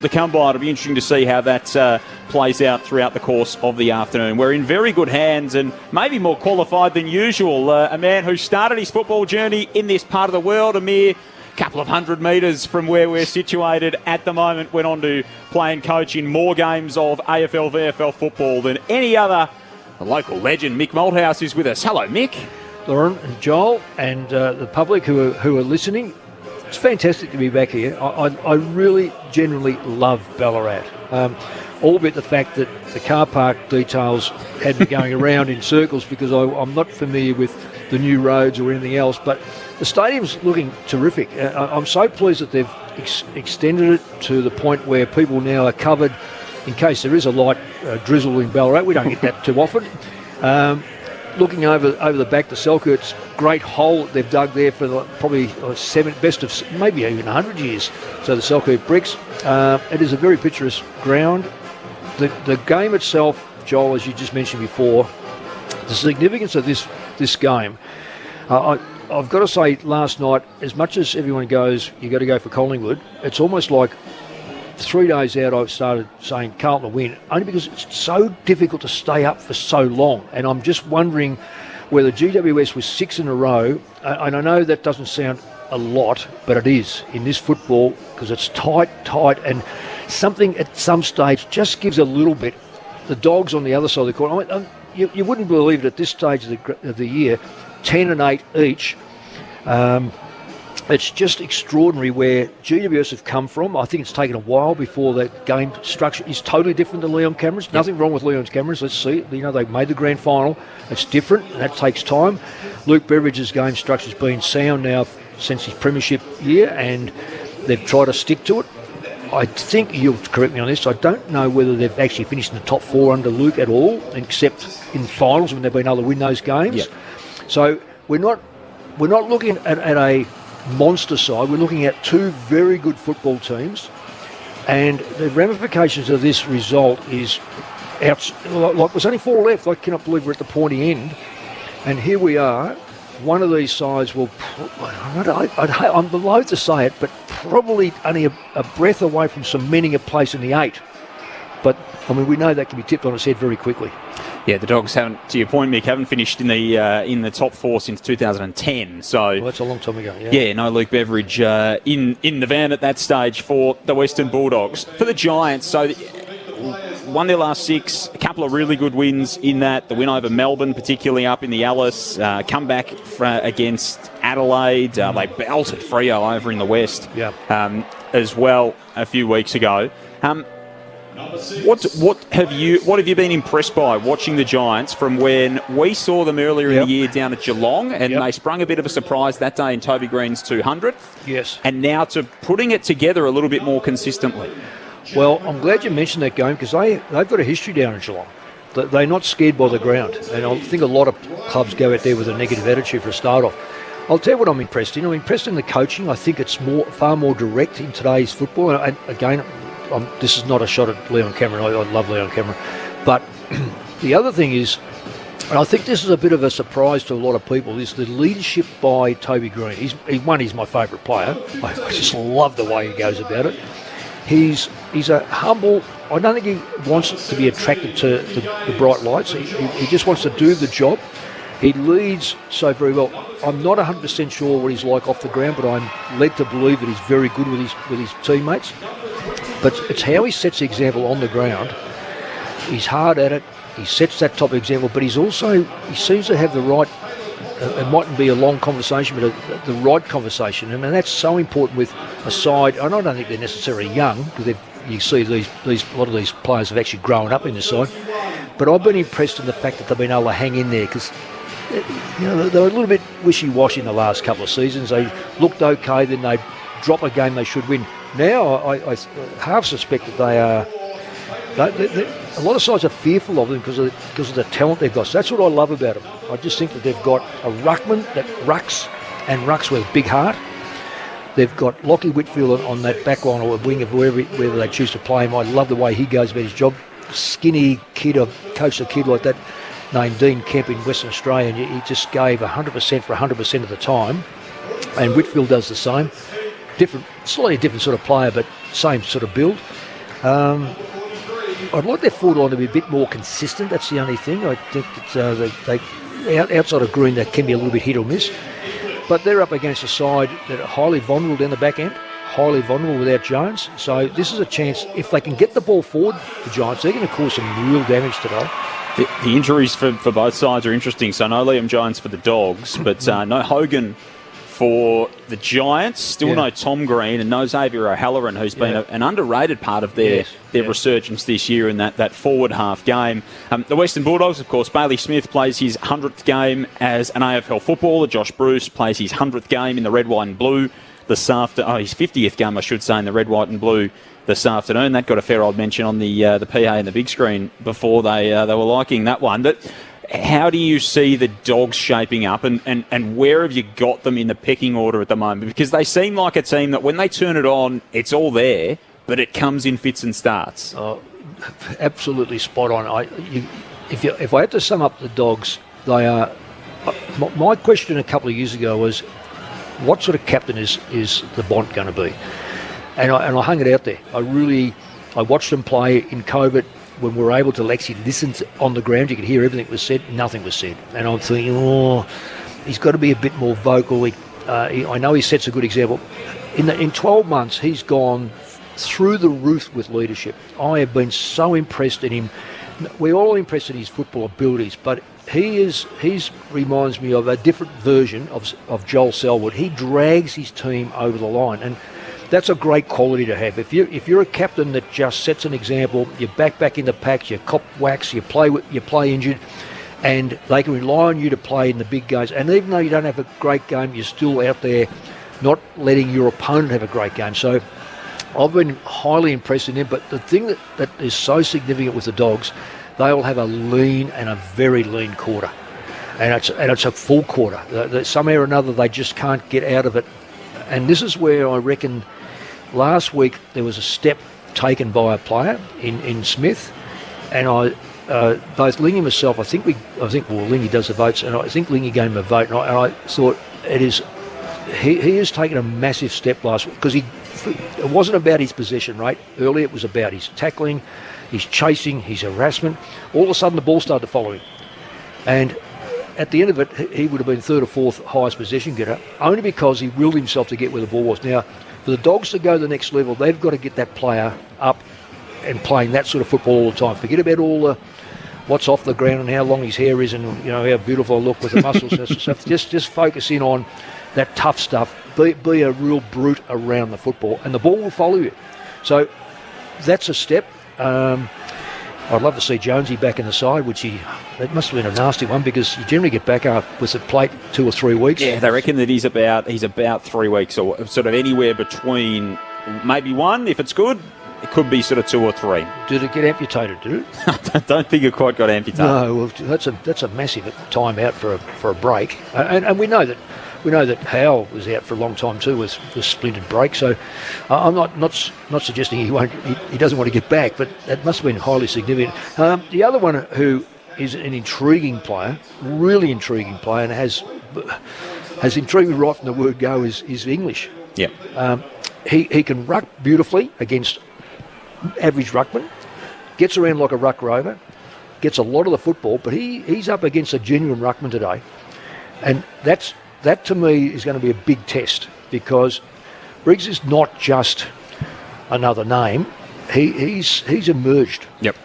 to come by. It'll be interesting to see how that plays out throughout the course of the afternoon. We're in very good hands and maybe more qualified than usual. A man who started his football journey in this part of the world, a mere couple of 100 metres from where we're situated at the moment, went on to play and coach in more games of AFL, VFL football than any other. The local legend, Mick Malthouse, is with us. Hello, Mick. Lauren and Joel and the public who are listening. It's fantastic to be back here. I really genuinely love Ballarat. Albeit the fact that the car park details had me going around in circles because I'm not familiar with the new roads or anything else, but the stadium's looking terrific. I'm so pleased that they've extended it to the point where people now are covered in case there is a light drizzle in Ballarat. We don't get that too often. Looking over the back to Selkirk's great hole that they've dug there for probably best of maybe even 100 years. So the Selkirk Bricks. It is a very picturesque ground. The game itself, Joel, as you just mentioned before, the significance of this game. I've got to say, last night, as much as everyone goes, you got to go for Collingwood. It's almost like 3 days out, I've started saying Carlton will win, only because it's so difficult to stay up for so long. And I'm just wondering whether GWS was 6 in a row, and I know that doesn't sound a lot, but it is in this football because it's tight, and something at some stage just gives a little bit. The Dogs on the other side of the court, you wouldn't believe it at this stage of the year, 10 and 8 each. It's just extraordinary where GWS have come from. I think it's taken a while before that game structure is totally different than Leon Cameron's. Yep. Nothing wrong with Leon's Cameron's. Let's see. They've made the grand final. It's different, and that takes time. Luke Beveridge's game structure's been sound now since his premiership year, and they've tried to stick to it. I think, you'll correct me on this, I don't know whether they've actually finished in the top 4 under Luke at all, except in finals when they've been able to win those games. Yep. So we're not looking at a monster side. We're looking at two very good football teams, and the ramifications of this result is like there's only 4 left. I cannot believe we're at the pointy end, and here we are. One of these sides will, I'm loath to say it, but probably only a breath away from cementing a place in the 8. But I mean, we know that can be tipped on its head very quickly. Yeah, the Dogs haven't, to your point, Mick, haven't finished in the top 4 since 2010. So well, that's a long time ago. Yeah, no Luke Beveridge in the van at that stage for the Western Bulldogs. For the Giants, so won their last 6, a couple of really good wins in that. The win over Melbourne, particularly up in the Alice, come back against Adelaide. They belted Freo over in the West as well a few weeks ago. What have you been impressed by watching the Giants from when we saw them earlier in the year down at Geelong, and they sprung a bit of a surprise that day in Toby Green's 200th? Yes. And now to putting it together a little bit more consistently. Well, I'm glad you mentioned that game because they've got a history down in Geelong. They're not scared by the ground, and I think a lot of clubs go out there with a negative attitude for a start off. I'll tell you what I'm impressed in. I'm impressed in the coaching. I think it's far more direct in today's football. And again, this is not a shot at Leon Cameron. I love Leon Cameron. But the other thing is, and I think this is a bit of a surprise to a lot of people, is the leadership by Toby Green. He's my favourite player. I just love the way he goes about it. He's a humble. I don't think he wants to be attracted to the bright lights. He just wants to do the job. He leads so very well. I'm not 100% sure what he's like off the ground, but I'm led to believe that he's very good with his teammates. But it's how he sets the example on the ground. He's hard at it. He sets that top example, but he seems to have the right, it mightn't be a long conversation, but the right conversation. And that's so important with a side. And I don't think they're necessarily young, because you see a lot of these players have actually grown up in the side. But I've been impressed in the fact that they've been able to hang in there, because they're a little bit wishy-washy in the last couple of seasons. They looked okay, then they drop a game they should win. Now I half suspect that they are. A lot of sides are fearful of them because of the talent they've got. So that's what I love about them. I just think that they've got a ruckman that rucks with a big heart. They've got Lockie Whitfield on that back line or wing of wherever they choose to play him. I love the way he goes about his job. Skinny kid, I've coached a kid like that named Dean Kemp in Western Australia, and he just gave 100% for 100% of the time. And Whitfield does the same. Slightly different sort of player, but same sort of build. I'd like their forward line to be a bit more consistent. That's the only thing. I think that outside of Green, that can be a little bit hit or miss. But they're up against a side that are highly vulnerable down the back end, highly vulnerable without Jones. So this is a chance, if they can get the ball forward, the Giants, they're going to cause some real damage today. The injuries for both sides are interesting. So no Liam Jones for the Dogs, but no Hogan for the Giants. Still no Tom Green and no Xavier O'Halloran, who's been an underrated part of their resurgence this year in that forward half game. The Western Bulldogs, of course, Bailey Smith plays his 100th game as an AFL footballer. Josh Bruce plays his 100th game in the red, white and blue his 50th game, I should say, in the red, white and blue this afternoon. That got a fair old mention on the PA and the big screen before they were liking that one. But how do you see the Dogs shaping up, and where have you got them in the pecking order at the moment? Because they seem like a team that when they turn it on, it's all there, but it comes in fits and starts. Oh, absolutely spot on. If I had to sum up the Dogs, they are. My question a couple of years ago was, what sort of captain is the Bont going to be? And I hung it out there. I watched them play in COVID when we were able to actually listen on the ground. You could hear everything was said, nothing was said. And I'm thinking, he's got to be a bit more vocal. I know he sets a good example. In 12 months, he's gone through the roof with leadership. I have been so impressed in him. We're all impressed in his football abilities, but he reminds me of a different version of Joel Selwood. He drags his team over the line, and that's a great quality to have. If you're a captain that just sets an example, you back in the packs, you cop wax, you play injured, and they can rely on you to play in the big games. And even though you don't have a great game, you're still out there not letting your opponent have a great game. So I've been highly impressed in him. But the thing that is so significant with the Dogs, they will have a lean and a very lean quarter, and it's a full quarter. Somehow or another, they just can't get out of it. And this is where I reckon last week there was a step taken by a player in Smith, and both Lingy and myself, I think Lingy does the votes, and I think Lingy gave him a vote, and I thought he has taken a massive step last week, because it wasn't about his possession rate. Earlier it was about his tackling, his chasing, his harassment. All of a sudden the ball started to follow him, and at the end of it, he would have been third or fourth highest possession getter, only because he willed himself to get where the ball was. Now, for the Dogs to go to the next level, they've got to get that player up and playing that sort of football all the time. Forget about all the what's off the ground and how long his hair is and how beautiful I look with the muscles and stuff. Just focus in on that tough stuff. Be a real brute around the football, and the ball will follow you. So that's a step. I'd love to see Jonesy back in the side, that must have been a nasty one, because you generally get back up with the plate 2 or 3 weeks. Yeah, they reckon that he's about 3 weeks, or sort of anywhere between maybe 1 if it's good. It could be sort of 2 or 3. Did it get amputated? Did it? I don't think it quite got amputated. No, well, that's a massive time out for a break, and we know that Howell was out for a long time too with splintered break. So I'm not suggesting he doesn't want to get back, but that must have been highly significant. The other one who is an intriguing player, really intriguing player, and has intrigued me right from the word go is English. Yeah. He can ruck beautifully against average ruckman, gets around like a ruck rover, gets a lot of the football, but he's up against a genuine ruckman today, and that to me is going to be a big test, because Briggs is not just another name. He's emerged. Yep.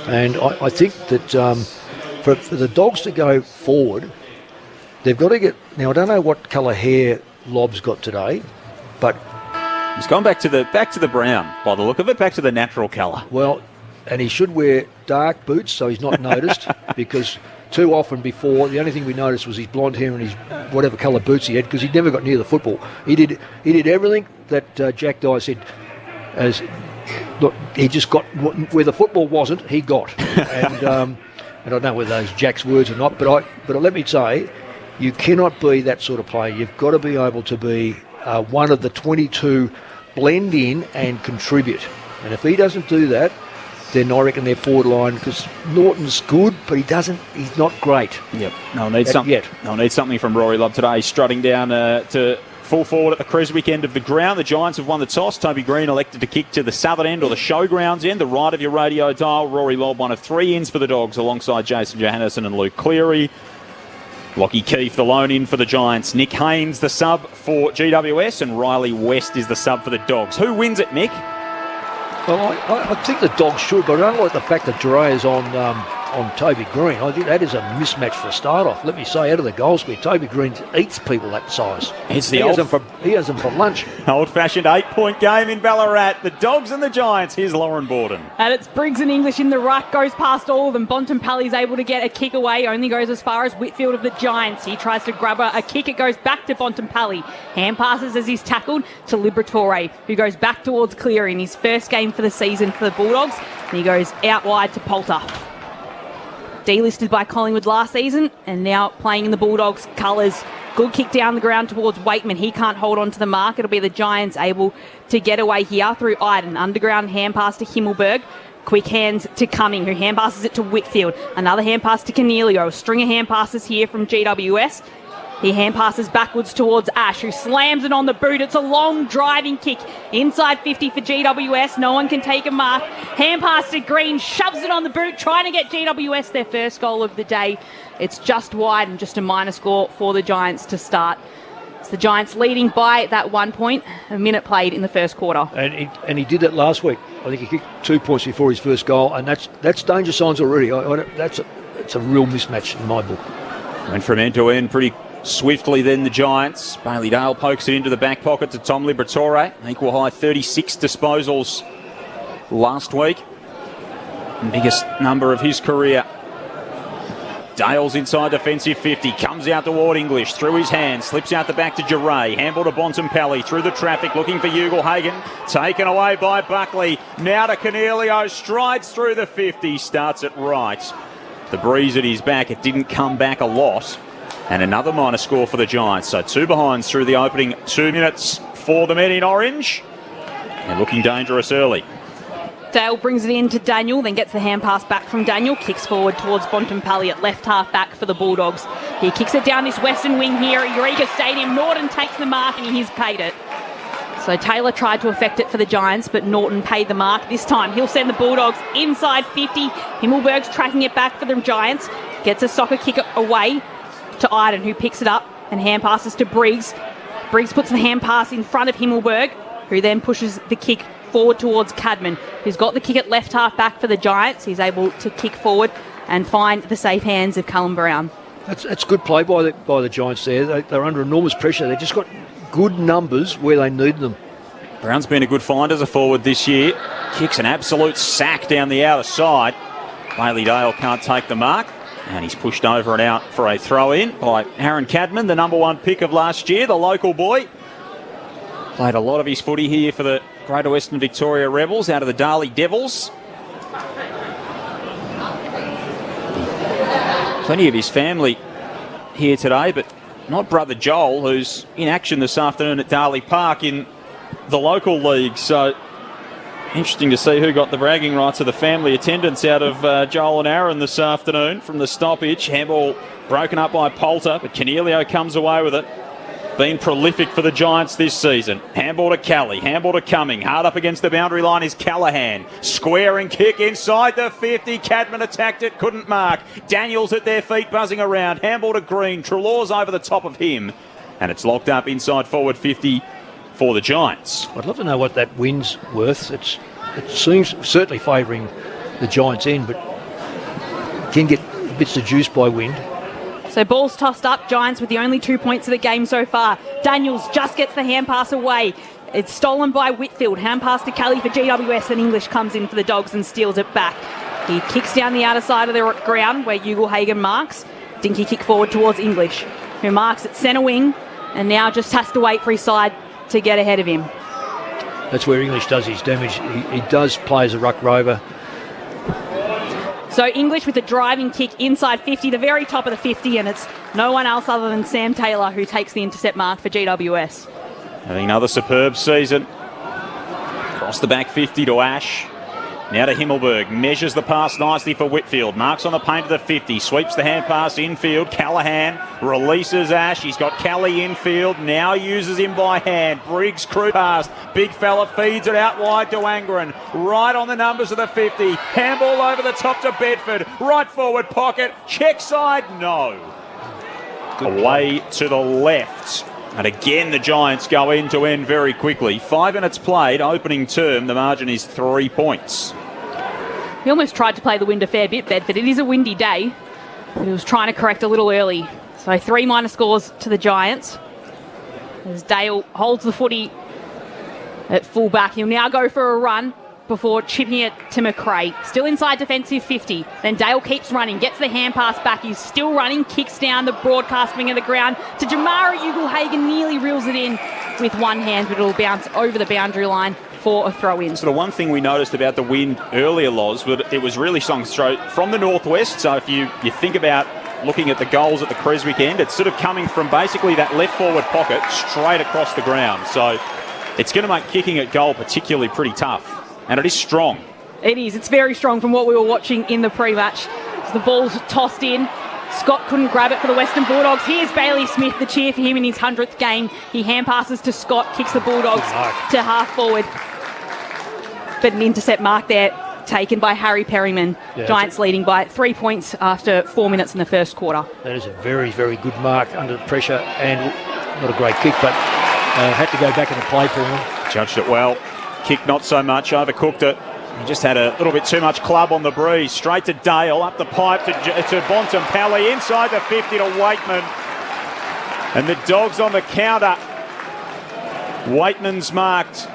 And I think that for the Dogs to go forward, they've got to get. Now I don't know what colour hair Lob's got today, but he's gone back to the brown by the look of it, back to the natural colour. Well, and he should wear dark boots so he's not noticed, because too often before, the only thing we noticed was his blonde hair and his whatever colour boots he had, because he never got near the football. He did everything that Jack Dye said. Look, he just got where the football wasn't, he got. And I don't know whether those Jack's words or not, but let me say, you cannot be that sort of player. You've got to be able to be one of the 22, blend in and contribute. And if he doesn't do that, then I reckon their forward line, because Norton's good, but he's not great. Yep. I'll need something from Rory Love today, strutting down to Full forward at the Creswick end of the ground. The Giants have won the toss. Toby Green elected to kick to the southern end or the showgrounds end, the right of your radio dial. Rory Lobb, one of 3 ins for the Dogs alongside Jason Johannesson and Luke Cleary. Lockie Keefe, the lone in for the Giants. Nick Haynes, the sub for GWS, and Riley West is the sub for the Dogs. Who wins it, Nick? Well, I think the Dogs should, but I don't like the fact that Dre is on Toby Green. I think that is a mismatch for a start off. Let me say, out of the goal speed, Toby Green eats people that size. He has them for lunch. Old-fashioned 8-point game in Ballarat. The Dogs and the Giants. Here's Lauren Borden. And it's Briggs and English in the ruck, goes past all of them. Bontempelli's able to get a kick away, only goes as far as Whitfield of the Giants. He tries to grab a kick, it goes back to Bontempelli. Hand passes as he's tackled to Liberatore, who goes back towards Cleary in his first game for the season for the Bulldogs. And he goes out wide to Poulter. Delisted by Collingwood last season and now playing in the Bulldogs colours. Good kick down the ground towards Wakeman. He can't hold on to the mark. It'll be the Giants able to get away here through Iden. Underground hand pass to Himmelberg. Quick hands to Cumming, who hand passes it to Whitfield. Another hand pass to Cornelio. A string of hand passes here from GWS. He hand passes backwards towards Ash, who slams it on the boot. It's a long driving kick inside 50 for GWS. No one can take a mark. Hand pass to Green, shoves it on the boot, trying to get GWS their first goal of the day. It's just wide and just a minor score for the Giants to start. It's the Giants leading by that 1 point, a minute played in the first quarter. And he did that last week. I think he kicked 2 points before his first goal, and that's danger signs already. It's a real mismatch in my book. Went from end to end pretty swiftly then the Giants. Bailey Dale pokes it into the back pocket to Tom Liberatore. Equal high 36 disposals last week. Biggest number of his career. Dale's inside defensive 50. Comes out toward English. Through his hands. Slips out the back to Geray. Handball to Bontempelli. Through the traffic. Looking for Ugle-Hagan. Taken away by Buckley. Now to Cornelio. Strides through the 50. Starts it right. The breeze at his back. It didn't come back a lot. And another minor score for the Giants. So 2 behinds through the opening 2 minutes for the men in orange. And looking dangerous early. Dale brings it in to Daniel, then gets the hand pass back from Daniel, kicks forward towards Bontempelli at left half back for the Bulldogs. He kicks it down this western wing here at Eureka Stadium. Norton takes the mark and he's paid it. So Taylor tried to affect it for the Giants, but Norton paid the mark. This time he'll send the Bulldogs inside 50. Himmelberg's tracking it back for the Giants. Gets a soccer kick away to Iden, who picks it up and hand passes to Briggs. Briggs puts the hand pass in front of Himmelberg, who then pushes the kick forward towards Cadman, who's got the kick at left half back for the Giants. He's able to kick forward and find the safe hands of Callum Brown. That's good play by the Giants there. They're under enormous pressure. They've just got good numbers where they need them. Brown's been a good find as a forward this year. Kicks an absolute sack down the outer side. Bailey Dale can't take the mark. And he's pushed over and out for a throw-in by Aaron Cadman, the number 1 pick of last year, the local boy. Played a lot of his footy here for the Greater Western Victoria Rebels out of the Darley Devils. Plenty of his family here today, but not brother Joel, who's in action this afternoon at Darley Park in the local league. So interesting to see who got the bragging rights of the family attendance out of Joel and Aaron this afternoon from the stoppage. Handball broken up by Poulter, but Cornelio comes away with it. Been prolific for the Giants this season. Handball to Kelly, handball to Cumming. Hard up against the boundary line is Callaghan. Square and kick inside the 50. Cadman attacked it, couldn't mark. Daniels at their feet buzzing around. Handball to Green. Trelaw's over the top of him. And it's locked up inside forward 50 for the Giants. I'd love to know what that win's worth. It seems certainly favouring the Giants' end, but can get bits of juice by wind. So ball's tossed up. Giants with the only 2 points of the game so far. Daniels just gets the hand pass away. It's stolen by Whitfield. Hand pass to Kelly for GWS, and English comes in for the Dogs and steals it back. He kicks down the outer side of the ground where Ugle-Hagan marks. Dinky kick forward towards English, who marks at centre wing and now just has to wait for his side to get ahead of him. That's where English does his damage. He does play as a ruck rover. So English with a driving kick inside 50, the very top of the 50, and it's no one else other than Sam Taylor who takes the intercept mark for GWS. Having another superb season. Across the back 50 to Ash. Now to Himmelberg, measures the pass nicely for Whitfield. Marks on the paint of the 50, sweeps the hand pass infield. Callahan releases Ash. He's got Callie infield, now uses him by hand. Briggs crew pass, big fella feeds it out wide to Angren. Right on the numbers of the 50. Handball over the top to Bedford. Right forward pocket, check side, no. Away to the left. And again, the Giants go end to end very quickly. 5 minutes played, opening term. The margin is 3 points. He almost tried to play the wind a fair bit, Bedford. It is a windy day, but he was trying to correct a little early. So 3 minor scores to the Giants. As Dale holds the footy at full back. He'll now go for a run before chipping it to McRae. Still inside defensive 50. Then Dale keeps running, gets the hand pass back. He's still running, kicks down the broadcast wing of the ground to Jamara Ugelhagen. Nearly reels it in with one hand, but it'll bounce over the boundary line for a throw-in. So the one thing we noticed about the wind earlier, Loz, was it was really strong from the northwest. So if you think about looking at the goals at the Creswick end, it's sort of coming from basically that left forward pocket straight across the ground. So it's going to make kicking at goal particularly pretty tough. And it is strong. It is. It's very strong from what we were watching in the pre-match. As the ball's tossed in. Scott couldn't grab it for the Western Bulldogs. Here's Bailey Smith, the cheer for him in his 100th game. He hand passes to Scott, kicks the Bulldogs to half forward. But an intercept mark there taken by Harry Perryman. Yeah, Giants leading by 3 points after 4 minutes in the first quarter. That is a very, very good mark under pressure, and not a great kick, but had to go back in the play for him. Judged it well. Kick not so much, overcooked it. He just had a little bit too much club on the breeze. Straight to Dale, up the pipe to Bontempelli, inside the 50 to Waitman. And the Dogs on the counter. Waitman's marked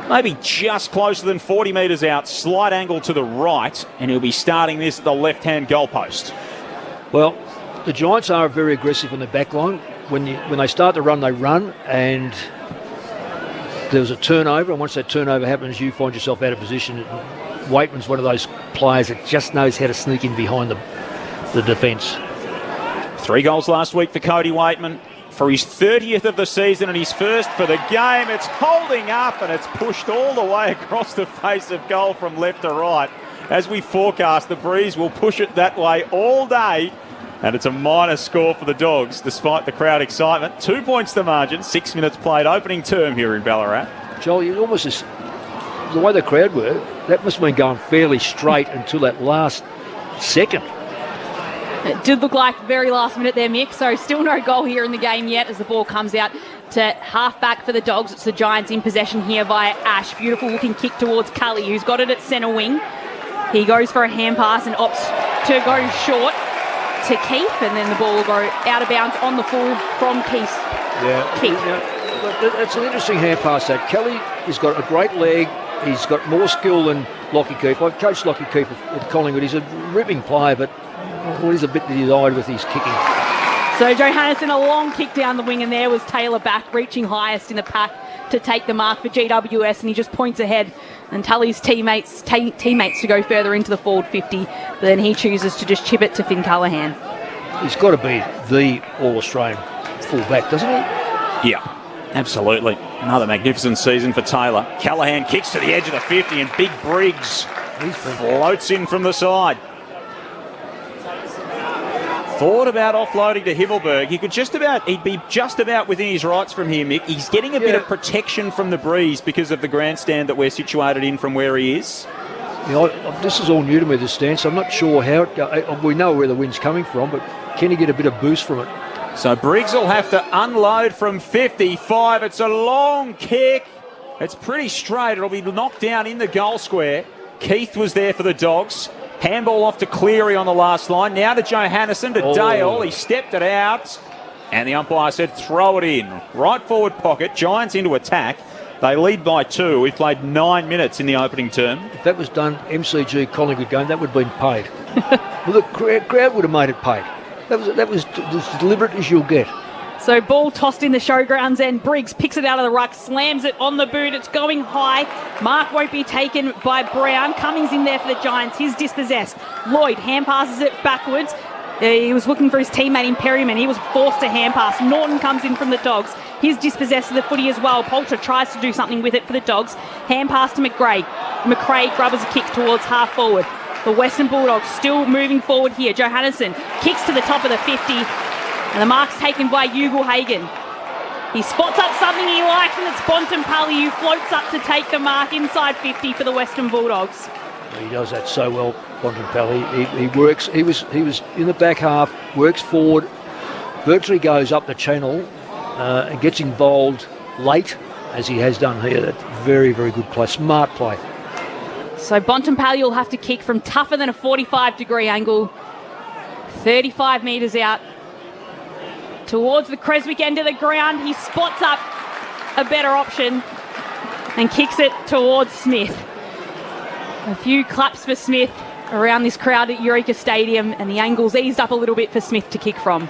maybe just closer than 40 metres out, slight angle to the right, and he'll be starting this at the left-hand goalpost. Well, the Giants are very aggressive on the back line. When they start to run, they run, and there was a turnover, and once that turnover happens, you find yourself out of position. Waitman's one of those players that just knows how to sneak in behind the defence. 3 goals last week for Cody Waitman. For his 30th of the season and his first for the game, it's holding up and it's pushed all the way across the face of goal from left to right. As we forecast, the breeze will push it that way all day. And it's a minor score for the Dogs, despite the crowd excitement. 2 points the margin, 6 minutes played, opening term here in Ballarat. Joel, you almost just, the way the crowd were, that must have been going fairly straight until that last second. It did look like very last minute there, Mick. So still no goal here in the game yet as the ball comes out to half back for the Dogs. It's the Giants in possession here via Ash. Beautiful looking kick towards Cully, who's got it at centre wing. He goes for a hand pass and opts to go short to Keith, and then the ball will go out of bounds on the full from Keith. Yeah, Keith. That's an interesting hand pass. That Kelly has got a great leg. He's got more skill than Lockie Keith. I've coached Lockie Keith at Collingwood. He's a ripping player, but he's a bit denied with his kicking. So Johannesson, a long kick down the wing, and there was Taylor back, reaching highest in the pack to take the mark for GWS, and he just points ahead and tells his teammates to go further into the forward 50, but then he chooses to just chip it to Finn Callaghan. He's got to be the All-Australian full-back, doesn't he? Yeah, absolutely. Another magnificent season for Taylor. Callaghan kicks to the edge of the 50, and Big Briggs floats in from the side. Thought about offloading to Himmelberg. He'd be just about within his rights from here, Mick. He's getting a bit of protection from the breeze because of the grandstand that we're situated in from where he is. This is all new to me, this stance. I'm not sure how it goes. We know where the wind's coming from, but can he get a bit of boost from it? So Briggs will have to unload from 55. It's a long kick. It's pretty straight. It'll be knocked down in the goal square. Keith was there for the Dogs. Handball off to Cleary on the last line. Now to Johannesson, to Dale. He stepped it out. And the umpire said throw it in. Right forward pocket. Giants into attack. They lead by 2. We've played 9 minutes in the opening term. If that was done MCG Collingwood game, that would have been paid. Well, the crowd would have made it paid. That was as deliberate as you'll get. So ball tossed in the showgrounds end. Briggs picks it out of the ruck, slams it on the boot. It's going high. Mark won't be taken by Brown. Cummings in there for the Giants. He's dispossessed. Lloyd hand passes it backwards. He was looking for his teammate in Perryman. He was forced to hand pass. Norton comes in from the Dogs. He's dispossessed of the footy as well. Poulter tries to do something with it for the Dogs. Hand pass to McGray. McRae grubbers a kick towards half forward. The Western Bulldogs still moving forward here. Johannesson kicks to the top of the 50, and the mark's taken by Ugle-Hagan. He spots up something he likes, and it's Bontempelli who floats up to take the mark inside 50 for the Western Bulldogs. He does that so well, Bontempelli. He works. He was in the back half, works forward, virtually goes up the channel, and gets involved late, as he has done here. That's very, very good play. Smart play. So Bontempelli will have to kick from tougher than a 45-degree angle, 35 metres out, towards the Creswick end of the ground. He spots up a better option and kicks it towards Smith. A few claps for Smith around this crowd at Eureka Stadium, and the angle's eased up a little bit for Smith to kick from.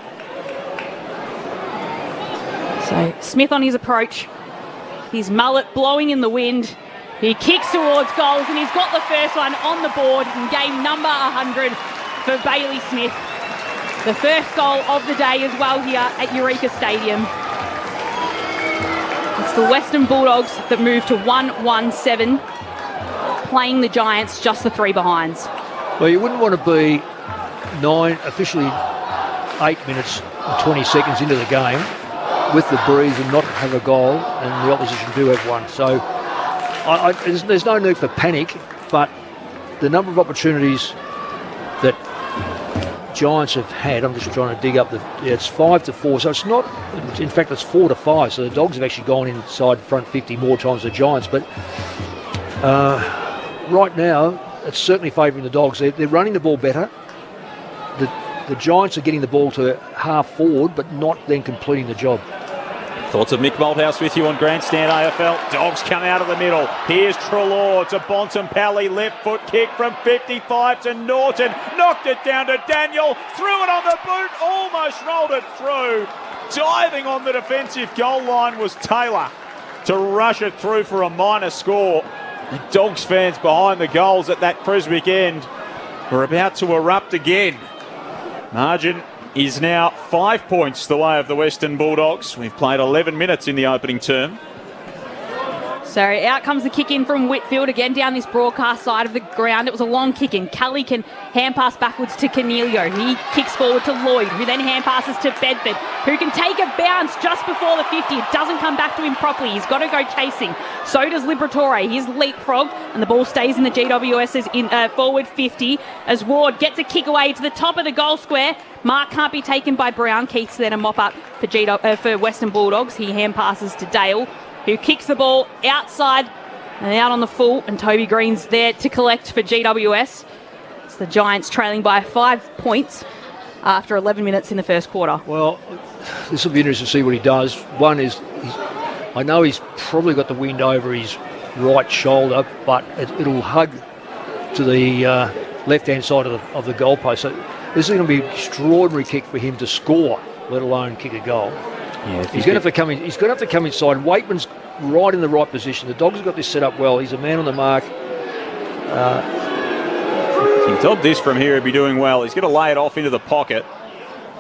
So Smith on his approach, his mullet blowing in the wind. He kicks towards goals, and he's got the first one on the board in game number 100 for Bailey Smith. The first goal of the day as well here at Eureka Stadium. It's the Western Bulldogs that move to 1-1-7, playing the Giants just the 3 behinds. Well, you wouldn't want to be officially 8 minutes and 20 seconds into the game with the breeze and not have a goal, and the opposition do have one. So there's no need for panic, but the number of opportunities that Giants have had, I'm just trying to dig up it's 5-4, so it's not, in fact it's 4-5, so the Dogs have actually gone inside front 50 more times than the Giants, but right now it's certainly favouring the Dogs. They're running the ball better. The Giants are getting the ball to half forward, but not then completing the job. Thoughts of Mick Malthouse with you on Grandstand AFL. Dogs come out of the middle. Here's Treloar to Bontempelli. Left foot kick from 55 to Norton. Knocked it down to Daniel. Threw it on the boot. Almost rolled it through. Diving on the defensive goal line was Taylor to rush it through for a minor score. The Dogs fans behind the goals at that Creswick end were about to erupt again. Margin is now 5 points the way of the Western Bulldogs. We've played 11 minutes in the opening term. So out comes the kick in from Whitfield, again down this broadcast side of the ground. It was a long kick in. Kelly can hand pass backwards to Cornelio. He kicks forward to Lloyd, who then hand passes to Bedford, who can take a bounce just before the 50. It doesn't come back to him properly. He's got to go chasing. So does Liberatore. He's leapfrogged, and the ball stays in the GWS's forward 50 as Ward gets a kick away to the top of the goal square. Mark can't be taken by Brown. Keith's then a mop up for Western Bulldogs. He hand passes to Dale, who kicks the ball outside and out on the full, and Toby Green's there to collect for GWS. It's the Giants trailing by 5 points after 11 minutes in the first quarter. Well, this will be interesting to see what he does. One is, I know he's probably got the wind over his right shoulder, but it'll hug to the left-hand side of the goalpost. So this is going to be an extraordinary kick for him to score, let alone kick a goal. Yeah, he's going to have to come inside. Waitman's right in the right position. The Dogs have got this set up well. He's a man on the mark. If he told this from here, he'd be doing well. He's going to lay it off into the pocket.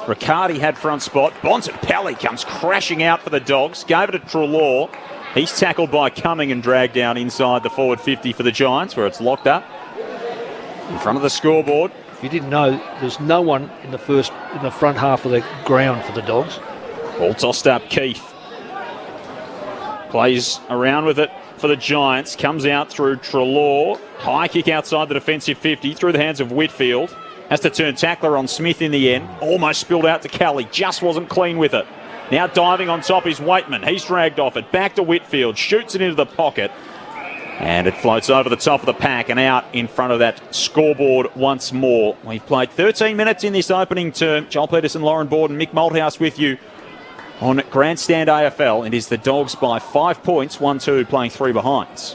Riccardi had front spot. Bontempelli comes crashing out for the Dogs. Gave it to Treloar. He's tackled by Cumming and dragged down inside the forward 50 for the Giants, where it's locked up in front of the scoreboard. If you didn't know, there's no one in the front half of the ground for the Dogs. Ball tossed up, Keith. Plays around with it for the Giants. Comes out through Treloar. High kick outside the defensive 50 through the hands of Whitfield. Has to turn tackler on Smith in the end. Almost spilled out to Kelly. Just wasn't clean with it. Now diving on top is Waitman. He's dragged off it. Back to Whitfield. Shoots it into the pocket. And it floats over the top of the pack and out in front of that scoreboard once more. We've played 13 minutes in this opening term. Joel Peterson, Lauren Borden, Mick Malthouse with you on Grandstand AFL. It is the Dogs by 5 points, 1-2, playing 3 behinds.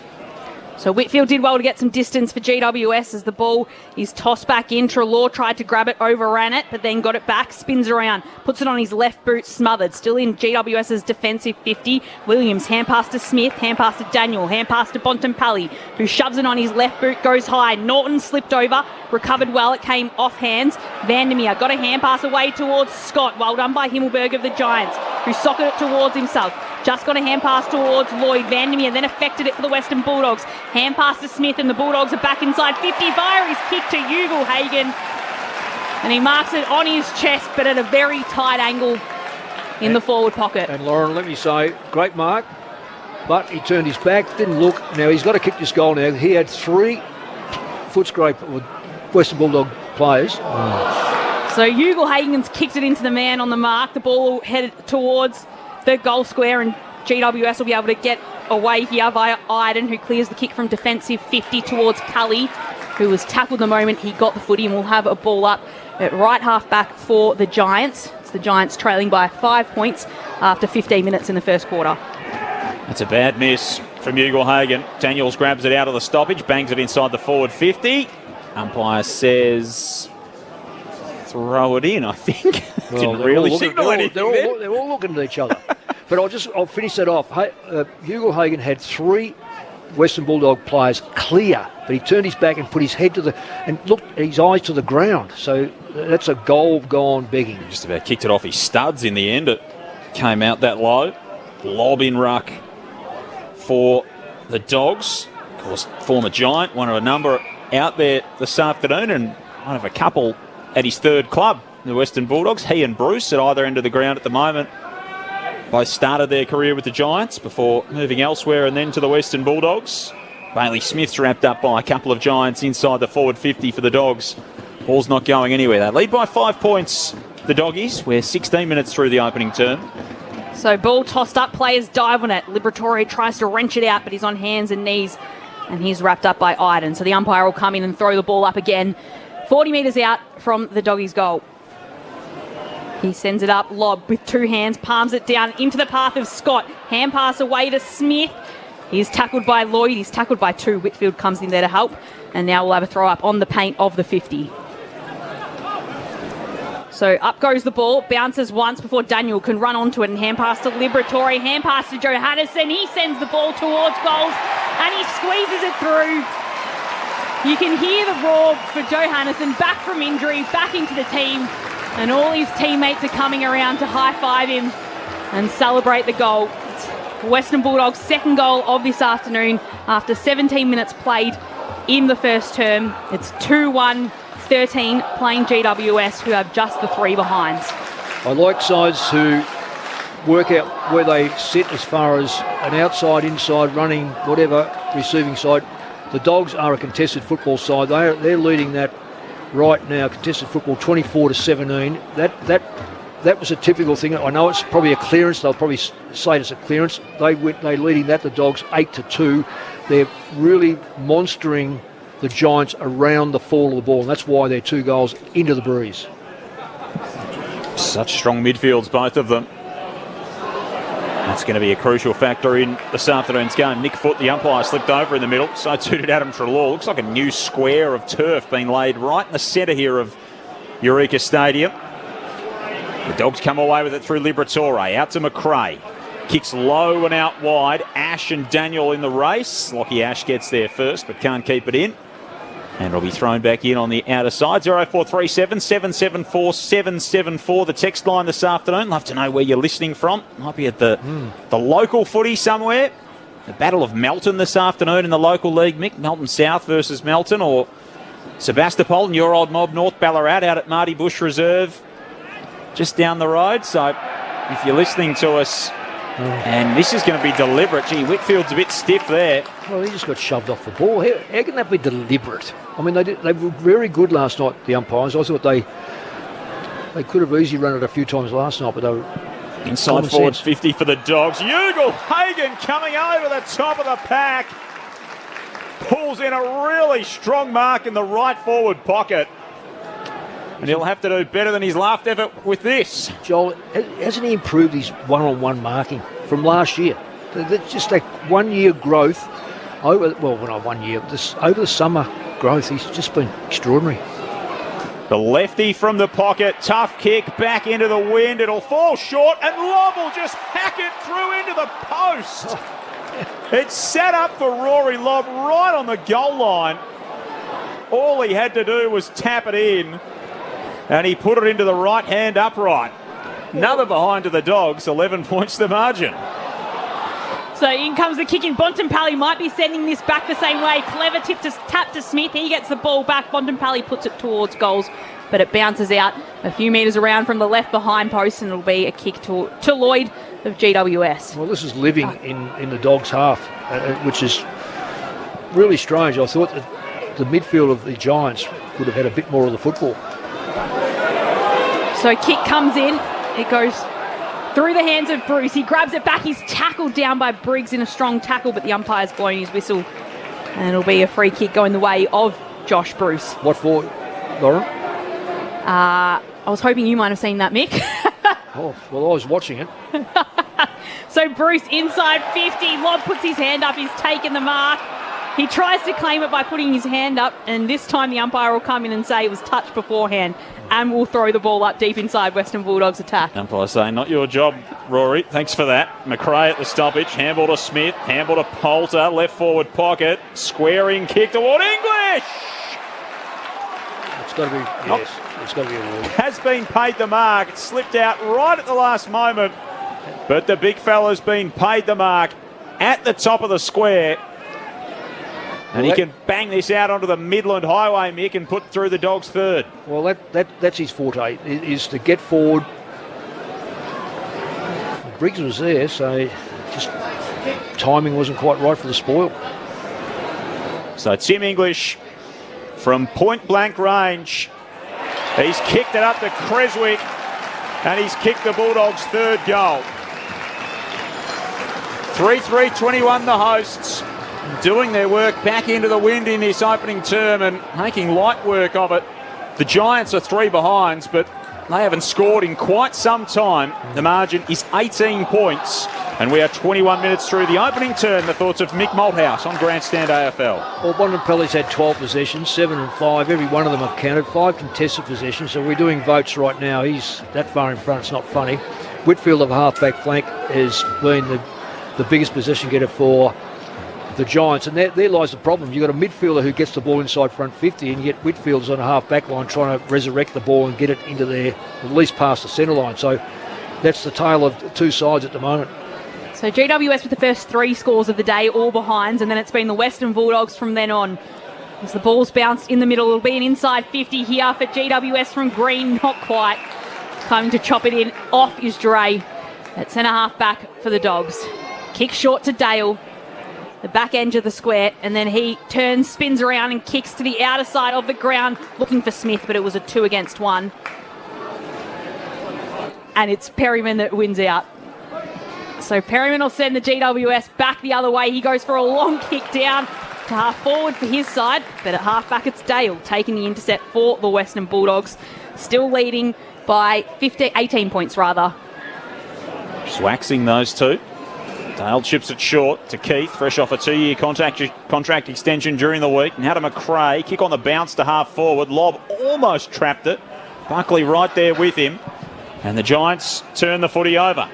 So Whitfield did well to get some distance for GWS as the ball is tossed back in. Treloar tried to grab it, overran it, but then got it back, spins around, puts it on his left boot, smothered. Still in GWS's defensive 50. Williams, hand pass to Smith, hand pass to Daniel, hand pass to Bontempelli, who shoves it on his left boot, goes high. Norton slipped over, recovered well, it came off hands. Vandermeer got a hand pass away towards Scott. Well done by Himmelberg of the Giants. who socketed it towards himself. Just got a hand pass towards Lloyd. Vandermeer then affected it for the Western Bulldogs. Hand pass to Smith, and the Bulldogs are back inside 50 via his kick to Ugle-Hagan. And he marks it on his chest, but at a very tight angle in the forward pocket. And Lauren, let me say, great mark, but he turned his back, didn't look. Now he's got to kick this goal now. He had 3 foot scrape with Western Bulldog players. So Ugle-Hagan's kicked it into the man on the mark. The ball headed towards the goal square, and GWS will be able to get away here via Iden, who clears the kick from defensive 50 towards Cully, who was tackled the moment he got the footy, and will have a ball up at right half back for the Giants. It's the Giants trailing by 5 points after 15 minutes in the first quarter. That's a bad miss from Ugle-Hagan. Daniels grabs it out of the stoppage, bangs it inside the forward 50. Umpire says throw it in, I think. Well, Didn't really signal anything. They're all looking at each other. But I'll finish that off. Ugle-Hagan had 3 Western Bulldog players clear, but he turned his back and put his head and looked at his eyes to the ground. So that's a goal gone begging. Just about kicked it off his studs in the end. It came out that low. Lob in ruck for the Dogs. Of course, former Giant, one of a number out there this afternoon, and one of a couple at his third club, the Western Bulldogs. He and Bruce at either end of the ground at the moment. Both started their career with the Giants before moving elsewhere and then to the Western Bulldogs. Bailey Smith's wrapped up by a couple of Giants inside the forward 50 for the Dogs. Ball's not going anywhere. They lead by 5 points, the Doggies. We're 16 minutes through the opening term. So ball tossed up, players dive on it. Liberatore tries to wrench it out, but he's on hands and knees, and he's wrapped up by Iden. So the umpire will come in and throw the ball up again. 40 metres out from the Doggies' goal. He sends it up, lob with 2 hands, palms it down into the path of Scott. Hand pass away to Smith. He's tackled by Lloyd. He's tackled by 2. Whitfield comes in there to help. And now we'll have a throw up on the paint of the 50. So up goes the ball, bounces once before Daniel can run onto it, and hand pass to Liberatore, hand pass to Johannisen. He sends the ball towards goals and he squeezes it through. You can hear the roar for Johannisen, back from injury, back into the team. And all his teammates are coming around to high-five him and celebrate the goal. It's Western Bulldogs' second goal of this afternoon after 17 minutes played in the first term. It's 2-1-13 playing GWS, who have just the 3 behinds. I like sides who work out where they sit as far as an outside, inside, running, whatever, receiving side. The Dogs are a contested football side. They're leading that right now, contested football 24-17. That was a typical thing. I know it's probably a clearance. They'll probably say it's a clearance. They're leading that, the Dogs 8-2. They're really monstering the Giants around the fall of the ball, and that's why they're 2 goals into the breeze. Such strong midfields, both of them. That's going to be a crucial factor in this afternoon's game. Nick Foote, the umpire, slipped over in the middle. So too did Adam Treloar. Looks like a new square of turf being laid right in the centre here of Eureka Stadium. The Dogs come away with it through Liberatore. Out to McRae. Kicks low and out wide. Ash and Daniel in the race. Lockie Ash gets there first, but can't keep it in. And it'll be thrown back in on the outer side. 0437 774 774. The text line this afternoon. Love to know where you're listening from. Might be at the local footy somewhere. The Battle of Melton this afternoon in the local league, Mick. Melton South versus Melton, or Sebastopol and your old mob North Ballarat out at Marty Bush Reserve just down the road. So if you're listening to us, and this is going to be deliberate. Gee, Whitfield's a bit stiff there. Well, he just got shoved off the ball. How can that be deliberate? I mean, they were very good last night, the umpires. I thought they could have easily run it a few times last night, but they were inside forward 50 for the Dogs. Ugle-Hagan coming over the top of the pack. Pulls in a really strong mark in the right forward pocket. And he'll have to do better than his last effort with this. Joel, hasn't he improved his one-on-one marking from last year? That's just that 1 year growth over the summer growth. He's just been extraordinary. The lefty from the pocket, tough kick back into the wind. It'll fall short, and Lobb will just hack it through into the post. It's set up for Rory Lobb right on the goal line. All he had to do was tap it in, and he put it into the right hand upright. Another behind to the Dogs, 11 points the margin. So in comes the kick in. Bontempelli might be sending this back the same way. Clever tap to Smith. He gets the ball back. Bontempelli puts it towards goals, but it bounces out a few metres around from the left behind post, and it'll be a kick to Lloyd of GWS. Well, this is living in the Dogs' half, which is really strange. I thought that the midfield of the Giants would have had a bit more of the football. So kick comes in. It goes through the hands of Bruce. He grabs it back. He's tackled down by Briggs in a strong tackle, but the umpire's blowing his whistle. And it'll be a free kick going the way of Josh Bruce. What for, Lauren? I was hoping you might have seen that, Mick. Oh, well, I was watching it. So Bruce inside 50. Lobb puts his hand up. He's taken the mark. He tries to claim it by putting his hand up, and this time the umpire will come in and say it was touched beforehand and will throw the ball up deep inside Western Bulldogs attack. Umpire saying, not your job, Rory. Thanks for that. McRae at the stoppage. Handball to Smith. Handball to Poulter. Left forward pocket. Squaring kick toward English. It's got to be, yes, it's got to be a rule. Has been paid the mark. It slipped out right at the last moment, but the big fella's been paid the mark at the top of the square. And he can bang this out onto the Midland Highway, Mick, and put through the Dogs' third. Well, that's his forte, is to get forward. Briggs was there, so just timing wasn't quite right for the spoil. So Tim English from point-blank range. He's kicked it up to Creswick, and he's kicked the Bulldogs' third goal. 3-3-21 the hosts. Doing their work back into the wind in this opening term and making light work of it. The Giants are 3 behinds, but they haven't scored in quite some time. The margin is 18 points, and we are 21 minutes through the opening term. The thoughts of Mick Malthouse on Grandstand AFL. Well, Bontempelli's had 12 possessions, 7 and 5. Every one of them have counted. 5 contested possessions, so we're doing votes right now. He's that far in front, it's not funny. Whitfield of half-back flank has been the biggest possession getter for the Giants, and there lies the problem. You've got a midfielder who gets the ball inside front 50, and yet Whitfield's on a half-back line trying to resurrect the ball and get it into there, at least past the centre line. So that's the tale of two sides at the moment. So GWS with the first 3 scores of the day, all behinds, and then it's been the Western Bulldogs from then on. As the ball's bounced in the middle, it'll be an inside 50 here for GWS from Green, not quite. Coming to chop it in, off is Dre at centre half-back for the Dogs. Kick short to Dale. The back edge of the square, and then he turns, spins around and kicks to the outer side of the ground looking for Smith, but it was a 2 against 1. And it's Perryman that wins out. So Perryman will send the GWS back the other way. He goes for a long kick down to half forward for his side, but at half back it's Dale taking the intercept for the Western Bulldogs, still leading by 18 points rather. Just waxing those two. Dale chips it short to Keith, fresh off a 2-year contract extension during the week. Now to McRae, kick on the bounce to half forward. Lob almost trapped it. Buckley right there with him. And the Giants turn the footy over.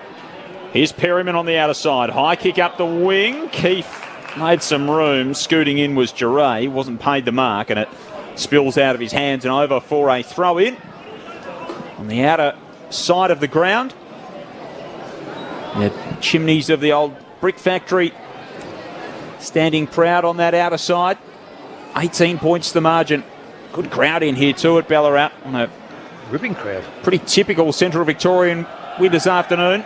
Here's Perryman on the outer side. High kick up the wing. Keith made some room. Scooting in was Giray. Wasn't paid the mark, and it spills out of his hands and over for a throw in on the outer side of the ground. The chimneys of the old brick factory standing proud on that outer side. 18 points the margin. Good crowd in here too at Ballarat on a ripping crowd. Pretty typical Central Victorian winter's afternoon.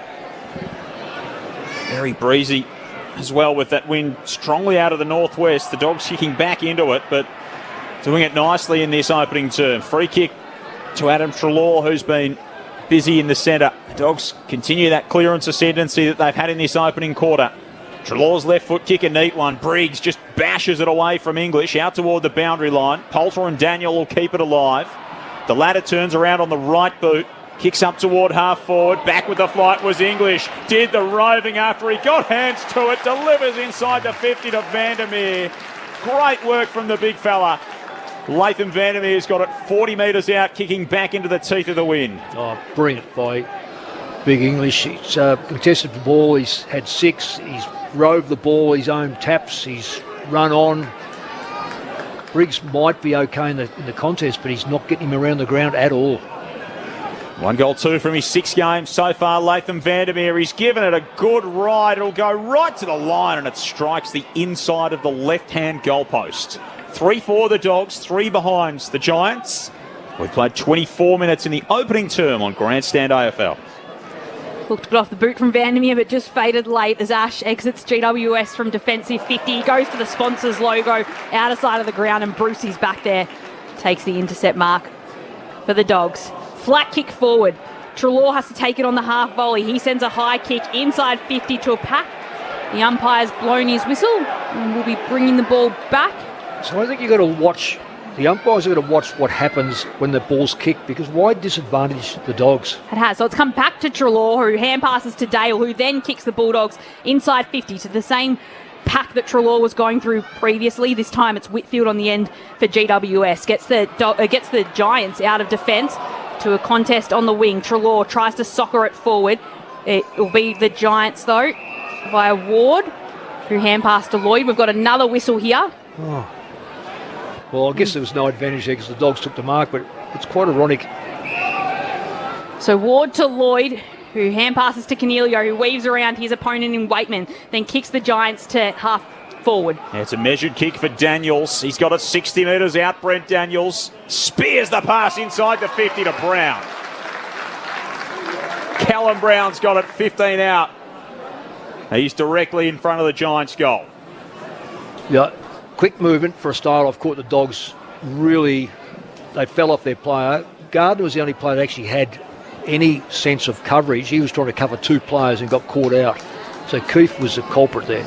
Very breezy as well with that wind strongly out of the northwest. The Dogs kicking back into it, but doing it nicely in this opening term. Free kick to Adam Treloar, who's been busy in the centre. The Dogs continue that clearance ascendancy that they've had in this opening quarter. Treloar's left foot kick, a neat one. Briggs just bashes it away from English out toward the boundary line. Poulter and Daniel will keep it alive. The latter turns around on the right boot. Kicks up toward half forward. Back with the flight was English. Did the roving after he got hands to it. Delivers inside the 50 to Vandermeer. Great work from the big fella. Latham Vandermeer's got it 40 metres out, kicking back into the teeth of the wind. Oh, brilliant by Big English. He's contested the ball. He's had 6. He's roved the ball, his own taps. He's run on. Briggs might be okay in the contest, but he's not getting him around the ground at all. 1 goal, 2 from his 6 games so far. Latham Vandermeer, he's given it a good ride. It'll go right to the line and it strikes the inside of the left-hand goalpost. 3-4 the Dogs, 3 behind the Giants. We've played 24 minutes in the opening term on Grandstand AFL. Looked good off the boot from Vandermeer, but just faded late as Ash exits GWS from defensive 50. He goes to the sponsors logo, outer side of the ground, and Brucey's back there. Takes the intercept mark for the Dogs. Flat kick forward. Treloar has to take it on the half volley. He sends a high kick inside 50 to a pack. The umpire's blown his whistle and will be bringing the ball back. So I think you've got to watch, the umpires have got to watch what happens when the ball's kicked, because why disadvantage the Dogs? It has. So it's come back to Treloar, who hand passes to Dale, who then kicks the Bulldogs inside 50 to the same pack that Treloar was going through previously. This time it's Whitfield on the end for GWS. Gets the Giants out of defence to a contest on the wing. Treloar tries to soccer it forward. It will be the Giants, though, via Ward, who hand passed to Lloyd. We've got another whistle here. Oh. Well, I guess there was no advantage there because the Dogs took the mark, but it's quite ironic. So Ward to Lloyd, who hand passes to Cornelio, who weaves around his opponent in Waitman, then kicks the Giants to half forward. Yeah, it's a measured kick for Daniels. He's got it 60 metres out, Brent Daniels. Spears the pass inside the 50 to Brown. Callum Brown's got it 15 out. He's directly in front of the Giants' goal. Yeah, quick movement for a start. I've caught the Dogs really, they fell off their player. Gardner was the only player that actually had any sense of coverage. He was trying to cover 2 players and got caught out. So Keefe was the culprit there.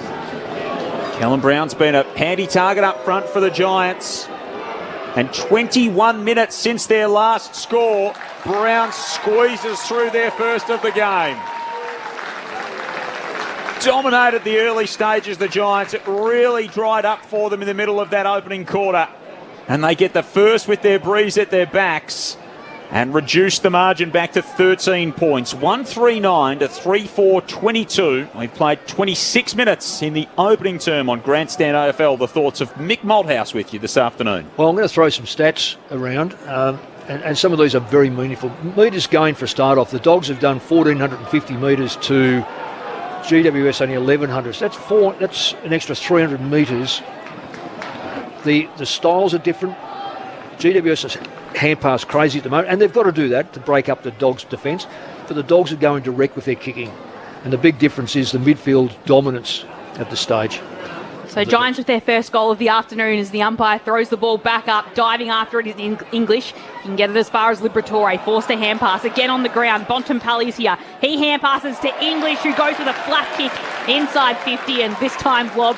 Callum Brown's been a handy target up front for the Giants. And 21 minutes since their last score, Brown squeezes through their first of the game. Dominated the early stages, the Giants. It really dried up for them in the middle of that opening quarter. And they get the first with their breeze at their backs and reduce the margin back to 13 points. 139 to 3-4-22. We've played 26 minutes in the opening term on Grandstand AFL. The thoughts of Mick Malthouse with you this afternoon. Well, I'm going to throw some stats around, and some of these are very meaningful. Metres gained for a start off. The Dogs have done 1,450 metres to GWS only 1,100. So that's an extra 300 metres. The styles are different. GWS is hand pass crazy at the moment, and they've got to do that to break up the Dogs' defence. But the Dogs are going direct with their kicking, and the big difference is the midfield dominance at this stage. So Giants with their first goal of the afternoon as the umpire throws the ball back up, diving after it is English. You can get it as far as Liberatore, forced a hand pass again on the ground. Bontempelli's here. He hand passes to English, who goes with a flat kick inside 50, and this time Lob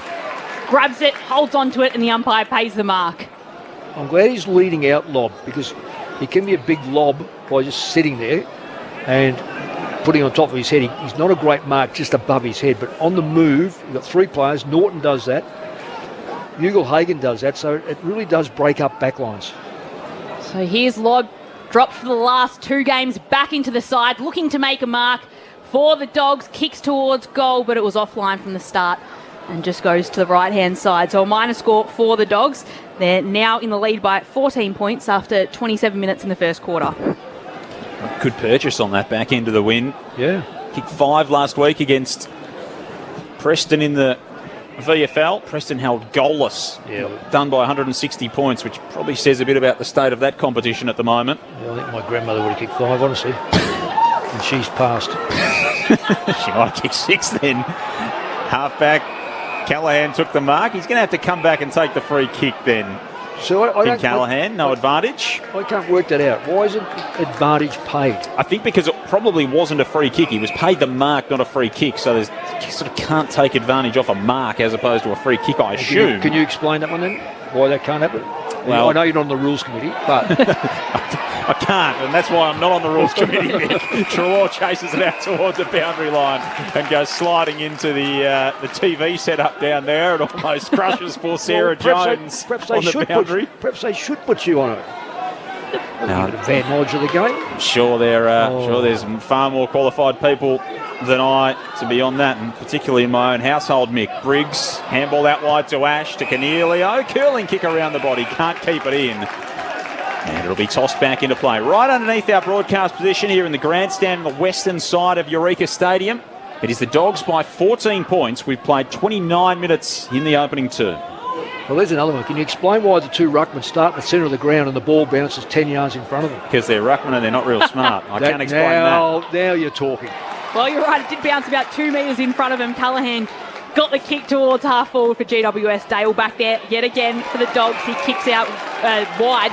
grabs it, holds onto it, and the umpire pays the mark. I'm glad he's leading out Lob, because he can be a big lob by just sitting there and putting on top of his head. He's not a great mark just above his head, but on the move, you've got 3 players. Norton does that. Ugle-Hagan does that, so it really does break up backlines. So here's Lob, dropped for the last 2 games, back into the side, looking to make a mark for the Dogs, kicks towards goal, but it was offline from the start and just goes to the right-hand side. So a minor score for the Dogs. They're now in the lead by 14 points after 27 minutes in the first quarter. Good purchase on that back end of the win. Yeah. Kicked 5 last week against Preston in the VFL. Preston held goalless. Yeah. Done by 160 points, which probably says a bit about the state of that competition at the moment. Yeah, I think my grandmother would have kicked 5, honestly. And she's passed. She might have kicked 6 then. Halfback Callahan took the mark. He's going to have to come back and take the free kick then. So I don't, Callahan, no advantage. I can't work that out. Why isn't advantage paid? I think because it probably wasn't a free kick. He was paid the mark, not a free kick. So you sort of can't take advantage off a mark as opposed to a free kick, I assume. Can you explain that one then? Why that can't happen? Well, I know you're not on the rules committee, but I can't, and that's why I'm not on the rules committee, Nick. Treloar chases it out towards the boundary line and goes sliding into the TV setup down there and almost crushes poor Sarah Jones on the boundary. Perhaps they should put you on it. No. Give it a fair knowledge of the game. I'm sure there's far more qualified people than I to be on that, and particularly in my own household, Mick. Briggs, handball out wide to Ash, to Cornelio. Curling kick around the body, can't keep it in. And it'll be tossed back into play. Right underneath our broadcast position here in the grandstand on the western side of Eureka Stadium. It is the Dogs by 14 points. We've played 29 minutes in the opening term. Well, there's another one. Can you explain why the two ruckmen start in the centre of the ground and the ball bounces 10 yards in front of them? Because they're ruckmen and they're not real smart. I can't explain that. Now you're talking. Well, you're right. It did bounce about 2 metres in front of him. Callaghan got the kick towards half forward for GWS. Dale back there yet again for the Dogs. He kicks out wide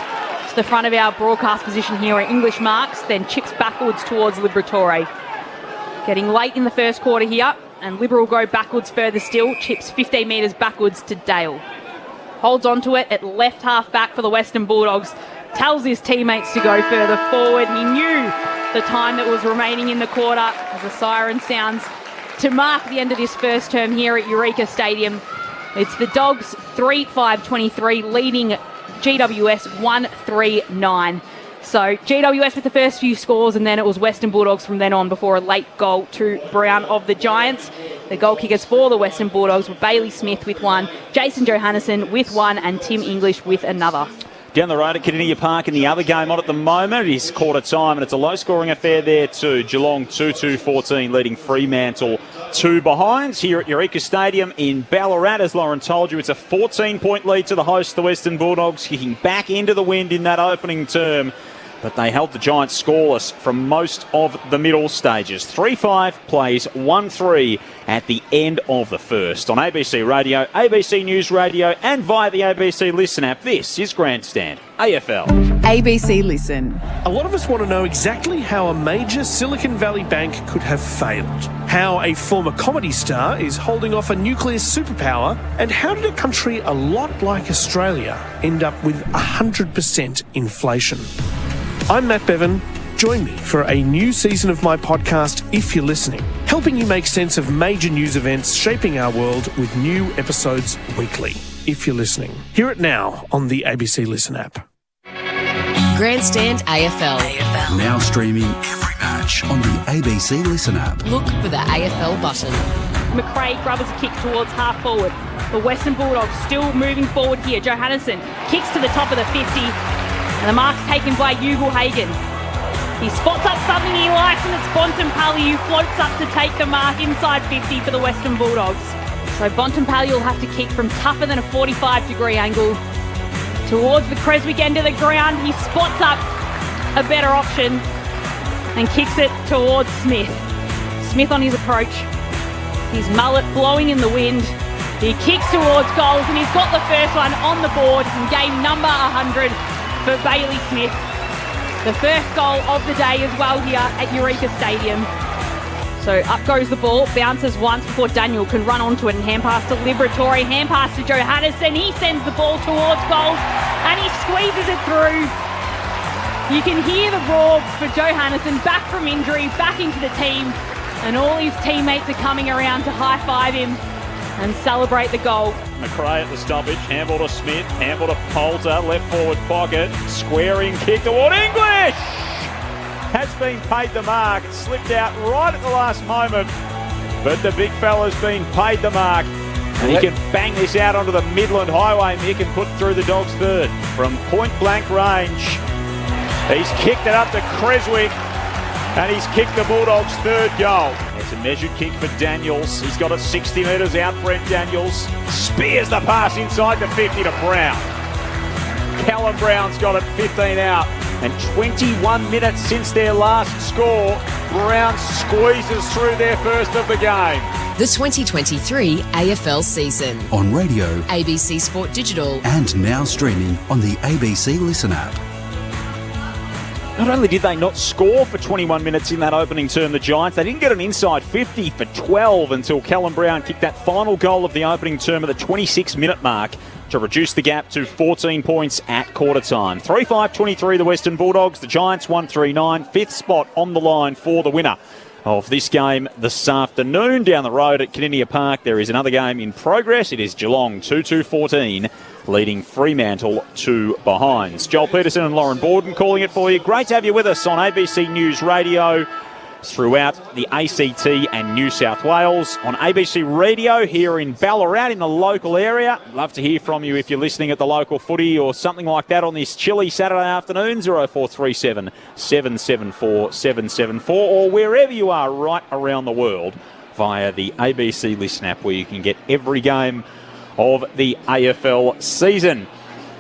to the front of our broadcast position here at English marks, then chips backwards towards Liberatore. Getting late in the first quarter here, and Libra will go backwards further still, chips 15 metres backwards to Dale. Holds onto it at left half back for the Western Bulldogs. Tells his teammates to go further forward. He knew the time that was remaining in the quarter as the siren sounds to mark the end of this first term here at Eureka Stadium. It's the Dogs 3-5-23 leading GWS 1-3-9. So GWS with the first few scores, and then it was Western Bulldogs from then on before a late goal to Brown of the Giants. The goal kickers for the Western Bulldogs were Bailey Smith with one, Jason Johannesson with one, and Tim English with another. Down the road at Kardinia Park in the other game on at the moment. It is quarter time and it's a low-scoring affair there too. Geelong 2-2-14 leading Fremantle 2 behind here at Eureka Stadium in Ballarat. As Lauren told you, it's a 14-point lead to the host, the Western Bulldogs, kicking back into the wind in that opening term. But they held the Giants scoreless from most of the middle stages. 3-5 plays 1-3 at the end of the first. On ABC Radio, ABC News Radio and via the ABC Listen app, this is Grandstand AFL. ABC Listen. A lot of us want to know exactly how a major Silicon Valley bank could have failed, how a former comedy star is holding off a nuclear superpower, and how did a country a lot like Australia end up with 100% inflation. I'm Matt Bevan. Join me for a new season of my podcast, If You're Listening, helping you make sense of major news events shaping our world with new episodes weekly. If You're Listening. Hear it now on the ABC Listen app. Grandstand AFL. Now streaming every match on the ABC Listen app. Look for the AFL button. McRae grubbers a kick towards half forward. The Western Bulldogs still moving forward here. Johannesson kicks to the top of the 50. And the mark's taken by Ugle-Hagan. He spots up something he likes, and it's Bontempelli who floats up to take the mark inside 50 for the Western Bulldogs. So Bontempelli will have to kick from tougher than a 45-degree angle towards the Creswick end of the ground. He spots up a better option and kicks it towards Smith. Smith on his approach. His mullet blowing in the wind. He kicks towards goals, and he's got the first one on the board in game number 100. For Bailey Smith. The first goal of the day as well here at Eureka Stadium. So up goes the ball, bounces once before Daniel can run onto it and hand pass to Liberatore, hand pass to Johannesson. He sends the ball towards goals and he squeezes it through. You can hear the roar for Johannesson back from injury, back into the team, and all his teammates are coming around to high-five him and celebrate the goal. McRae at the stoppage, handball to Smith, handball to Poulter, left forward pocket, squaring kick toward English! Has been paid the mark, it slipped out right at the last moment, but the big fella's been paid the mark. And he can bang this out onto the Midland Highway, Mick, and put through the Dogs' third. From point-blank range, he's kicked it up to Creswick, and he's kicked the Bulldogs' third goal. It's a measured kick for Daniels. He's got it 60 metres out, Brent Daniels. Spears the pass inside the 50 to Brown. Callum Brown's got it 15 out. And 21 minutes since their last score, Brown squeezes through their first of the game. The 2023 AFL season. On radio, ABC Sport Digital. and now streaming on the ABC Listen app. Not only did they not score for 21 minutes in that opening term, the Giants, they didn't get an inside 50 for 12 until Callum Brown kicked that final goal of the opening term at the 26-minute mark to reduce the gap to 14 points at quarter time. 3-5-23 the Western Bulldogs, the Giants 1-3-9, fifth spot on the line for the winner of this game this afternoon. Down the road at Kardinia Park, there is another game in progress. It is Geelong 2-2-14, leading Fremantle 2 behinds. Joel Peterson and Lauren Borden calling it for you. Great to have you with us on ABC News Radio. throughout the ACT and New South Wales on ABC Radio here in Ballarat in the local area. Love to hear from you if you're listening at the local footy or something like that on this chilly Saturday afternoon. 0437 774 774 or wherever you are right around the world via the ABC Listen app, where you can get every game of the AFL season.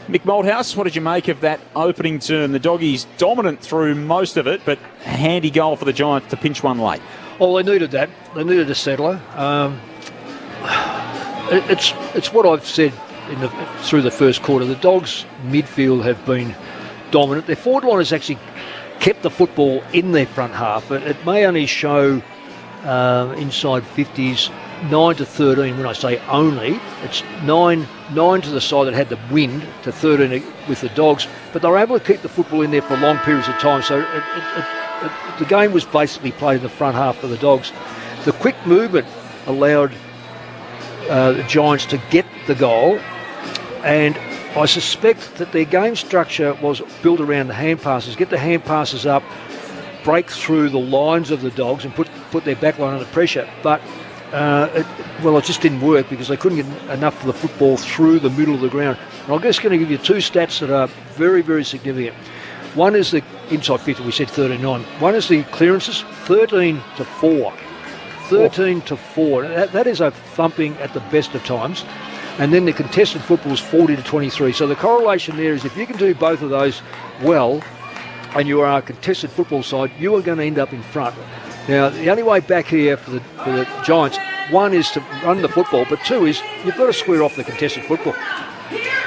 Mick Malthouse, what did you make of that opening term? The Doggies dominant through most of it, but a handy goal for the Giants to pinch one late. Oh, they needed that. They needed a settler. It's what I've said through the first quarter. The Dogs' midfield have been dominant. Their forward line has actually kept the football in their front half. It may only show inside 50s 9-13. When I say only, it's 9 to the side that had the wind, to 13 with the Dogs, but they were able to keep the football in there for long periods of time. So the game was basically played in the front half of the Dogs. The quick movement allowed the Giants to get the goal, and I suspect that their game structure was built around the hand passes. Get the hand passes up, break through the lines of the Dogs and put their back line under pressure. But it just didn't work because they couldn't get enough of the football through the middle of the ground. And I'm just going to give you two stats that are very, very significant. One is the inside 50, we said 39. One is the clearances, 13-4. 13-4. That is a thumping at the best of times. And then the contested football is 40-23. So the correlation there is if you can do both of those well, and you are a contested football side, you are going to end up in front. Now, the only way back here for the Giants, one is to run the football, but two is you've got to square off the contested football.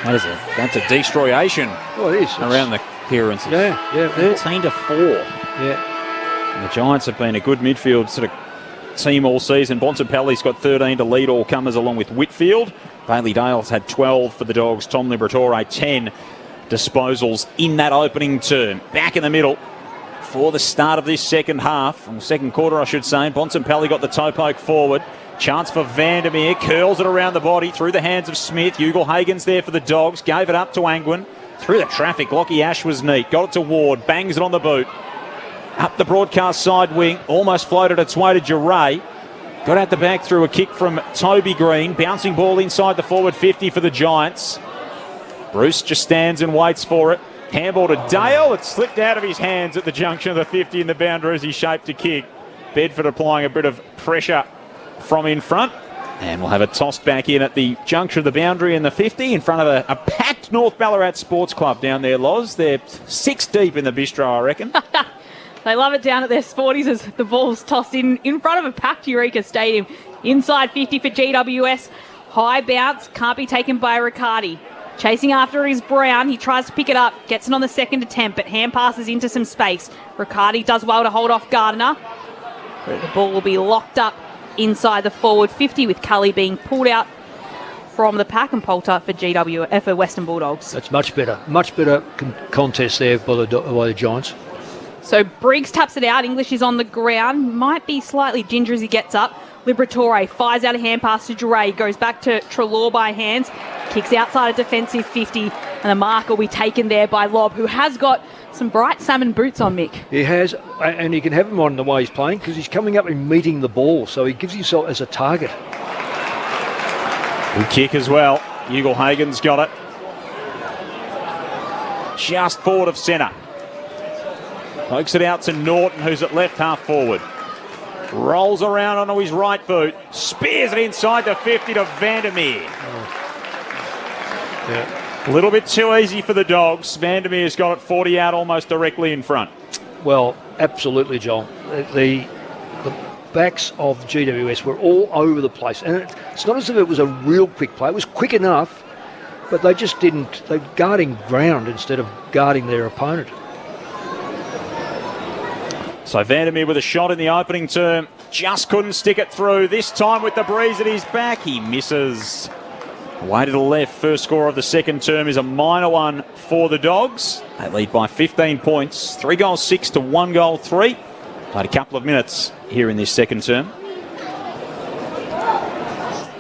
That's a destroyation. Oh, it is. Around the clearances. Yeah. 13-4. Yeah. And the Giants have been a good midfield sort of team all season. Bontempelli's got 13 to lead all comers along with Whitfield. Bailey Dale's had 12 for the Dogs. Tom Liberatore, 10 disposals in that opening term. Back in the middle for the start of this second half, or second quarter I should say. Bontempelli got the toe poke forward. Chance for Vandermeer, curls it around the body through the hands of Smith. Ugle-Hagen's there for the Dogs, gave it up to Angwin. Through the traffic, Lockie Ash was neat, got it to Ward, bangs it on the boot. Up the broadcast side wing, almost floated its way to Duray. Got out the back through a kick from Toby Green. Bouncing ball inside the forward 50 for the Giants. Bruce just stands and waits for it. Handball to Dale. It slipped out of his hands at the junction of the 50 and the boundary as he shaped a kick. Bedford applying a bit of pressure from in front. And we'll have it tossed back in at the junction of the boundary and the 50 in front of a packed North Ballarat Sports Club down there, Loz. They're 6 deep in the bistro, I reckon. They love it down at their sporties as the ball's tossed in front of a packed Eureka Stadium. Inside 50 for GWS. High bounce, can't be taken by Riccardi. Chasing after is Brown. He tries to pick it up, gets it on the second attempt, but hand passes into some space. Riccardi does well to hold off Gardiner. But the ball will be locked up inside the forward 50 with Cully being pulled out from the pack and Poulter for Western Bulldogs. That's much better. Much better contest there by the Giants. So Briggs taps it out. English is on the ground. Might be slightly ginger as he gets up. Liberatore fires out a hand pass to Duray. Goes back to Treloar by hands. Kicks outside a defensive 50. And the mark will be taken there by Lobb, who has got some bright salmon boots on, Mick. He has, and you can have him on the way he's playing because he's coming up and meeting the ball. So he gives himself as a target. Good kick as well. Ugle-Hagen's got it. Just forward of centre. Pokes it out to Norton, who's at left half forward. Rolls around onto his right boot. Spears it inside the 50 to Vandermeer. Yeah. A little bit too easy for the Dogs. Vandermeer's got it 40 out, almost directly in front. Well, absolutely, Joel. The backs of GWS were all over the place. And it's not as if it was a real quick play. It was quick enough, but they just didn't. They're guarding ground instead of guarding their opponent. So Vandermeer with a shot in the opening term. Just couldn't stick it through. This time with the breeze at his back, he misses. Away to the left. First score of the second term is a minor one for the Dogs. They lead by 15 points. 3 goals 6 to 1 goal 3. Played a couple of minutes here in this second term.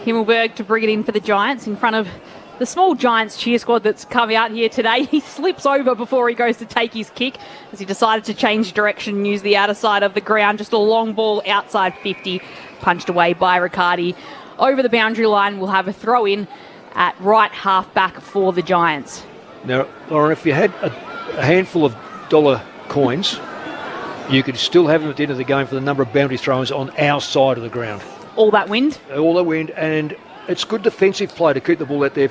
Himmelberg to bring it in for the Giants in front of The small Giants cheer squad that's come out here today, he slips over before he goes to take his kick as he decided to change direction and use the outer side of the ground. Just a long ball outside 50, punched away by Riccardi. Over the boundary line, we'll have a throw in at right half back for the Giants. Now, Lauren, if you had a handful of dollar coins, you could still have them at the end of the game for the number of boundary throws on our side of the ground. All that wind? All the wind, and it's good defensive play to keep the ball out there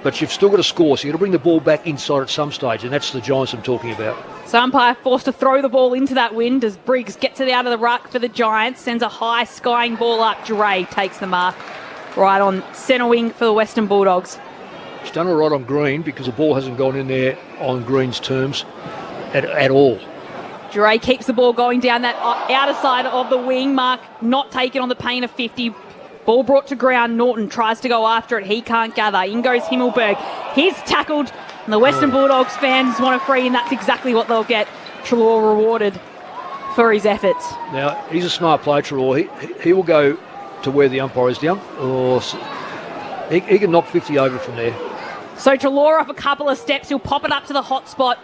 but you've still got to score, so you've got to bring the ball back inside at some stage, and that's the Giants I'm talking about. So umpire forced to throw the ball into that wind as Briggs gets it out of the ruck for the Giants, sends a high skying ball up. Dre takes the mark right on centre wing for the Western Bulldogs. He's done all right on Green because the ball hasn't gone in there on Green's terms at all. Dre keeps the ball going down that outer side of the wing. Mark not taken on the pain of 50. Ball brought to ground. Norton tries to go after it. He can't gather. In goes Himmelberg. He's tackled. And the Western Bulldogs fans want a free, and that's exactly what they'll get. Treloar rewarded for his efforts. Now, he's a smart player, Treloar. He will go to where the umpire is down, or he can knock 50 over from there. So Treloar off a couple of steps. He'll pop it up to the hot spot.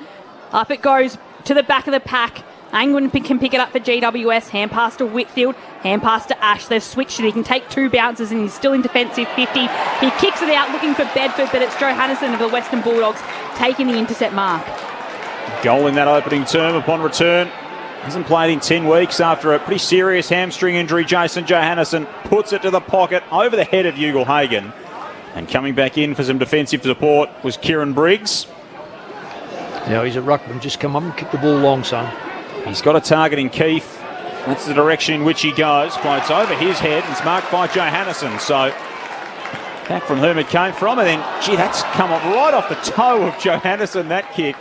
Up it goes to the back of the pack. Angwin can pick it up for GWS. Hand pass to Whitfield. Hand pass to Ash. They've switched it. He can take 2 bounces and he's still in defensive 50. He kicks it out looking for Bedford, but it's Johannesson of the Western Bulldogs taking the intercept mark. Goal in that opening term upon return. Hasn't played in 10 weeks after a pretty serious hamstring injury. Jason Johannesson puts it to the pocket over the head of Ugle-Hagan. And coming back in for some defensive support was Kieran Briggs. Now he's a ruckman. Just come up and kick the ball long, son. He's got a target in Keith. That's the direction in which he goes. Floats over his head and it's marked by Johannesson. So back from whom it came from. And then, gee, that's come up right off the toe of Johannesson, that kick.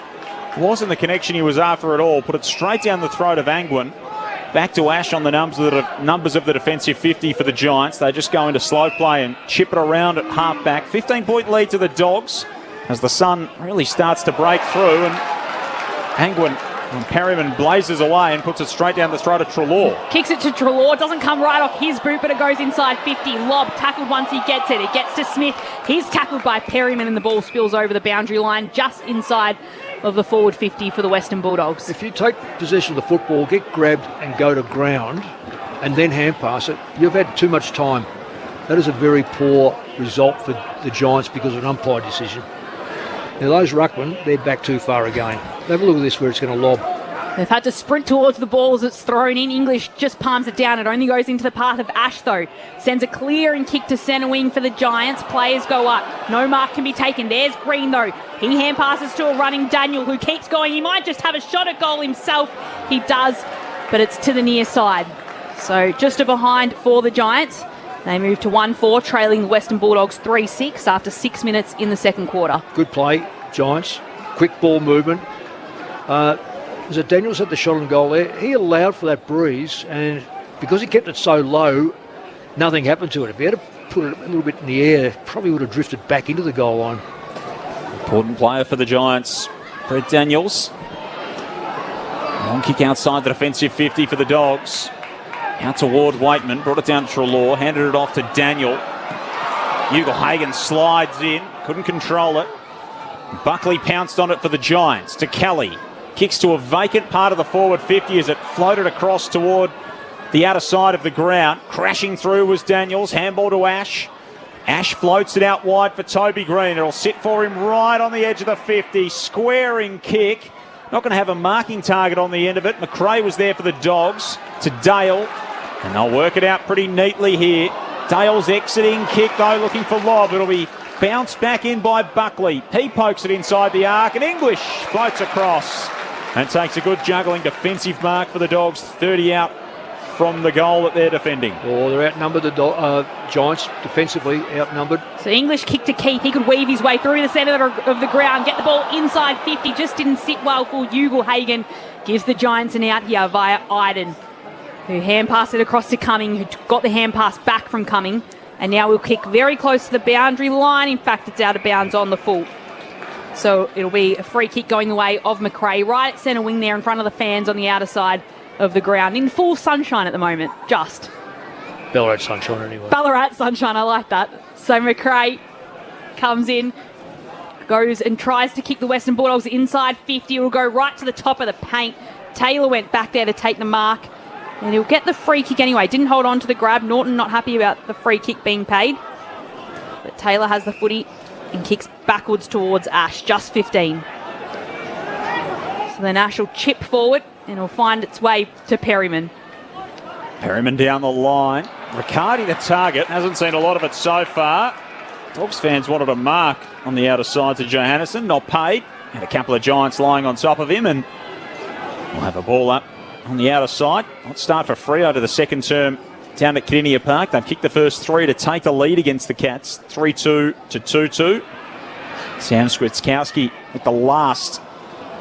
Wasn't the connection he was after at all. Put it straight down the throat of Angwin. Back to Ash on the numbers of the defensive 50 for the Giants. They just go into slow play and chip it around at half-back. 15-point lead to the Dogs as the sun really starts to break through. And Angwin and Perryman blazes away and puts it straight down the throat of Treloar. Kicks it to Treloar. Doesn't come right off his boot, but it goes inside 50. Lob tackled once he gets it. It gets to Smith. He's tackled by Perryman and the ball spills over the boundary line just inside of the forward 50 for the Western Bulldogs. If you take possession of the football, get grabbed and go to ground and then hand pass it, you've had too much time. That is a very poor result for the Giants because of an umpire decision. Now those ruckmen, they're back too far again. Have a look at this where it's going to lob. They've had to sprint towards the ball as it's thrown in. English just palms it down. It only goes into the path of Ash, though. Sends a clearing kick to centre wing for the Giants. Players go up. No mark can be taken. There's Green, though. He hand passes to a running Daniel, who keeps going. He might just have a shot at goal himself. He does, but it's to the near side. So just a behind for the Giants. They move to 1-4, trailing the Western Bulldogs 3-6 after 6 minutes in the second quarter. Good play, Giants. Quick ball movement. Was it Daniels had the shot on goal there? He allowed for that breeze, and because he kept it so low, nothing happened to it. If he had to put it a little bit in the air, probably would have drifted back into the goal line. Important player for the Giants, Brett Daniels. Long kick outside the defensive 50 for the Dogs. Out toward Waitman, brought it down to Treloar, handed it off to Daniel. Ugle-Hagan slides in, couldn't control it. Buckley pounced on it for the Giants, to Kelly. Kicks to a vacant part of the forward 50 as it floated across toward the outer side of the ground. Crashing through was Daniels, handball to Ash. Ash floats it out wide for Toby Green. It'll sit for him right on the edge of the 50. Squaring kick. Not going to have a marking target on the end of it. McRae was there for the Dogs. To Dale. And they'll work it out pretty neatly here. Dale's exiting kick, though, looking for lob. It'll be bounced back in by Buckley. He pokes it inside the arc, and English floats across and takes a good juggling defensive mark for the Dogs. 30 out from the goal that they're defending. Oh, they're outnumbered, the Giants, defensively outnumbered. So English kick to Keith. He could weave his way through the centre of the ground, get the ball inside 50. Just didn't sit well for Ugle-Hagan. Gives the Giants an out here via Iden, who hand passed it across to Cumming, who got the hand pass back from Cumming. And now we'll kick very close to the boundary line. In fact, it's out of bounds on the full. So it'll be a free kick going the way of McRae, right at centre wing there in front of the fans on the outer side of the ground. In full sunshine at the moment, just. Ballarat sunshine anyway. Ballarat sunshine, I like that. So McRae comes in, goes and tries to kick the Western Bulldogs inside 50. It'll go right to the top of the paint. Taylor went back there to take the mark, and he'll get the free kick anyway. Didn't hold on to the grab. Norton not happy about the free kick being paid. But Taylor has the footy and kicks backwards towards Ash, just 15. So then Ash will chip forward and it'll find its way to Perryman. Perryman down the line. Riccardi the target. Hasn't seen a lot of it so far. Dogs fans wanted a mark on the outer side to Johannesson. Not paid. And a couple of Giants lying on top of him. And we'll have a ball up on the outer side. Let's start for Freo to the second term down at Kardinia Park. They've kicked the first three to take the lead against the Cats. 3-2 to 2-2. Sam Switkowski with the last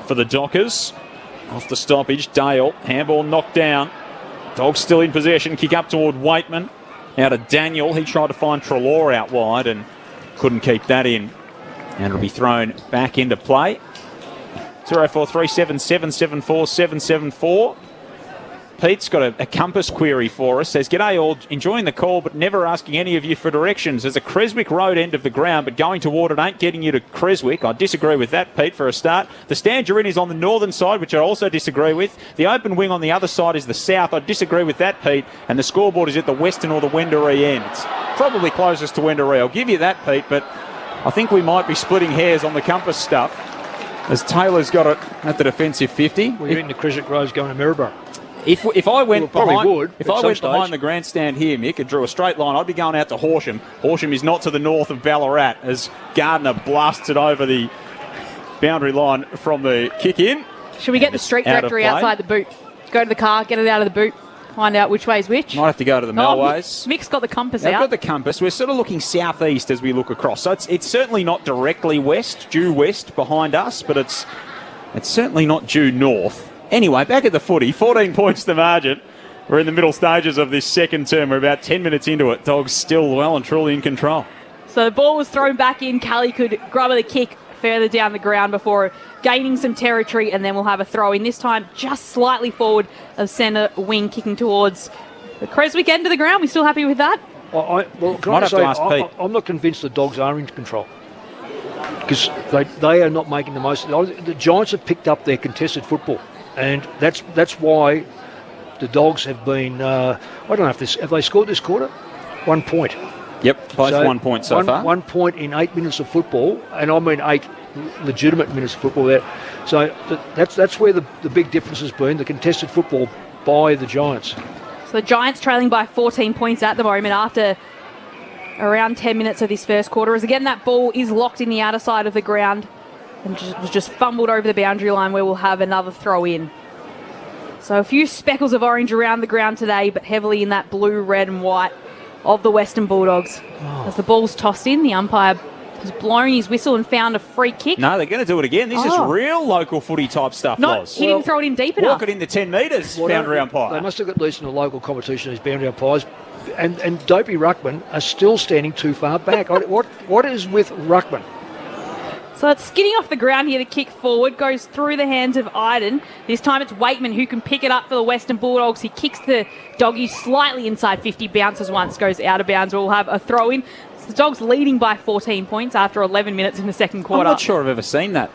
for the Dockers. Off the stoppage, Dale. Handball knocked down. Dogs still in possession. Kick up toward Waitman. Now to Daniel. He tried to find Treloar out wide and couldn't keep that in. And it'll be thrown back into play. 04377774 Pete's got a compass query for us. Says, "G'day all, enjoying the call but never asking any of you for directions. There's a Creswick Road end of the ground, but going toward it ain't getting you to Creswick." I disagree with that, Pete, for a start. The stand you're in is on the northern side, which I also disagree with. The open wing on the other side is the south. I disagree with that, Pete. And the scoreboard is at the western or the Wendouree end. It's probably closest to Wendouree. I'll give you that, Pete, but I think we might be splitting hairs on the compass stuff, as Taylor's got it at the defensive 50. Well, you're in the Creswick Road's going to Maryborough. If I went behind stage. the grandstand here, Mick, and drew a straight line, I'd be going out to Horsham. Horsham is not to the north of Ballarat as Gardner blasts it over the boundary line from the kick in. Should we get the street directory outside the boot? Go to the car, get it out of the boot, find out which way is which. Might have to go to the Melways. Mick's got the compass I've out. got the compass. We're sort of looking southeast as we look across. So it's certainly not directly west, due west behind us, but it's certainly not due north. Anyway, back at the footy, 14 points the margin. We're in the middle stages of this second term. We're about 10 minutes into it. Dogs still well and truly in control. So the ball was thrown back in. Kelly could grab the kick further down the ground before gaining some territory, and then we'll have a throw in, this time just slightly forward of centre wing, kicking towards the Creswick end of the ground. We still happy with that? Can I say, I'm not convinced the Dogs are in control, because they are not making the most. The Giants have picked up their contested football. And that's why the Dogs have been. I don't know if have they scored this quarter? 1 point. Yep, both 1 point so far. 1 point in 8 minutes of football, and I mean 8 legitimate minutes of football there. So that's where the big difference has been, the contested football by the Giants. So the Giants trailing by 14 points at the moment after around 10 minutes of this first quarter. As again, that ball is locked in the outer side of the ground and was just fumbled over the boundary line, where we'll have another throw in. So a few speckles of orange around the ground today, but heavily in that blue, red and white of the Western Bulldogs. As the ball's tossed in, the umpire has blown his whistle and found a free kick. No, they're going to do it again. This is real local footy type stuff, Loz. He didn't throw it in deep enough. Walk it in the 10 metres, boundary umpire. They must have got loose in a local competition, these boundary umpires. And Dopey Ruckman are still standing too far back. What is with Ruckman? So it's skidding off the ground here. The kick forward goes through the hands of Iden. This time it's Waitman who can pick it up for the Western Bulldogs. He kicks the Doggies slightly inside 50, bounces once, goes out of bounds. We'll have a throw in. It's the Dogs leading by 14 points after 11 minutes in the second quarter. I'm not sure I've ever seen that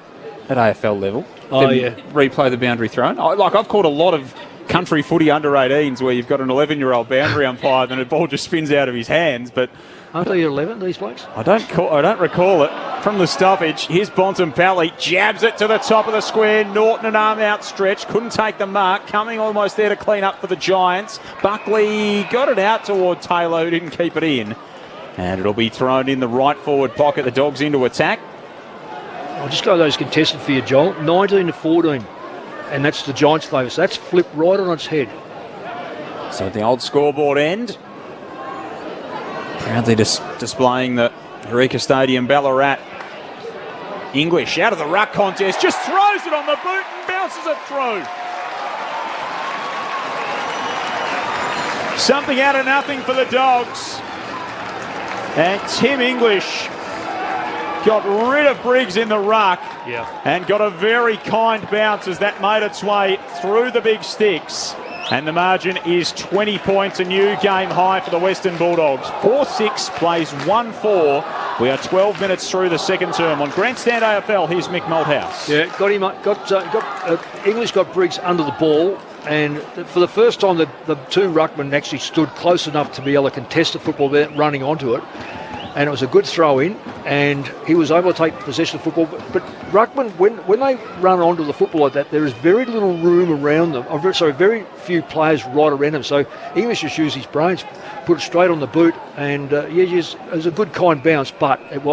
at AFL level. Oh, yeah. Replay the boundary thrown. I've caught a lot of country footy under 18s where you've got an 11-year-old boundary umpire and the ball just spins out of his hands, but aren't they 11, these blokes? I don't recall it. From the stoppage, here's Bontempelli, jabs it to the top of the square. Norton, an arm outstretched, couldn't take the mark, coming almost there to clean up for the Giants. Buckley got it out toward Taylor, who didn't keep it in. And it'll be thrown in the right forward pocket. The Dogs into attack. I'll just go those contested for you, Joel. 19-14, and that's the Giants' favour. So that's flipped right on its head. So at the old scoreboard end, proudly displaying the Eureka Stadium, Ballarat. English out of the ruck contest, just throws it on the boot and bounces it through. Something out of nothing for the Dogs. And Tim English got rid of Briggs in the ruck and got a very kind bounce as that made its way through the big sticks. And the margin is 20 points, a new game high for the Western Bulldogs. 4-6 plays 1-4 We are 12 minutes through the second term. On Grandstand AFL, here's Mick Malthouse. Yeah, English got Briggs under the ball, and for the first time the two ruckmen actually stood close enough to be able to contest the football without running onto it. And it was a good throw in, and he was able to take possession of the football. But ruckmen, when they run onto the football like that, there is very little room around them. Very few players right around them. So English just used his brains, put it straight on the boot, and it was a good kind bounce, but it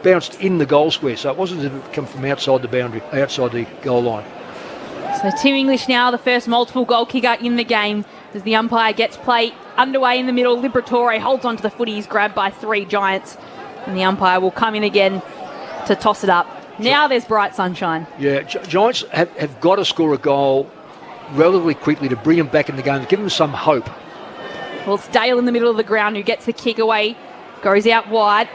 bounced in the goal square. So it wasn't as if it come from outside the boundary, outside the goal line. So Tim English now, the first multiple goal kicker in the game, as the umpire gets play underway in the middle. Liberatore holds onto the footy. He's grabbed by 3 Giants, and the umpire will come in again to toss it up. Now there's bright sunshine. Yeah, Giants have got to score a goal relatively quickly to bring them back in the game, to give them some hope. Well, it's Dale in the middle of the ground who gets the kick away, goes out wide.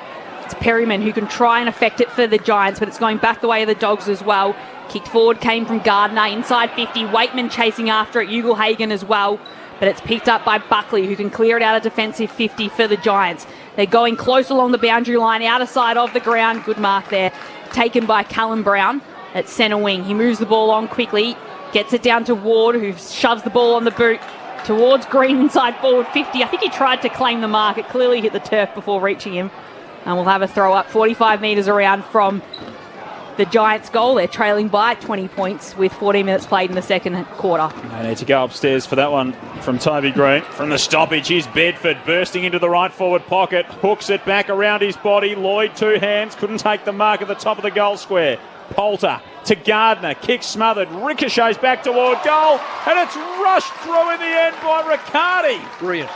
It's Perryman who can try and affect it for the Giants, but it's going back the way of the Dogs as well. Kicked forward came from Gardner, inside 50. Waitman chasing after it, Ugelhagen as well. But it's picked up by Buckley, who can clear it out of defensive 50 for the Giants. They're going close along the boundary line, outer side of the ground. Good mark there. Taken by Callum Brown at centre wing. He moves the ball on quickly, gets it down to Ward, who shoves the ball on the boot towards Green inside forward 50. I think he tried to claim the mark. It clearly hit the turf before reaching him. And we'll have a throw up 45 metres around from the Giants' goal. They're trailing by 20 points with 14 minutes played in the second quarter. They need to go upstairs for that one from Toby Green. From the stoppage, here's Bedford bursting into the right forward pocket. Hooks it back around his body. Lloyd, 2 hands, couldn't take the mark at the top of the goal square. Poulter to Gardner, kick smothered, ricochets back toward goal, and it's rushed through in the end by Riccardi. Brilliant.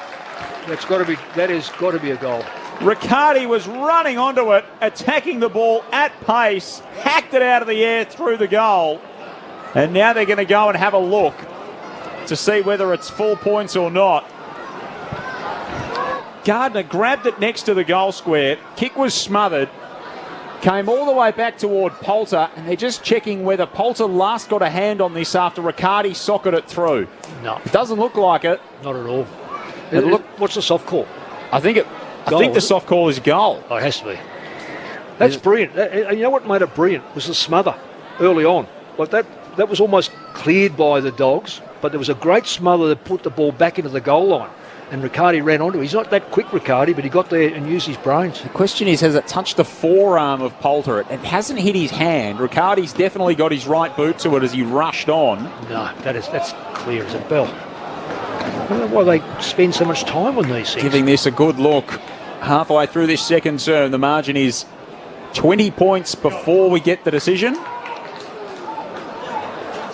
That has got to be a goal. Riccardi was running onto it, attacking the ball at pace, hacked it out of the air through the goal. And now they're going to go and have a look to see whether it's full points or not. Gardner grabbed it next to the goal square. Kick was smothered. Came all the way back toward Poulter, and they're just checking whether Poulter last got a hand on this after Riccardi socketed it through. No. It doesn't look like it. Not at all. Look, what's the soft call? I think the soft call is goal. Oh, it has to be. That's brilliant. And you know what made it brilliant was the smother early on. Like that was almost cleared by the Dogs, but there was a great smother that put the ball back into the goal line. And Riccardi ran onto it. He's not that quick, Riccardi, but he got there and used his brains. The question is, has it touched the forearm of Poulter? It hasn't hit his hand. Riccardi's definitely got his right boot to it as he rushed on. No, that's clear as a bell. I don't know why they spend so much time on these things. Giving this a good look. Halfway through this second term, the margin is 20 points before we get the decision.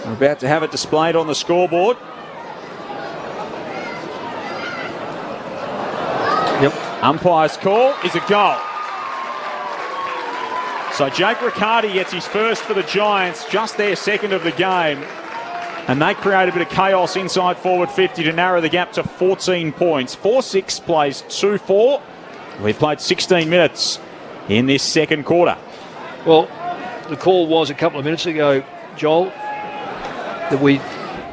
We're about to have it displayed on the scoreboard. Yep. Umpire's call is a goal. So Jake Riccardi gets his first for the Giants, just their second of the game. And they create a bit of chaos inside forward 50 to narrow the gap to 14 points. 4-6 plays 2-4. We've played 16 minutes in this second quarter. Well, the call was a couple of minutes ago, Joel, that we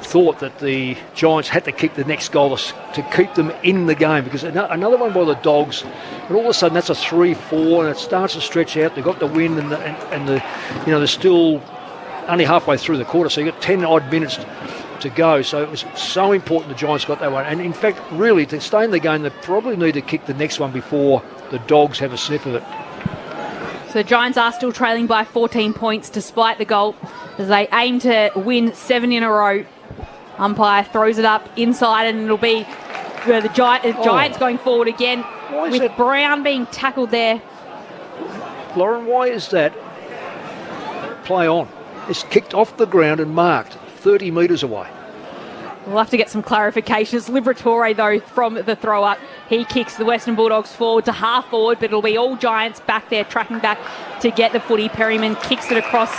thought that the Giants had to kick the next goal to keep them in the game, because another one by the Dogs, and all of a sudden that's a 3-4 and it starts to stretch out. They've got the win and they're still only halfway through the quarter, so you've got 10 odd minutes to go. So it was so important the Giants got that one. And in fact, really, to stay in the game, they probably need to kick the next one before the Dogs have a sniff of it. So the Giants are still trailing by 14 points despite the goal, as they aim to win 7 in a row. Umpire throws it up inside, and it'll be the Giants going forward again, with Brown being tackled there. Lauren, why is that play on? It's kicked off the ground and marked 30 metres away. We'll have to get some clarifications. Liberatore, though, from the throw-up, he kicks the Western Bulldogs forward to half forward, but it'll be all Giants back there tracking back to get the footy. Perryman kicks it across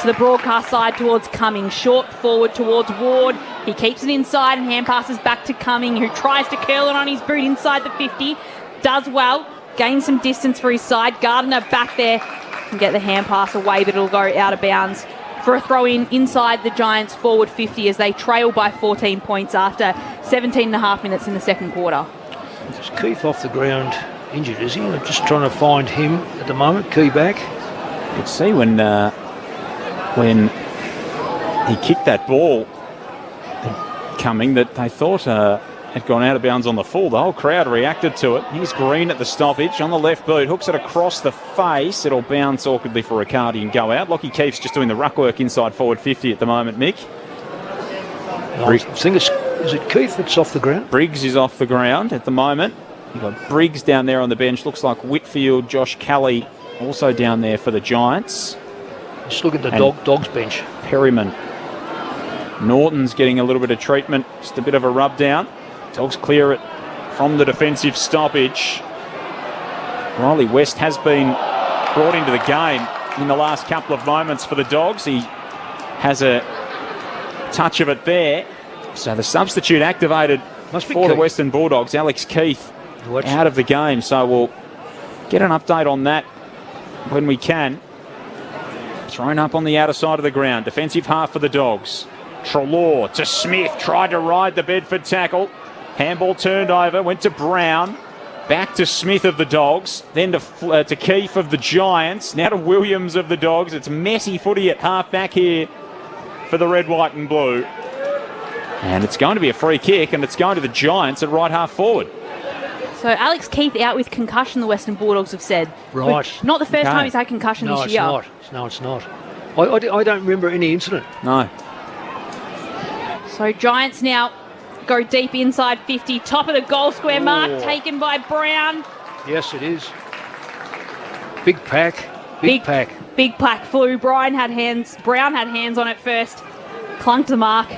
to the broadcast side towards Cumming. Short forward towards Ward. He keeps it inside and hand passes back to Cumming, who tries to curl it on his boot inside the 50. Does well. Gains some distance for his side. Gardner back there can get the hand pass away, but it'll go out of bounds for a throw-in inside the Giants' forward 50 as they trail by 14 points after 17 and a half minutes in the second quarter. Just Keith off the ground injured, is he? I'm just trying to find him at the moment. Key back. You could see when he kicked that ball coming that they thought had gone out of bounds on the full. The whole crowd reacted to it. Here's Green at the stoppage on the left boot. Hooks it across the face. It'll bounce awkwardly for Riccardi and go out. Lockie Keefe's just doing the ruck work inside forward 50 at the moment, Mick. I think is it Keefe that's off the ground? Briggs is off the ground at the moment. You've got Briggs down there on the bench. Looks like Whitfield, Josh Kelly also down there for the Giants. Just look at the Dogs bench. Perryman. Norton's getting a little bit of treatment. Just a bit of a rub down. Dogs clear it from the defensive stoppage. Riley West has been brought into the game in the last couple of moments for the Dogs. He has a touch of it there. So the substitute activated for the Western Bulldogs, Alex Keith, out of the game. So we'll get an update on that when we can. Thrown up on the outer side of the ground. Defensive half for the Dogs. Treloar to Smith. Tried to ride the Bedford tackle. Handball turned over. Went to Brown. Back to Smith of the Dogs. Then to Keefe of the Giants. Now to Williams of the Dogs. It's messy footy at half back here for the red, white and blue. And it's going to be a free kick, and it's going to the Giants at right half forward. So Alex Keith out with concussion, the Western Bulldogs have said. Right. Not the first time he's had concussion this year. No, it's not. I don't remember any incident. No. So Giants now go deep inside 50, top of the goal square mark, taken by Brown. Yes, it is. Big pack. Big pack. Big pack flew. Brown had hands on it first. Clung to the mark.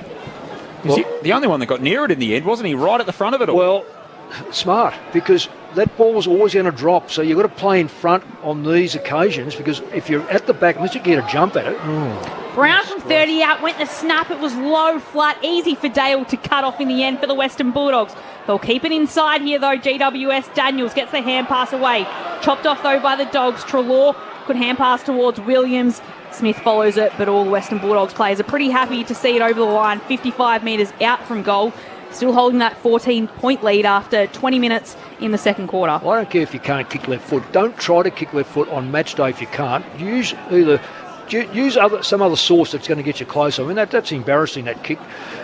Was he the only one that got near it in the end, wasn't he? Right at the front of it all. Well, smart, because that ball was always going to drop, so you've got to play in front on these occasions, because if you're at the back, unless you get a jump at it. Brown from 30 out, went the snap. It was low, flat, easy for Dale to cut off in the end for the Western Bulldogs. They'll keep it inside here, though. GWS Daniels gets the hand pass away. Chopped off, though, by the Dogs. Treloar could hand pass towards Williams. Smith follows it, but all the Western Bulldogs players are pretty happy to see it over the line. 55 metres out from goal. Still holding that 14-point lead after 20 minutes in the second quarter. I don't care if you can't kick left foot. Don't try to kick left foot on match day if you can't. Use some other source that's going to get you closer. I mean, that's embarrassing, that kick.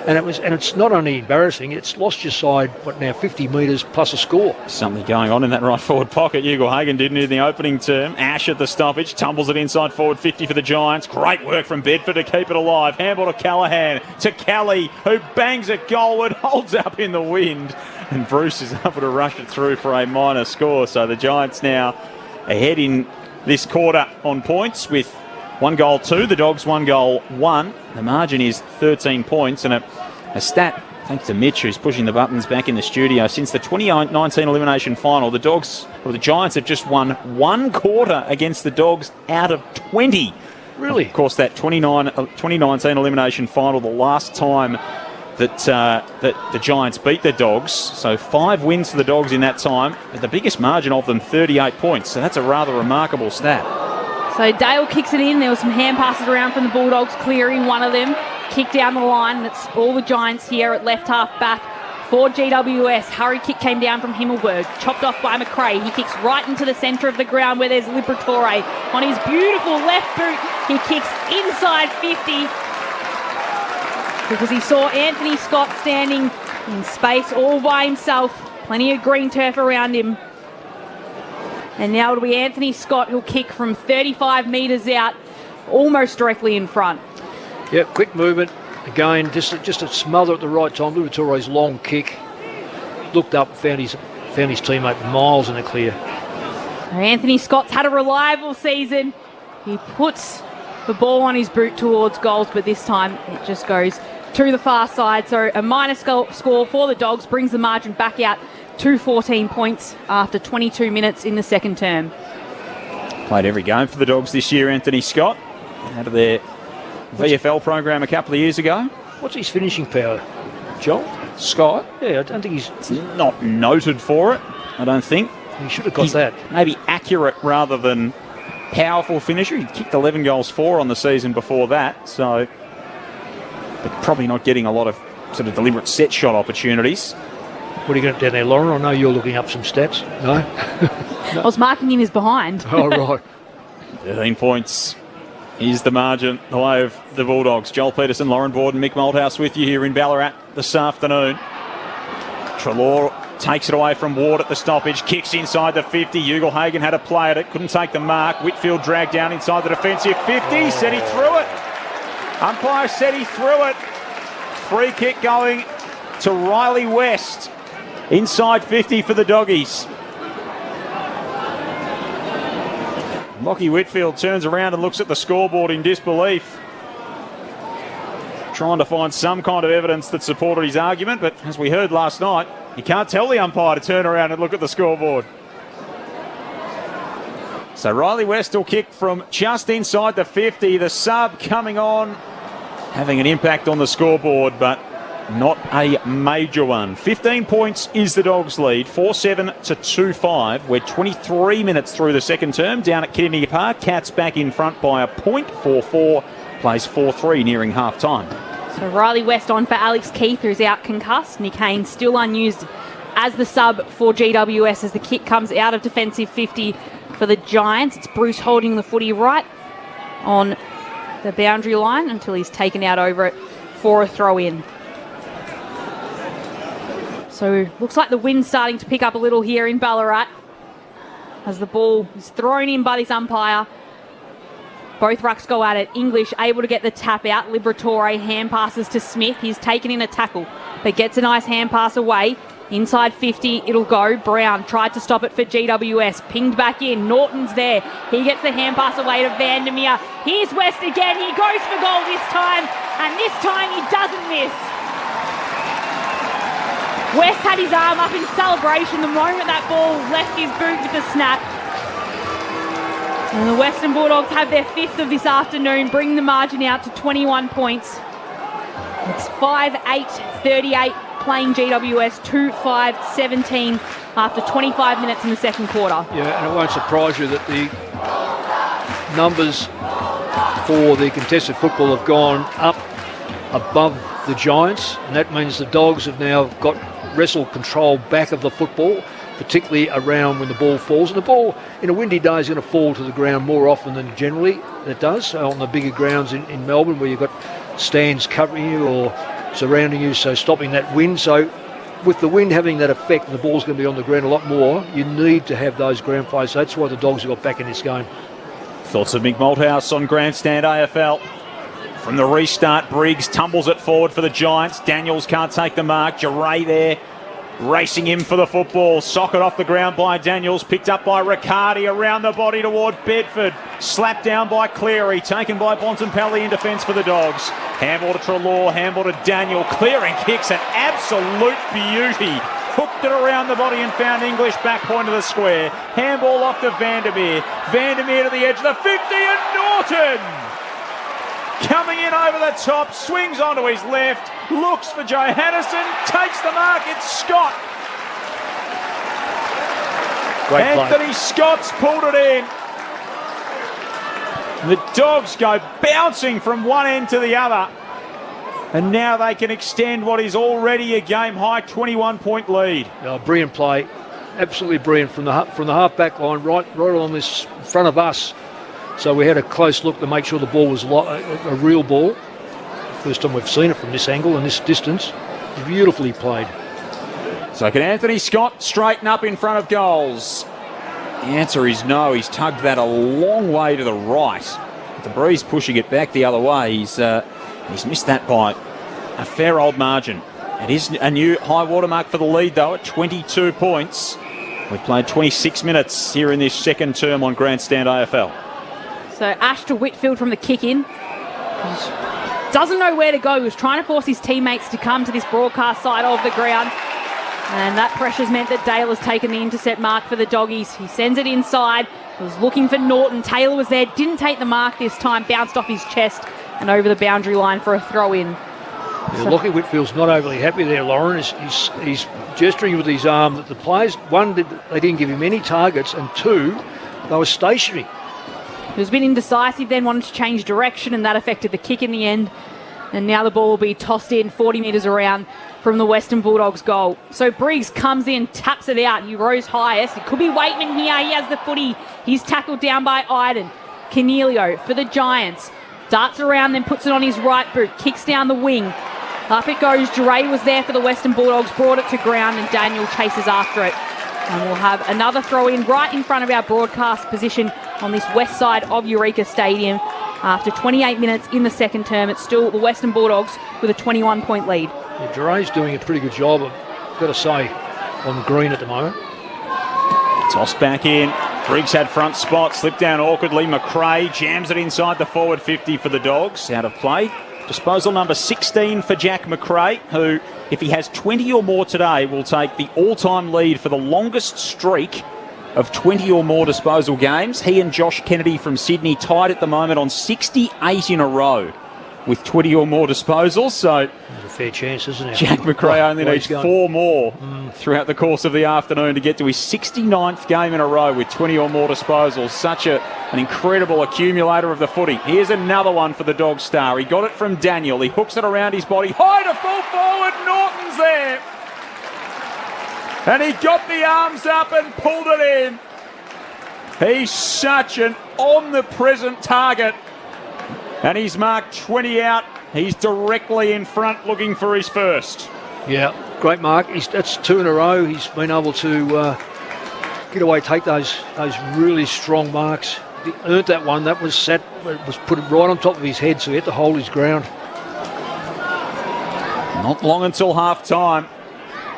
And it's not only embarrassing, it's lost your side, 50 metres plus a score. Something going on in that right forward pocket. Hugo Hagen didn't in the opening term. Ash at the stoppage, tumbles it inside forward 50 for the Giants. Great work from Bedford to keep it alive. Handball to Callaghan, to Kelly, who bangs it goalward, holds up in the wind. And Bruce is able to rush it through for a minor score. So the Giants now ahead in this quarter on points with 1 goal 2, the Dogs 1 goal 1. The margin is 13 points, and a stat, thanks to Mitch, who's pushing the buttons back in the studio. Since the 2019 elimination final, the Giants have just won 1 quarter against the Dogs out of 20. Really? Of course, that 2019 elimination final, the last time that the Giants beat the Dogs. So 5 wins for the Dogs in that time, but the biggest margin of them, 38 points. So that's a rather remarkable stat. So Dale kicks it in. There were some hand passes around from the Bulldogs, clearing one of them. Kick down the line. That's all the Giants here at left half back for GWS. Hurry kick came down from Himmelberg. Chopped off by McRae. He kicks right into the centre of the ground where there's Liberatore. On his beautiful left boot, he kicks inside 50 because he saw Anthony Scott standing in space all by himself. Plenty of green turf around him. And now it'll be Anthony Scott who'll kick from 35 metres out, almost directly in front. Yeah, quick movement. Again, just a smother at the right time. Liberatore's long kick. Looked up, found his teammate miles in the clear. Anthony Scott's had a reliable season. He puts the ball on his boot towards goals, but this time it just goes to the far side. So a minor score for the Dogs brings the margin back out to 14 points after 22 minutes in the second term. Played every game for the Dogs this year, Anthony Scott, out of their VFL program a couple of years ago. What's his finishing power, Joel? Scott? Yeah, I don't think he's not noted for it, I don't think. He should have got that. Maybe accurate rather than powerful finisher. He kicked 11 goals 4 on the season before that, so but probably not getting a lot of sort of deliberate set shot opportunities. What are you going to do down there, Lauren? I know you're looking up some stats. No? I was marking him as behind. Oh, right. 13 points is the margin, the way of the Bulldogs. Joel Peterson, Lauren Borden, Mick Malthouse with you here in Ballarat this afternoon. Treloar takes it away from Ward at the stoppage, kicks inside the 50. Ugle-Hagan had a play at it, couldn't take the mark. Whitfield dragged down inside the defensive 50, said he threw it. Umpire said he threw it. Free kick going to Riley West. Inside 50 for the Doggies. Lockie Whitfield turns around and looks at the scoreboard in disbelief, trying to find some kind of evidence that supported his argument, but as we heard last night, you can't tell the umpire to turn around and look at the scoreboard. So Riley West will kick from just inside the 50. The sub coming on, having an impact on the scoreboard, but not a major one. 15 points is the Dogs' lead, 4-7 to 2-5. We're 23 minutes through the second term down at Kidney Park. Cats back in front by a point, 4-4, plays 4-3 nearing half-time. So Riley West on for Alex Keith, who's out concussed. Nick Haynes still unused as the sub for GWS as the kick comes out of defensive 50 for the Giants. It's Bruce holding the footy right on the boundary line until he's taken out over it for a throw-in. So looks like the wind's starting to pick up a little here in Ballarat as the ball is thrown in by this umpire. Both rucks go at it. English able to get the tap out. Liberatore hand passes to Smith. He's taken in a tackle, but gets a nice hand pass away. Inside 50, it'll go. Brown tried to stop it for GWS. Pinged back in. Norton's there. He gets the hand pass away to Vandermeer. Here's West again. He goes for goal this time, and this time he doesn't miss. West had his arm up in celebration the moment that ball left his boot with a snap. And the Western Bulldogs have their fifth of this afternoon, bring the margin out to 21 points. It's 5-8-38 playing GWS, 2-5-17 after 25 minutes in the second quarter. Yeah, and it won't surprise you that the numbers for the contested football have gone up above the Giants, and that means the Dogs have now got wrestle control back of the football, particularly around when the ball falls. And the ball in a windy day is going to fall to the ground more often than generally it does on the bigger grounds in Melbourne, where you've got stands covering you or surrounding you, so stopping that wind. So with the wind having that effect and the ball's going to be on the ground a lot more, you need to have those ground plays. So that's why the Dogs have got back in this game. Thoughts of Mick Malthouse on Grandstand AFL. From the restart, Briggs tumbles it forward for the Giants. Daniels can't take the mark. Jarray there, racing him for the football. Socket off the ground by Daniels. Picked up by Riccardi, around the body toward Bedford. Slapped down by Cleary. Taken by Bontempelli in defence for the Dogs. Handball to Treloar, handball to Daniel. Clearing kicks, an absolute beauty. Hooked it around the body and found English back point of the square. Handball off to Vandermeer. Vandermeer to the edge of the 50 and Norton! Coming in over the top, swings onto his left, looks for Johannesson, takes the mark, it's Scott. Great Anthony play. Scott's pulled it in. The Dogs go bouncing from one end to the other, and now they can extend what is already a game-high 21-point lead. Brilliant play, absolutely brilliant from the half back line, right on this front of us. So we had a close look to make sure the ball was a real ball. First time we've seen it from this angle and this distance. Beautifully played. So can Anthony Scott straighten up in front of goals? The answer is no. He's tugged that a long way to the right. With the breeze pushing it back the other way, he's missed that by a fair old margin. It is a new high watermark for the lead, though, at 22 points. We've played 26 minutes here in this second term on Grandstand AFL. So Ash to Whitfield from the kick-in. Doesn't know where to go. He was trying to force his teammates to come to this broadcast side of the ground. And that pressure's meant that Dale has taken the intercept mark for the Doggies. He sends it inside. He was looking for Norton. Taylor was there. Didn't take the mark this time. Bounced off his chest and over the boundary line for a throw-in. Yeah, Lockie Whitfield's not overly happy there, Lauren. He's gesturing with his arm that the players, one, they didn't give him any targets, and two, they were stationary. He was a bit indecisive then, wanted to change direction, and that affected the kick in the end. And now the ball will be tossed in 40 metres around from the Western Bulldogs goal. So Briggs comes in, taps it out. He rose highest. It could be Waitman here. He has the footy. He's tackled down by Iden. Cornelio for the Giants. Darts around, then puts it on his right boot. Kicks down the wing. Up it goes. Dre was there for the Western Bulldogs. Brought it to ground and Daniel chases after it. And we'll have another throw in right in front of our broadcast position on this west side of Eureka Stadium. After 28 minutes in the second term, it's still the Western Bulldogs with a 21-point lead. Yeah, Dury's doing a pretty good job, I've got to say, on green at the moment. Tossed back in. Briggs had front spot, slipped down awkwardly. McRae jams it inside the forward 50 for the Dogs. Out of play. Disposal number 16 for Jack McRae, who, if he has 20 or more today, will take the all-time lead for the longest streak of 20 or more disposal games. He and Josh Kennedy from Sydney tied at the moment on 68 in a row with 20 or more disposals. So there's a fair chance, isn't it? Jack McRae only needs 4 more throughout the course of the afternoon to get to his 69th game in a row with 20 or more disposals. Such an incredible accumulator of the footy. Here's another one for the Dog star. He got it from Daniel. He hooks it around his body. High to full forward. Norton's there. And he got the arms up and pulled it in. He's such an omnipresent target. And he's marked 20 out. He's directly in front looking for his first. Yeah, great mark. That's 2 in a row. He's been able to get away, take those really strong marks. He earned that one. That was set, it was put right on top of his head, so he had to hold his ground. Not long until half time.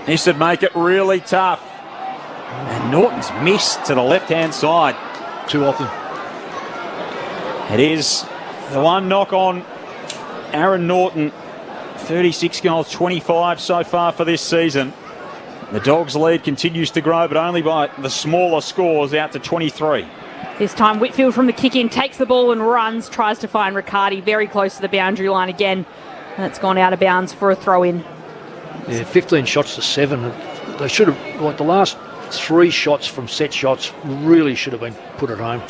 This would make it really tough. And Norton's missed to the left-hand side. Too often. It is the one knock on Aaron Norton. 36 goals, 25 so far for this season. The Dogs' lead continues to grow, but only by the smaller scores, out to 23. This time Whitfield from the kick-in takes the ball and runs, tries to find Riccardi very close to the boundary line again. And it's gone out of bounds for a throw-in. Yeah, 15 shots to 7. They should have, like the last 3 shots from set shots, really should have been put at home.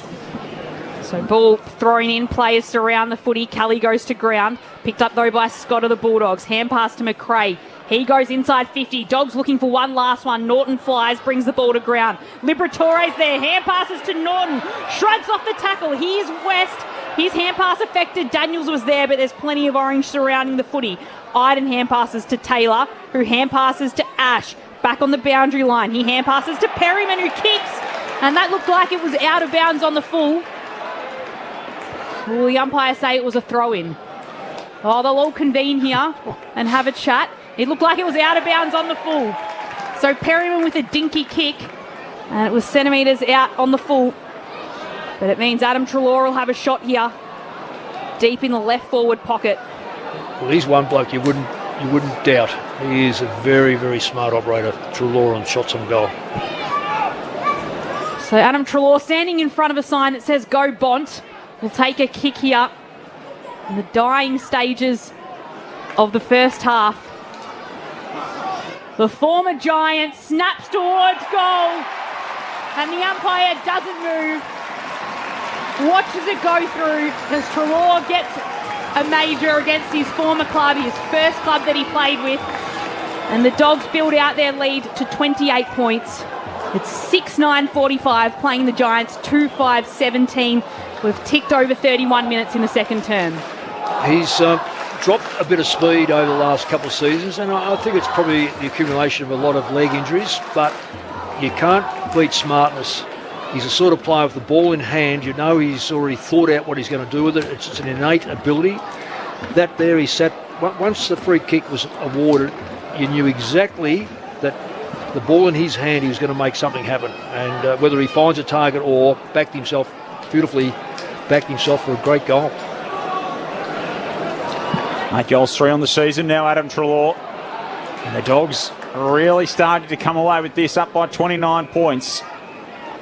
So ball thrown in, players surround the footy. Kelly goes to ground. Picked up though by Scott of the Bulldogs. Hand pass to McRae. He goes inside 50. Dogs looking for one last one. Norton flies, brings the ball to ground. Liberatore's there. Hand passes to Norton. Shrugs off the tackle. Here's West. His hand pass affected. Daniels was there, but there's plenty of orange surrounding the footy. Iden hand passes to Taylor, who hand passes to Ash. Back on the boundary line. He hand passes to Perryman, who kicks. And that looked like it was out of bounds on the full. Will the umpire say it was a throw-in? Oh, they'll all convene here and have a chat. It looked like it was out of bounds on the full. So Perryman with a dinky kick. And it was centimetres out on the full. But it means Adam Treloar will have a shot here. Deep in the left forward pocket. Well, he's one bloke you wouldn't doubt. He is a very, very smart operator. Treloar on shots on goal. So Adam Treloar standing in front of a sign that says "Go Bont" will take a kick here in the dying stages of the first half. The former Giant snaps towards goal, and the umpire doesn't move. Watches it go through as Treloar gets a major against his former club, his first club that he played with. And the Dogs build out their lead to 28 points. It's 6-9-45, playing the Giants 2-5-17. We've ticked over 31 minutes in the second term. He's dropped a bit of speed over the last couple of seasons, and I think it's probably the accumulation of a lot of leg injuries, but you can't beat smartness. He's a sort of player with the ball in hand. You know he's already thought out what he's going to do with it. It's an innate ability. That there he sat. Once the free kick was awarded, you knew exactly that the ball in his hand, he was going to make something happen. And whether he finds a target or beautifully backed himself for a great goal. 8 goals, 3 on the season now, Adam Treloar. And the Dogs really started to come away with this, up by 29 points.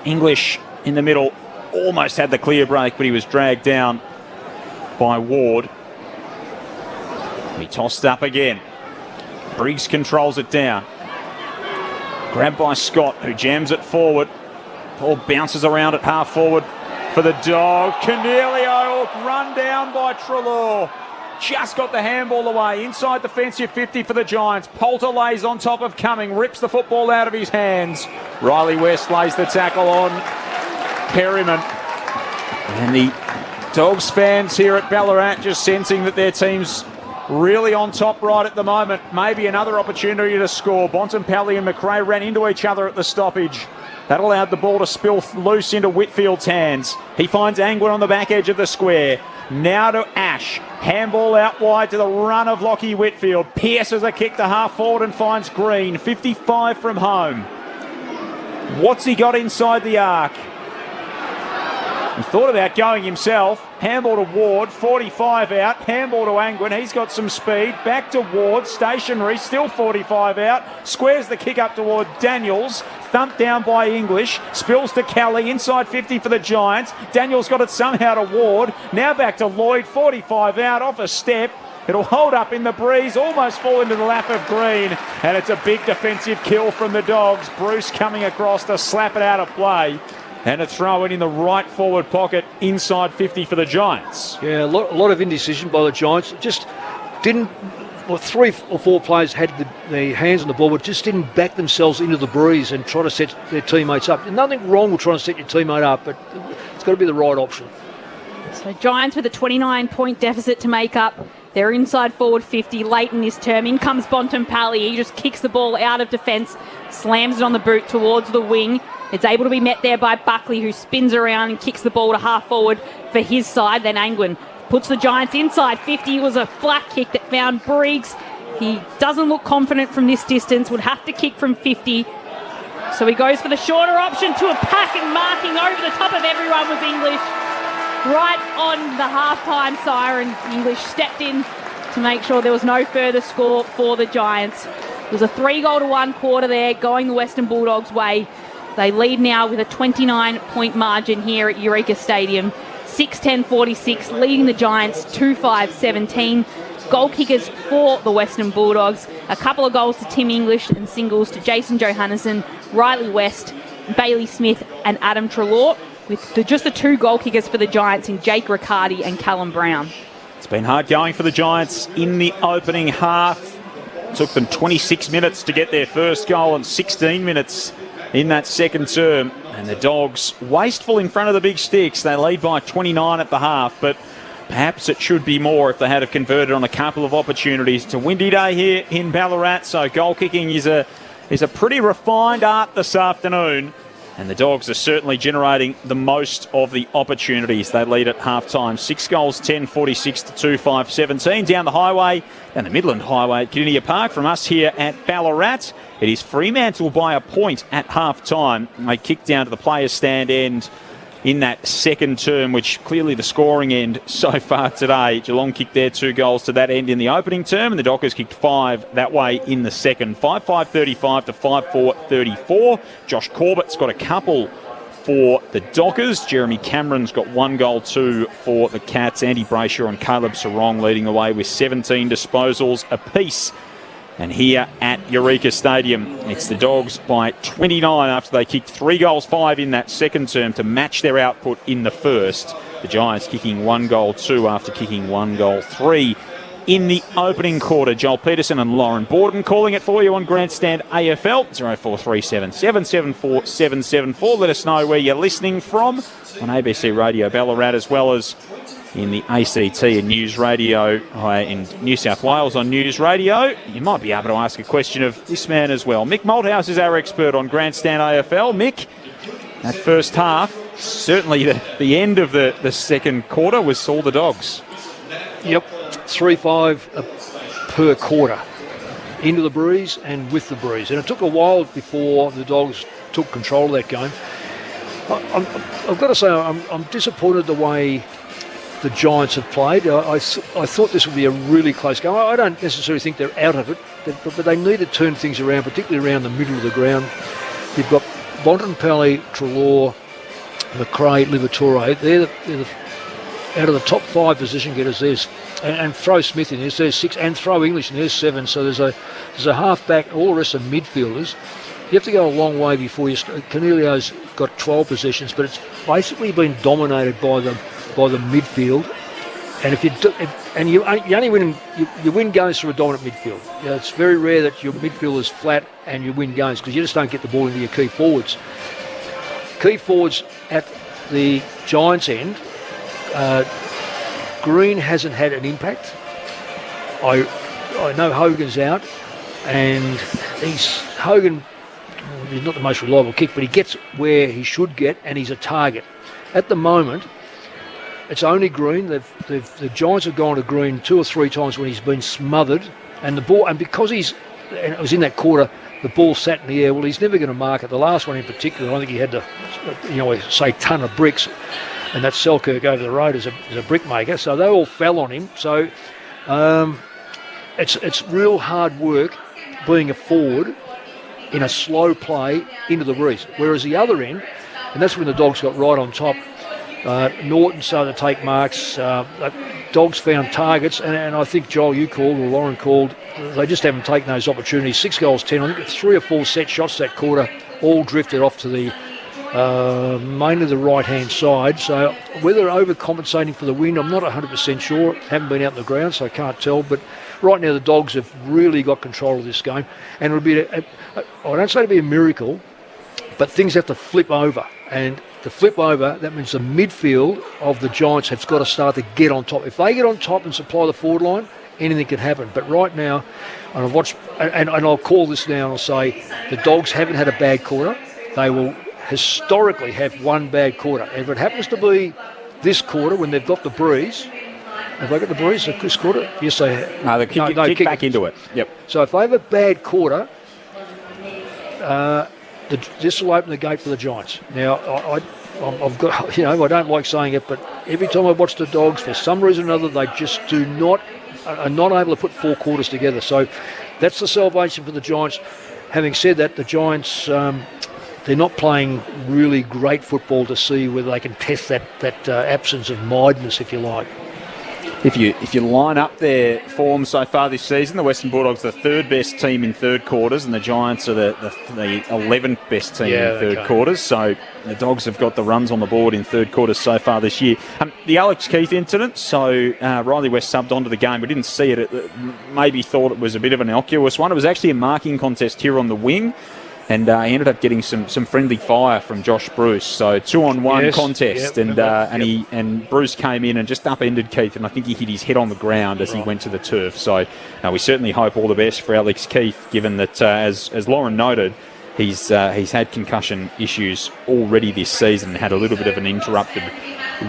English in the middle almost had the clear break, but he was dragged down by Ward. He tossed up again. Briggs controls it down. Grabbed by Scott, who jams it forward. Ball bounces around at half forward for the Dog. Cornelio run down by Treloar. just got the handball away. Inside defensive 50 for the Giants. Poulter lays on top of Cumming, rips the football out of his hands. Riley West lays the tackle on Perryman. And the Dogs fans here at Ballarat just sensing that their team's really on top right at the moment. Maybe another opportunity to score. Bontempelli and McRae ran into each other at the stoppage. That allowed the ball to spill loose into Whitfield's hands. He finds Angwin on the back edge of the square. Now to Ash. Handball out wide to the run of Lockie Whitfield. Pierces a kick to half forward and finds Green. 55 from home. What's he got inside the arc? He thought about going himself. Handball to Ward, 45 out. Handball to Angwin, he's got some speed. Back to Ward, stationary, still 45 out. Squares the kick up toward Daniels. Thumped down by English. Spills to Kelly, inside 50 for the Giants. Daniels got it somehow to Ward. Now back to Lloyd, 45 out, off a step. It'll hold up in the breeze, almost fall into the lap of Green. And it's a big defensive kill from the Dogs. Bruce coming across to slap it out of play. And a throw in the right forward pocket, inside 50 for the Giants. Yeah, a lot of indecision by the Giants. Just didn't, well, 3 or 4 players had the hands on the ball, but just didn't back themselves into the breeze and try to set their teammates up. Nothing wrong with trying to set your teammate up, but it's got to be the right option. So Giants with a 29-point deficit to make up. They're inside forward 50 late in this term. In comes Bontempelli. He just kicks the ball out of defence, slams it on the boot towards the wing. It's able to be met there by Buckley, who spins around and kicks the ball to half forward for his side. Then Angwin puts the Giants inside 50. It was a flat kick that found Briggs. He doesn't look confident from this distance, would have to kick from 50. So he goes for the shorter option to a pack, and marking over the top of everyone was English. Right on the halftime siren, English stepped in to make sure there was no further score for the Giants. It was a 3-1 quarter there, going the Western Bulldogs' way. They lead now with a 29-point margin here at Eureka Stadium. 6-10-46, leading the Giants 2-5-17. Goal kickers for the Western Bulldogs. A couple of goals to Tim English and singles to Jason Johannesson, Riley West, Bailey Smith and Adam Trelaw, with just the 2 goal kickers for the Giants in Jake Riccardi and Callum Brown. It's been hard going for the Giants in the opening half. Took them 26 minutes to get their first goal and 16 minutes in that second term. And the Dogs wasteful in front of the big sticks. They lead by 29 at the half, but perhaps it should be more if they had have converted on a couple of opportunities. It's a windy day here in Ballarat, so goal kicking is a pretty refined art this afternoon. And the Dogs are certainly generating the most of the opportunities. They lead at half-time. 6 goals, 10-46 to 2-5-17. Down the highway, down the Midland Highway at Kinnear Park from us here at Ballarat. It is Fremantle by a point at half-time. They kick down to the players' stand end in that second term, which clearly the scoring end so far today. Geelong kicked their 2 goals to that end in the opening term, and the Dockers kicked 5 that way in the second. 5-5-35 to 5-4-34. Josh Corbett's got a couple for the Dockers. Jeremy Cameron's got 1 goal, 2 for the Cats. Andy Brayshaw and Caleb Sarong leading the way with 17 disposals apiece. And here at Eureka Stadium, it's the Dogs by 29 after they kicked 3 goals, 5 in that second term to match their output in the first. The Giants kicking 1 goal, 2 after kicking 1 goal, 3 in the opening quarter. Joel Peterson and Lauren Borden calling it for you on Grandstand AFL. 0437 774 774. Let us know where you're listening from on ABC Radio Ballarat, as well as in the ACT and News Radio in New South Wales on News Radio. You might be able to ask a question of this man as well. Mick Malthouse is our expert on Grandstand AFL. Mick, that first half, certainly the end of the second quarter was all the Dogs. Yep, 3-5 per quarter. Into the breeze and with the breeze. And it took a while before the Dogs took control of that game. I've got to say, I'm disappointed the way the Giants have played. I thought this would be a really close game. I don't necessarily think they're out of it, but they need to turn things around, particularly around the middle of the ground. You've got Bontempelli, Trelaw, McRae, Livatore. They're out of the top 5 position getters. And throw Smith in there's 6, and throw English in there's 7. So there's a half-back, all the rest are midfielders. You have to go a long way before you start. Cornelio's got 12 possessions, but it's basically been dominated by the midfield. And if and you only win you win games through a dominant midfield. It's very rare that your midfield is flat and you win games because you just don't get the ball into your key forwards. Key forwards at the Giants' end, Green hasn't had an impact. I know Hogan's out, and Hogan is not the most reliable kick, but he gets where he should get, and he's a target. At the moment, it's only Green. The Giants have gone to Green 2 or 3 times when he's been smothered, and the ball, and because and it was in that quarter, the ball sat in the air. Well, he's never going to mark it. The last one in particular, I think he had to, ton of bricks, and that Selkirk over the road is a brick maker. So they all fell on him. So it's real hard work being a forward in a slow play into the breeze. Whereas the other end, and that's when the Dogs got right on top. Norton started to take marks. Dogs found targets, and I think Joel, you called, or Lauren called, they just haven't taken those opportunities. 6 goals, 10. I think 3 or 4 set shots that quarter, all drifted off to the mainly the right-hand side. So whether overcompensating for the wind, I'm not 100% sure. Haven't been out on the ground, so I can't tell. But right now the Dogs have really got control of this game. And it'll be, I don't say it'll be a miracle, but things have to flip over. And to flip over, that means the midfield of the Giants has got to start to get on top. If they get on top and supply the forward line, anything can happen. But right now, and I've watched, and I'll call this now and I'll say the Dogs haven't had a bad quarter. They will historically have one bad quarter. And if it happens to be this quarter when they've got the breeze, have they got the breeze this quarter? Yes, they have. No, they kick back into it. Yep. So if they have a bad quarter, this will open the gate for the Giants. Now, I've got, I don't like saying it, but every time I watch the Dogs, for some reason or another, they just are not able to put 4 quarters together. So that's the salvation for the Giants. Having said that, the Giants, they're not playing really great football to see whether they can test that absence of miredness, if you like. If you line up their form so far this season, the Western Bulldogs are the 3rd best team in third quarters, and the Giants are the 11th best team in third quarters. So the Dogs have got the runs on the board in third quarters so far this year. The Alex Keith incident, so Riley West subbed onto the game. We didn't see it. Maybe thought it was a bit of an innocuous one. It was actually a marking contest here on the wing. And he ended up getting some friendly fire from Josh Bruce. So 2-on-1 contest, and Bruce came in and just upended Keith, and I think he hit his head on the ground as he went to the turf. So we certainly hope all the best for Alex Keith, given that, as Lauren noted, he's had concussion issues already this season, had a little bit of an interrupted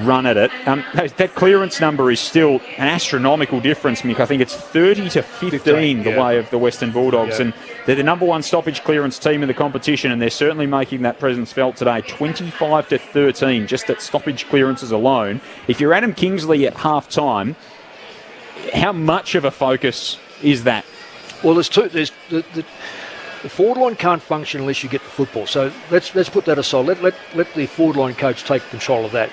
run at it. That clearance number is still an astronomical difference, Mick. I think it's 30 to 15 the way of the Western Bulldogs, and they're the number 1 stoppage clearance team in the competition, and they're certainly making that presence felt today. 25 to 13, just at stoppage clearances alone. If you're Adam Kingsley at half-time, how much of a focus is that? Well, there's two. There's the forward line can't function unless you get the football. So let's put that aside. Let the forward line coach take control of that.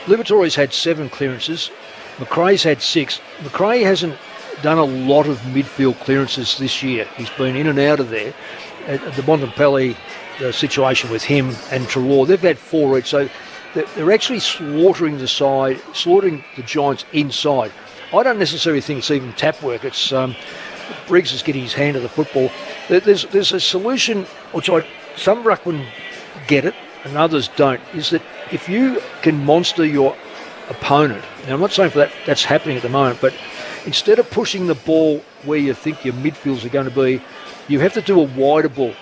Liberatore's had 7 clearances. McRae's had 6. McRae hasn't done a lot of midfield clearances this year. He's been in and out of there. The Bontempelli situation with him and Treloar, they've had 4 each. So they're actually slaughtering the Giants inside. I don't necessarily think it's even tap work. It's Briggs is getting his hand to the football. There's a solution, which some ruckmen get it and others don't, is that if you can monster your opponent, now I'm not saying that's happening at the moment, but instead of pushing the ball where you think your midfields are going to be, you have to do a wider ball.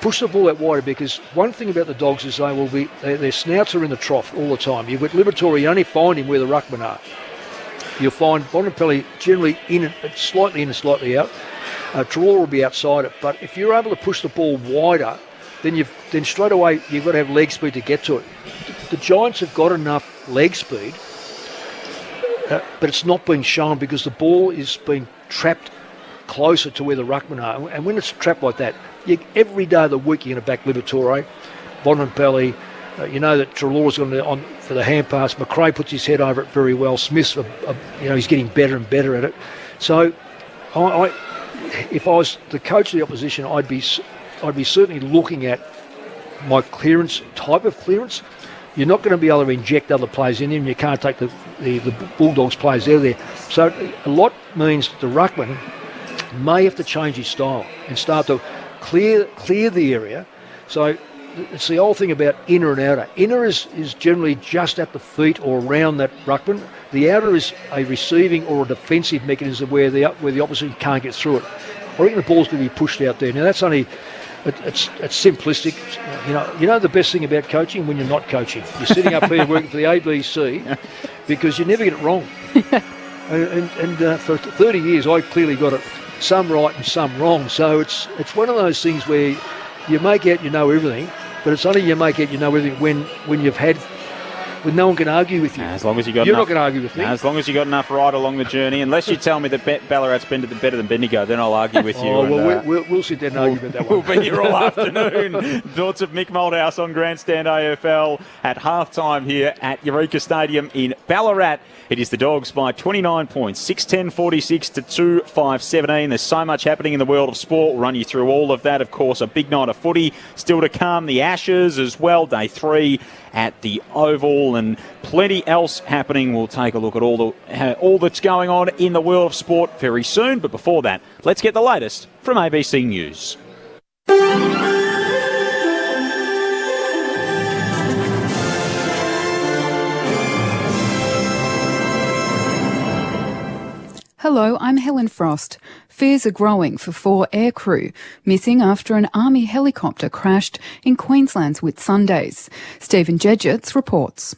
Push the ball out wider, because one thing about the Dogs is their snouts are in the trough all the time. You've got Liberatore, you only find him where the ruckmen are. You'll find Bontempelli generally slightly in and slightly out. Treloar will be outside it, but if you're able to push the ball wider, then straight away you've got to have leg speed to get to it. The Giants have got enough leg speed, but it's not being shown because the ball is being trapped closer to where the ruckmen are. And when it's trapped like that, every day of the week you're going to back Liberatore, Bontempelli. You know that Treloar's on for the hand pass. McRae puts his head over it very well. Smith's, he's getting better and better at it. So, if I was the coach of the opposition, I'd be certainly looking at my type of clearance. you're not going to be able to inject other players in there, and you can't take the Bulldogs players out of there. So a lot means the ruckman may have to change his style and start to clear the area. So it's the old thing about inner and outer. Inner is generally just at the feet or around that ruckman. The outer is a receiving or a defensive mechanism where the opposition can't get through it. I reckon the ball's going to be pushed out there. Now that's only it's simplistic. You know the best thing about coaching when you're not coaching. You're sitting up here working for the ABC because you never get it wrong. and for 30 years I clearly got it some right and some wrong. So it's one of those things where you make out you know everything, but it's only you make out you know everything when you've had, when no one can argue with you. As long as you got You're enough, not going to argue with me. As long as you got enough right along the journey, unless you tell me that Ballarat's better than Bendigo, then I'll argue with you. We'll sit down and argue about that one. We'll be here all afternoon. Thoughts of Mick Moldhouse on Grandstand AFL at halftime here at Eureka Stadium in Ballarat. It is the Dogs by 29 points, 6-10-46 to 2-5-17. There's so much happening in the world of sport. We'll run you through all of that. Of course, a big night of footy still to come. The Ashes as well, day 3 at the Oval, and plenty else happening. We'll take a look at all that's going on in the world of sport very soon. But before that, let's get the latest from ABC News. Hello, I'm Helen Frost. Fears are growing for 4 aircrew missing after an Army helicopter crashed in Queensland's Whitsundays. Stephen Jedgetts reports.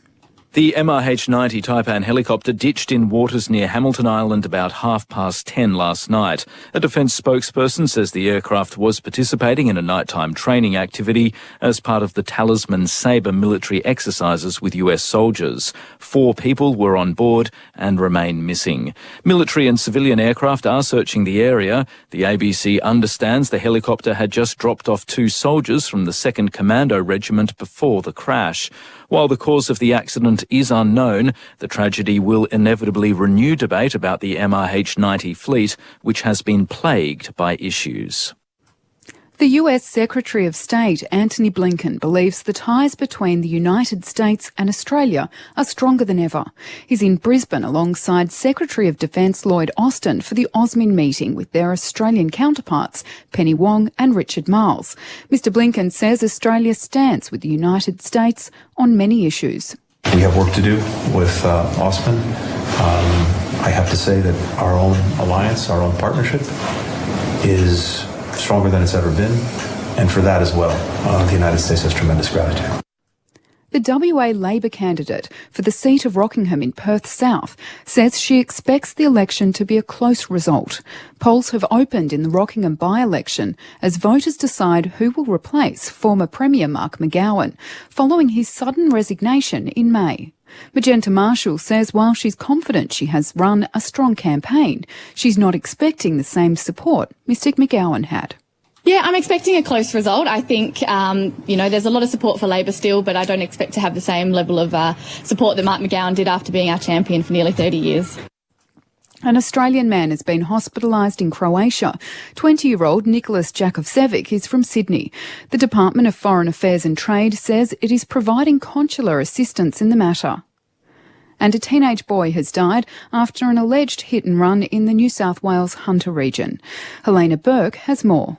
The MH90 Taipan helicopter ditched in waters near Hamilton Island about 10:30 last night. A defence spokesperson says the aircraft was participating in a nighttime training activity as part of the Talisman Sabre military exercises with US soldiers. 4 people were on board and remain missing. Military and civilian aircraft are searching the area. The ABC understands the helicopter had just dropped off 2 soldiers from the 2nd Commando Regiment before the crash. While the cause of the accident is unknown, the tragedy will inevitably renew debate about the MH90 fleet, which has been plagued by issues. The US Secretary of State, Antony Blinken, believes the ties between the United States and Australia are stronger than ever. He's in Brisbane alongside Secretary of Defence Lloyd Austin for the AUSMIN meeting with their Australian counterparts, Penny Wong and Richard Marles. Mr Blinken says Australia stands with the United States on many issues. We have work to do with AUSMIN. I have to say that our own alliance, our own partnership is stronger than it's ever been, and for that as well, the United States has tremendous gratitude. The WA Labor candidate for the seat of Rockingham in Perth South says she expects the election to be a close result. Polls have opened in the Rockingham by-election as voters decide who will replace former Premier Mark McGowan, following his sudden resignation in May. Magenta Marshall says while she's confident she has run a strong campaign, she's not expecting the same support Mr McGowan had. Yeah, I'm expecting a close result. I think, there's a lot of support for Labor still, but I don't expect to have the same level of support that Mark McGowan did after being our champion for nearly 30 years. An Australian man has been hospitalised in Croatia. 20-year-old Nicholas Jakovsevic is from Sydney. The Department of Foreign Affairs and Trade says it is providing consular assistance in the matter. And a teenage boy has died after an alleged hit and run in the New South Wales Hunter region. Helena Burke has more.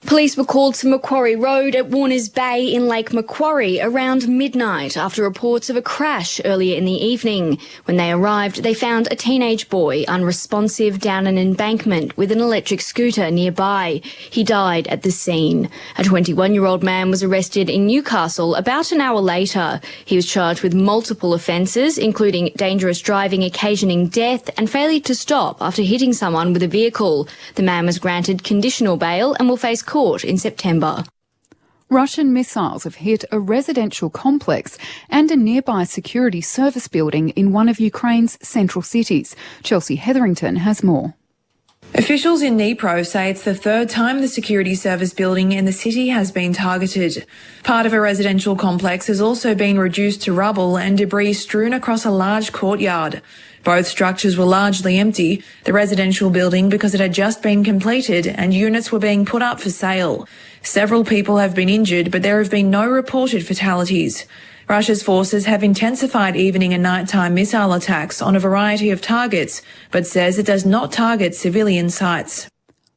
Police were called to Macquarie Road at Warners Bay in Lake Macquarie around midnight after reports of a crash earlier in the evening. When they arrived, they found a teenage boy unresponsive down an embankment with an electric scooter nearby. He died at the scene. A 21-year-old man was arrested in Newcastle about an hour later. He was charged with multiple offences, including dangerous driving occasioning death and failure to stop after hitting someone with a vehicle. The man was granted conditional bail and will face court in September. Russian missiles have hit a residential complex and a nearby security service building in one of Ukraine's central cities. Chelsea Hetherington has more. Officials in Dnipro say it's the 3rd time the security service building in the city has been targeted. Part of a residential complex has also been reduced to rubble and debris strewn across a large courtyard. Both structures were largely empty, the residential building because it had just been completed and units were being put up for sale. Several people have been injured, but there have been no reported fatalities. Russia's forces have intensified evening and nighttime missile attacks on a variety of targets, but says it does not target civilian sites.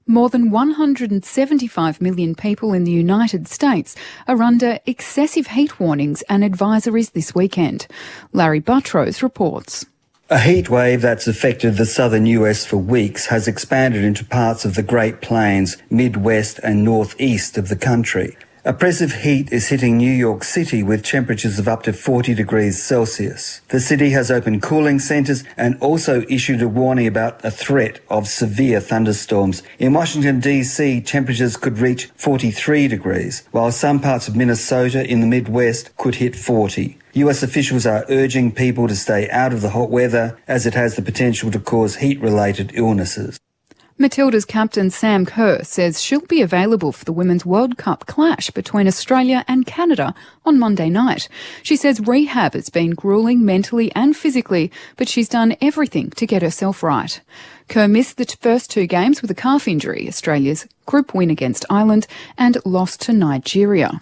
More than 175 million people in the United States are under excessive heat warnings and advisories this weekend. Larry Buttrose reports. A heat wave that's affected the southern US for weeks has expanded into parts of the Great Plains, Midwest and northeast of the country. Oppressive heat is hitting New York City with temperatures of up to 40 degrees Celsius. The city has opened cooling centres and also issued a warning about a threat of severe thunderstorms. In Washington, D.C., temperatures could reach 43 degrees, while some parts of Minnesota in the Midwest could hit 40. US officials are urging people to stay out of the hot weather as it has the potential to cause heat-related illnesses. Matilda's captain Sam Kerr says she'll be available for the Women's World Cup clash between Australia and Canada on Monday night. She says rehab has been gruelling mentally and physically, but she's done everything to get herself right. Kerr missed the first two games with a calf injury, Australia's group win against Ireland, and lost to Nigeria.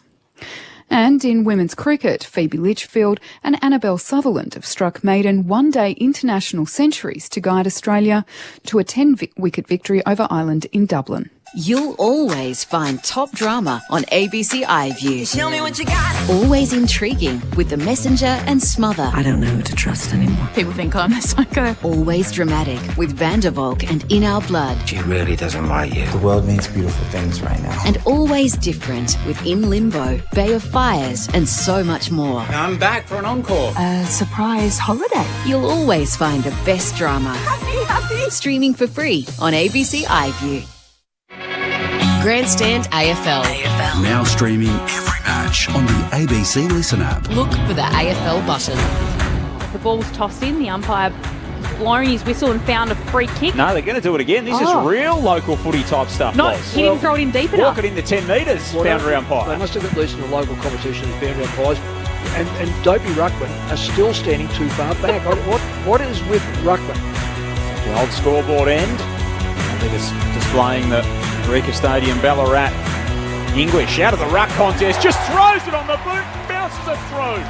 And in women's cricket, Phoebe Litchfield and Annabelle Sutherland have struck maiden one-day international centuries to guide Australia to a 10-wicket victory over Ireland in Dublin. You'll always find top drama on ABC iView. Tell me what you got. Always intriguing with The Messenger and Smother. I don't know who to trust anymore. People think I'm a psycho. Always dramatic with Vandervalk and In Our Blood. She really doesn't like you. The world needs beautiful things right now. And always different with In Limbo, Bay of Fires, and so much more. I'm back for an encore. A surprise holiday. You'll always find the best drama. Happy. Streaming for free on ABC iView. Grandstand AFL. Now streaming every match on the ABC Listen app. Look for the AFL button. The ball's tossed in, the umpire blown his whistle and found a free kick. No, they're going to do it again. This is real local footy type stuff. No, he didn't throw it in deep enough. Walk it in the 10 metres, boundary umpire. They must have at least in the local competition as boundary umpires. And Dopey Ruckman are still standing too far back. What is with Ruckman? The old scoreboard end. And they're just displaying the Eureka Stadium, Ballarat. English out of the ruck contest, just throws it on the boot, bounces it through.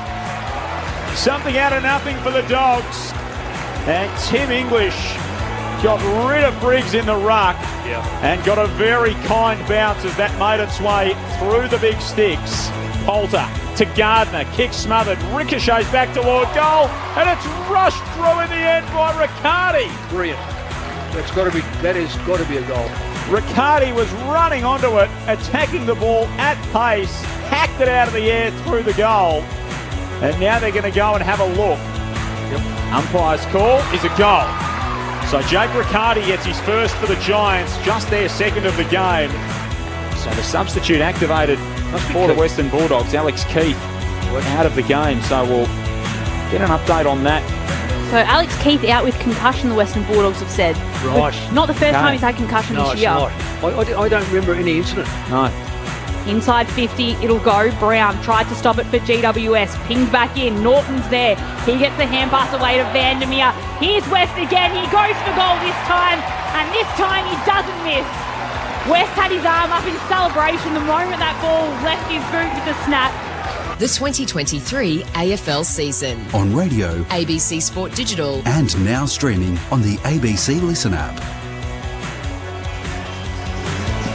Something out of nothing for the Dogs. And Tim English got rid of Briggs in the ruck and got a very kind bounce as that made its way through the big sticks. Poulter to Gardner, kick smothered, ricochets back toward goal, and it's rushed through in the end by Riccardi. Brilliant. That has got to be a goal. Riccardi was running onto it, attacking the ball at pace, hacked it out of the air through the goal, and now they're going to go and have a look. Umpire's call is a goal. So Jake Riccardi gets his first for the Giants, just their second of the game. So the substitute activated for the Western Bulldogs, Alex Keith, out of the game. So we'll get an update on that. So Alex Keith out with concussion, the Western Bulldogs have said. Right. Not the first time he's had concussion this year. No, it's not. I don't remember any incident. No. Inside 50, it'll go. Brown tried to stop it for GWS. Pinged back in. Norton's there. He gets the hand pass away to Vandermeer. Here's West again. He goes for goal this time. And this time he doesn't miss. West had his arm up in celebration the moment that ball left his boot with the snap. The 2023 AFL season. On radio, ABC Sport Digital. and now streaming on the ABC Listen app.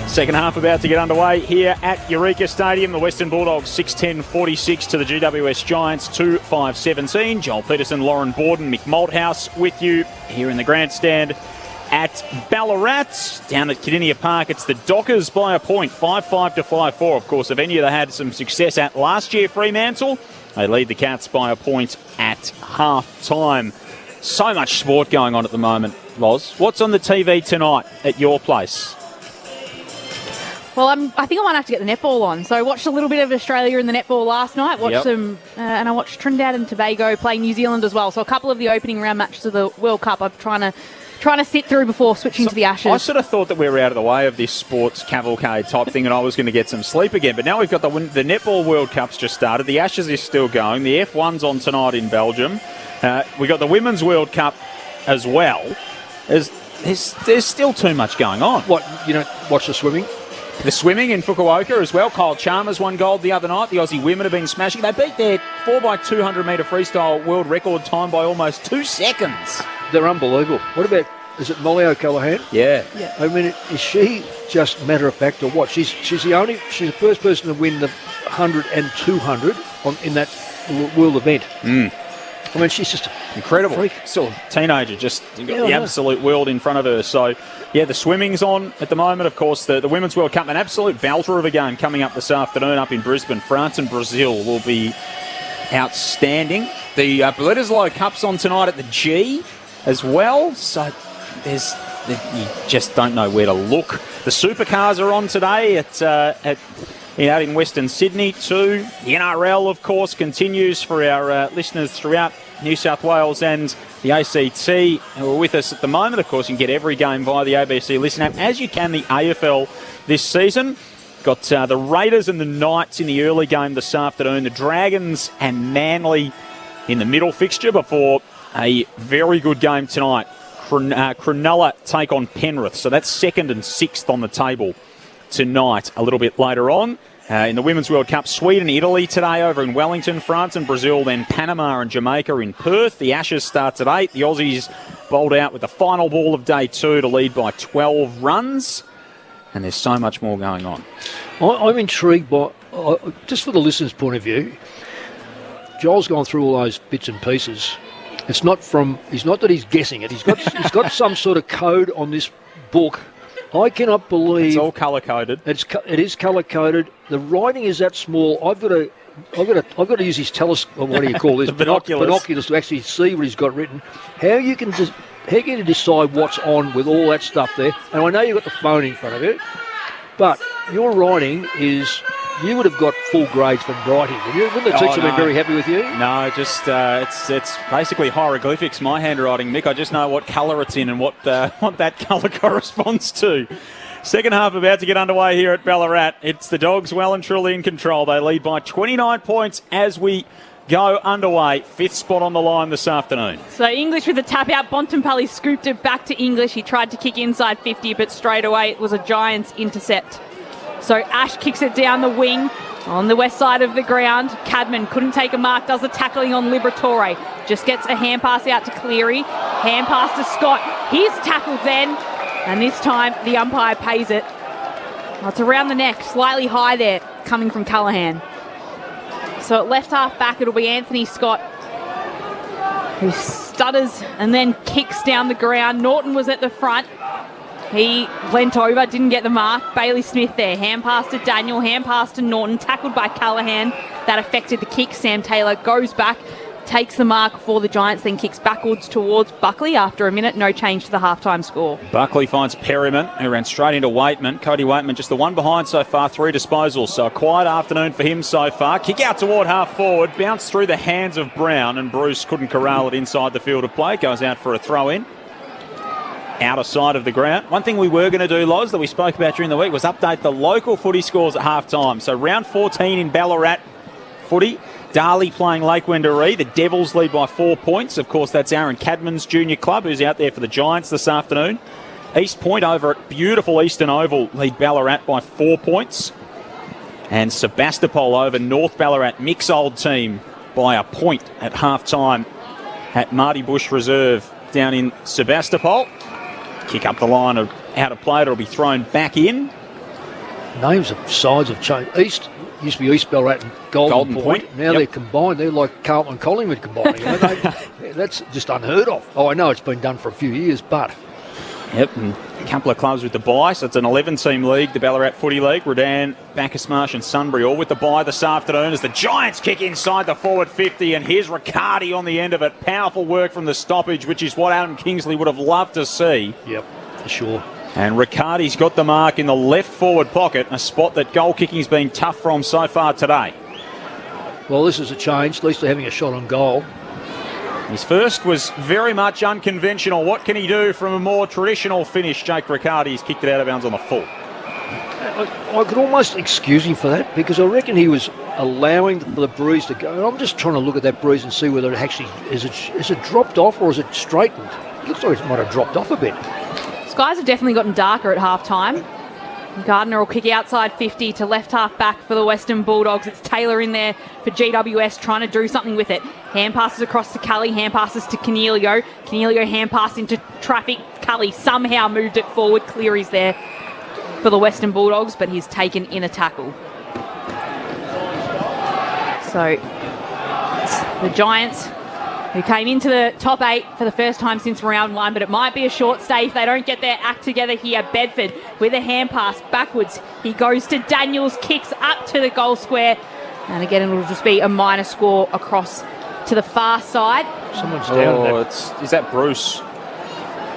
Second half about to get underway here at Eureka Stadium. The Western Bulldogs 6-10-46 to the GWS Giants 2-5-17. Joel Peterson, Lauren Borden, Mick Malthouse with you here in the grandstand at Ballarat. Down at Cardinia Park, it's the Dockers by a point, 5-5 to 5-4. Of course, a venue they had some success at last year, Fremantle. They lead the Cats by a point at half-time. So much sport going on at the moment, Loz. What's on the TV tonight at your place? Well, I think I might have to get the netball on. So I watched a little bit of Australia in the netball last night. Watched them, and I watched Trinidad and Tobago play New Zealand as well. So a couple of the opening round matches of the World Cup I'm trying to sit through before switching to the Ashes. I sort of thought that we were out of the way of this sports cavalcade type thing and I was going to get some sleep again. But now we've got the Netball World Cup's just started. The Ashes is still going. The F1's on tonight in Belgium. We've got the Women's World Cup as well. There's still too much going on. What, you don't watch the swimming? The swimming in Fukuoka as well. Kyle Chalmers won gold the other night. The Aussie women have been smashing. They beat their 4x200 metre freestyle world record time by almost 2 seconds. They're unbelievable. What about, is it Molly O'Callaghan? Yeah. I mean, is she just matter of fact or what? She's the first person to win the 100 and 200 in that world event. I mean, she's just incredible. Freak. Still a teenager, just got the absolute world in front of her. So, yeah, the swimming's on at the moment. Of course, the Women's World Cup, an absolute belter of a game coming up this afternoon up in Brisbane. France and Brazil will be outstanding. The Bledisloe Cup's on tonight at the G as well. So you just don't know where to look. The supercars are on today out in Western Sydney too. The NRL, of course, continues for our listeners throughout New South Wales and the ACT who are with us at the moment. Of course, you can get every game via the ABC Listen app, as you can the AFL this season. Got the Raiders and the Knights in the early game this afternoon. The Dragons and Manly in the middle fixture before a very good game tonight. Cronulla take on Penrith. So that's 2nd and 6th on the table tonight a little bit later on. In the Women's World Cup, Sweden, Italy today over in Wellington, France and Brazil, then Panama and Jamaica in Perth. The Ashes starts at 8. The Aussies bowled out with the final ball of day 2 to lead by 12 runs. And there's so much more going on. I'm intrigued by, just for the listener's point of view, Joel's gone through all those bits and pieces. It's not that he's guessing it. He's got some sort of code on this book. I cannot believe it's all colour coded. It is colour coded. The writing is that small. I've got to use his telescope. What do you call this? Binoculars to actually see what he's got written. How you can decide what's on with all that stuff there? And I know you've got the phone in front of you, but your writing is. You would have got full grades for writing. Wouldn't the teacher been very happy with you? No, just it's basically hieroglyphics, my handwriting, Mick. I just know what colour it's in and what that colour corresponds to. Second half about to get underway here at Ballarat. It's the Dogs well and truly in control. They lead by 29 points as we go underway. 5th spot on the line this afternoon. So English with a tap out. Bontempelli scooped it back to English. He tried to kick inside 50, but straight away it was a Giants intercept. So Ash kicks it down the wing on the west side of the ground. Cadman couldn't take a mark, does the tackling on Liberatore. Just gets a hand pass out to Cleary. Hand pass to Scott. He's tackled then. And this time the umpire pays it. Well, it's around the neck, slightly high there, coming from Callaghan. So at left half back, it'll be Anthony Scott, who stutters and then kicks down the ground. Norton was at the front. He leant over, didn't get the mark. Bailey Smith there. Hand pass to Daniel, hand pass to Norton. Tackled by Callaghan. That affected the kick. Sam Taylor goes back, takes the mark for the Giants, then kicks backwards towards Buckley after a minute. No change to the halftime score. Buckley finds Perryman, who ran straight into Waitman. Cody Waitman just the one behind so far, 3 disposals. So a quiet afternoon for him so far. Kick out toward half forward, bounced through the hands of Brown, and Bruce couldn't corral it inside the field of play. Goes out for a throw-in. Outer side of the ground. One thing we were going to do, Loz, that we spoke about during the week was update the local footy scores at half-time. So round 14 in Ballarat footy. Darley playing Lake Wendouree. The Devils lead by 4 points. Of course, that's Aaron Cadman's junior club, who's out there for the Giants this afternoon. East Point over at beautiful Eastern Oval lead Ballarat by 4 points. And Sebastopol over North Ballarat, Mick's old team, by a point at half-time at Marty Bush Reserve down in Sebastopol. Kick up the line of out of play. It'll be thrown back in. Names of sides have changed. East used to be East Ballarat and Golden Point. Now they're combined. They're like Carlton and Collingwood combining. That's just unheard of. Oh, I know it's been done for a few years, but... Yep, and a couple of clubs with the bye, so it's an 11-team league, the Ballarat Footy League. Redan, Bacchus Marsh and Sunbury all with the bye this afternoon as the Giants kick inside the forward 50, and here's Riccardi on the end of it. Powerful work from the stoppage, which is what Adam Kingsley would have loved to see. Yep, for sure. And Riccardi's got the mark in the left forward pocket, a spot that goal kicking's been tough from so far today. Well, this is a change. At least they're having a shot on goal. His first was very much unconventional. What can he do from a more traditional finish? Jake Riccardi's kicked it out of bounds on the full. I could almost excuse him for that because I reckon he was allowing the breeze to go. And I'm just trying to look at that breeze and see whether it actually is it dropped off or is it straightened. It looks like it might have dropped off a bit. Skies have definitely gotten darker at half time. Gardner will kick outside 50 to left half back for the Western Bulldogs. It's Taylor in there for GWS trying to do something with it. Hand passes across to Cully, hand passes to Cornelio. Cornelio hand pass into traffic. Cully somehow moved it forward. Cleary's there for the Western Bulldogs, but he's taken in a tackle. So it's the Giants who came into the top 8 for the first time since round 1, but it might be a short stay if they don't get their act together here. Bedford with a hand pass backwards. He goes to Daniels, kicks up to the goal square, and again it'll just be a minor score across to the far side. Someone's down. Is that Bruce?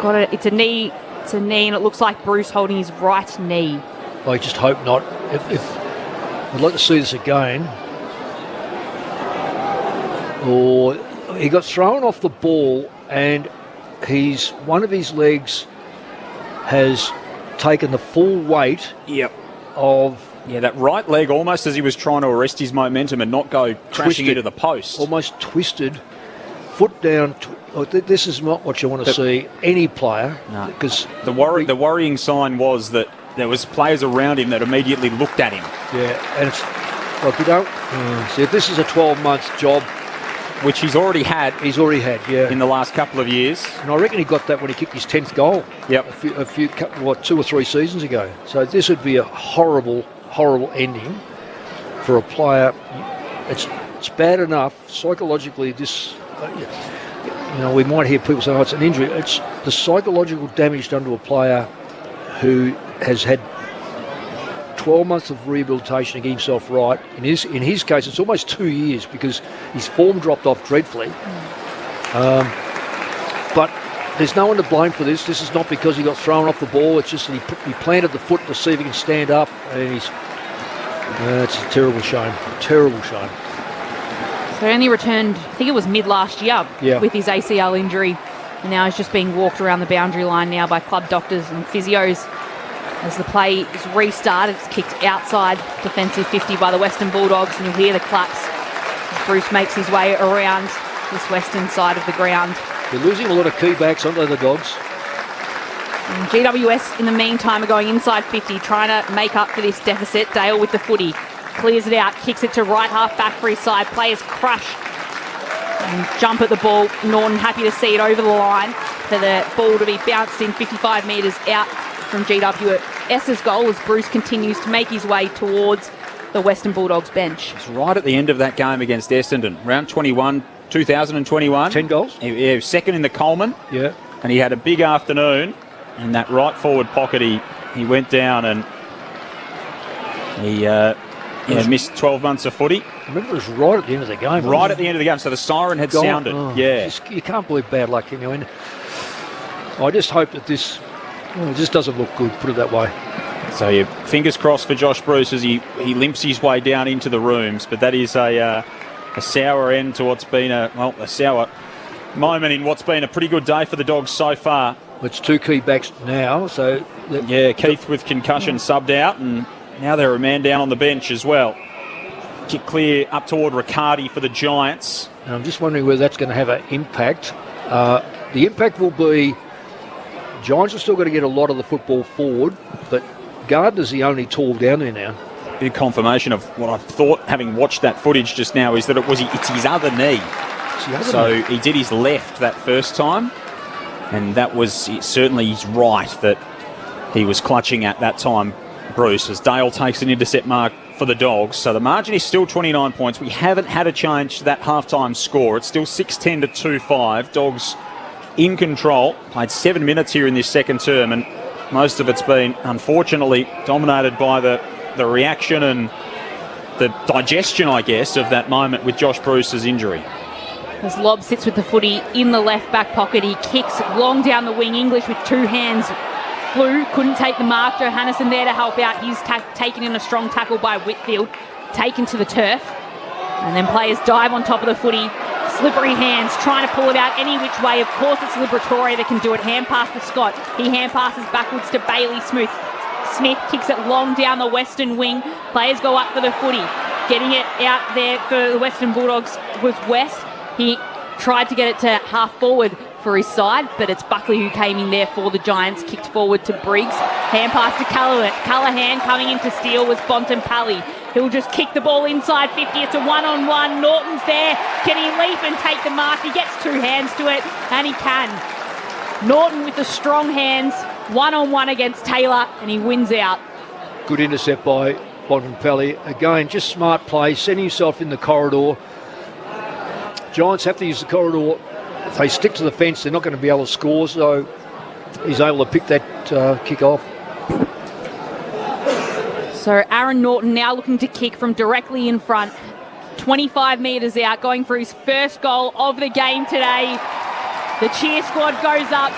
Got it. It's a knee. It's a knee, and it looks like Bruce holding his right knee. I just hope not. If I'd like to see this again, or he got thrown off the ball and one of his legs has taken the full weight of... Yeah, that right leg almost as he was trying to arrest his momentum and not go crashing into the post. Almost twisted, foot down. This is not what you want to see any player. No. Because the worrying sign was that there was players around him that immediately looked at him. Yeah, and it's like, you don't... See, if this is a 12-month job... Which he's already had. He's already had, yeah. In the last couple of years. And I reckon he got that when he kicked his 10th goal. Yep. A few 2 or 3 seasons ago. So this would be a horrible, horrible ending for a player. It's bad enough psychologically. This, we might hear people say, "Oh, it's an injury." It's the psychological damage done to a player who has had 12 months of rehabilitation to get himself right. In his case, it's almost 2 years because his form dropped off dreadfully. But there's no one to blame for this. This is not because he got thrown off the ball. It's just that he planted the foot to see if he can stand up, and it's a terrible shame. Terrible shame. So he only returned, I think it was mid last year, with his ACL injury, and now he's just being walked around the boundary line now by club doctors and physios. As the play is restarted, it's kicked outside defensive 50 by the Western Bulldogs, and you'll hear the claps as Bruce makes his way around this western side of the ground. They're losing a lot of key backs, aren't they, the Dogs? And GWS, in the meantime, are going inside 50, trying to make up for this deficit. Dale with the footy. Clears it out, kicks it to right half back for his side. Players crush and jump at the ball. Norton happy to see it over the line for the ball to be bounced in 55 metres out from GWS's goal as Bruce continues to make his way towards the Western Bulldogs bench. It's right at the end of that game against Essendon, round 21, 2021. 10 goals? He was second in the Coleman. Yeah. And he had a big afternoon. In that right forward pocket, he went down and he missed 12 months of footy. I remember it was right at the end of the game. Right at the end of the game, so the siren had sounded. You can't believe bad luck. And I just hope that this just doesn't look good, put it that way. So yeah, fingers crossed for Josh Bruce as he limps his way down into the rooms. But that is a sour end to what's been a sour moment in what's been a pretty good day for the Dogs so far. It's 2 key backs now, so... Keith with concussion subbed out, and now they're a man down on the bench as well. Kick clear up toward Riccardi for the Giants. And I'm just wondering whether that's going to have an impact. The impact will be... Giants are still going to get a lot of the football forward, but Gardner's the only tall down there now. Big confirmation of what I thought, having watched that footage just now, is that it's his other knee. So he did his left that first time, and that was certainly his right that he was clutching at that time, Bruce, as Dale takes an intercept mark for the Dogs. So the margin is still 29 points. We haven't had a change to that halftime score. It's still 6-10 to 2-5. Dogs in control. Played 7 minutes here in this second term, and most of it's been, unfortunately, dominated by the reaction and the digestion, I guess, of that moment with Josh Bruce's injury. As Lobb sits with the footy in the left back pocket, he kicks long down the wing. English with 2 hands flew, couldn't take the mark. Johannesson there to help out. He's taken in a strong tackle by Whitfield, taken to the turf. And then players dive on top of the footy. Slippery hands, trying to pull it out any which way. Of course, it's Liberatore that can do it. Hand pass to Scott. He hand passes backwards to Bailey Smith. Smith kicks it long down the western wing. Players go up for the footy. Getting it out there for the Western Bulldogs was West. He tried to get it to half forward for his side, but it's Buckley who came in there for the Giants, kicked forward to Briggs. Hand pass to Callaghan coming in to steal was Bontempelli. He'll just kick the ball inside 50. It's a one-on-one. Norton's there. Can he leap and take the mark? He gets two hands to it, and he can. Norton with the strong hands, one-on-one against Taylor, and he wins out. Good intercept by Bontempelli. Again, just smart play, setting himself in the corridor. Giants have to use the corridor. If they stick to the fence, they're not going to be able to score, so he's able to pick that kick off. So Aaron Norton now looking to kick from directly in front. 25 metres out, going for his first goal of the game today. The cheer squad goes up,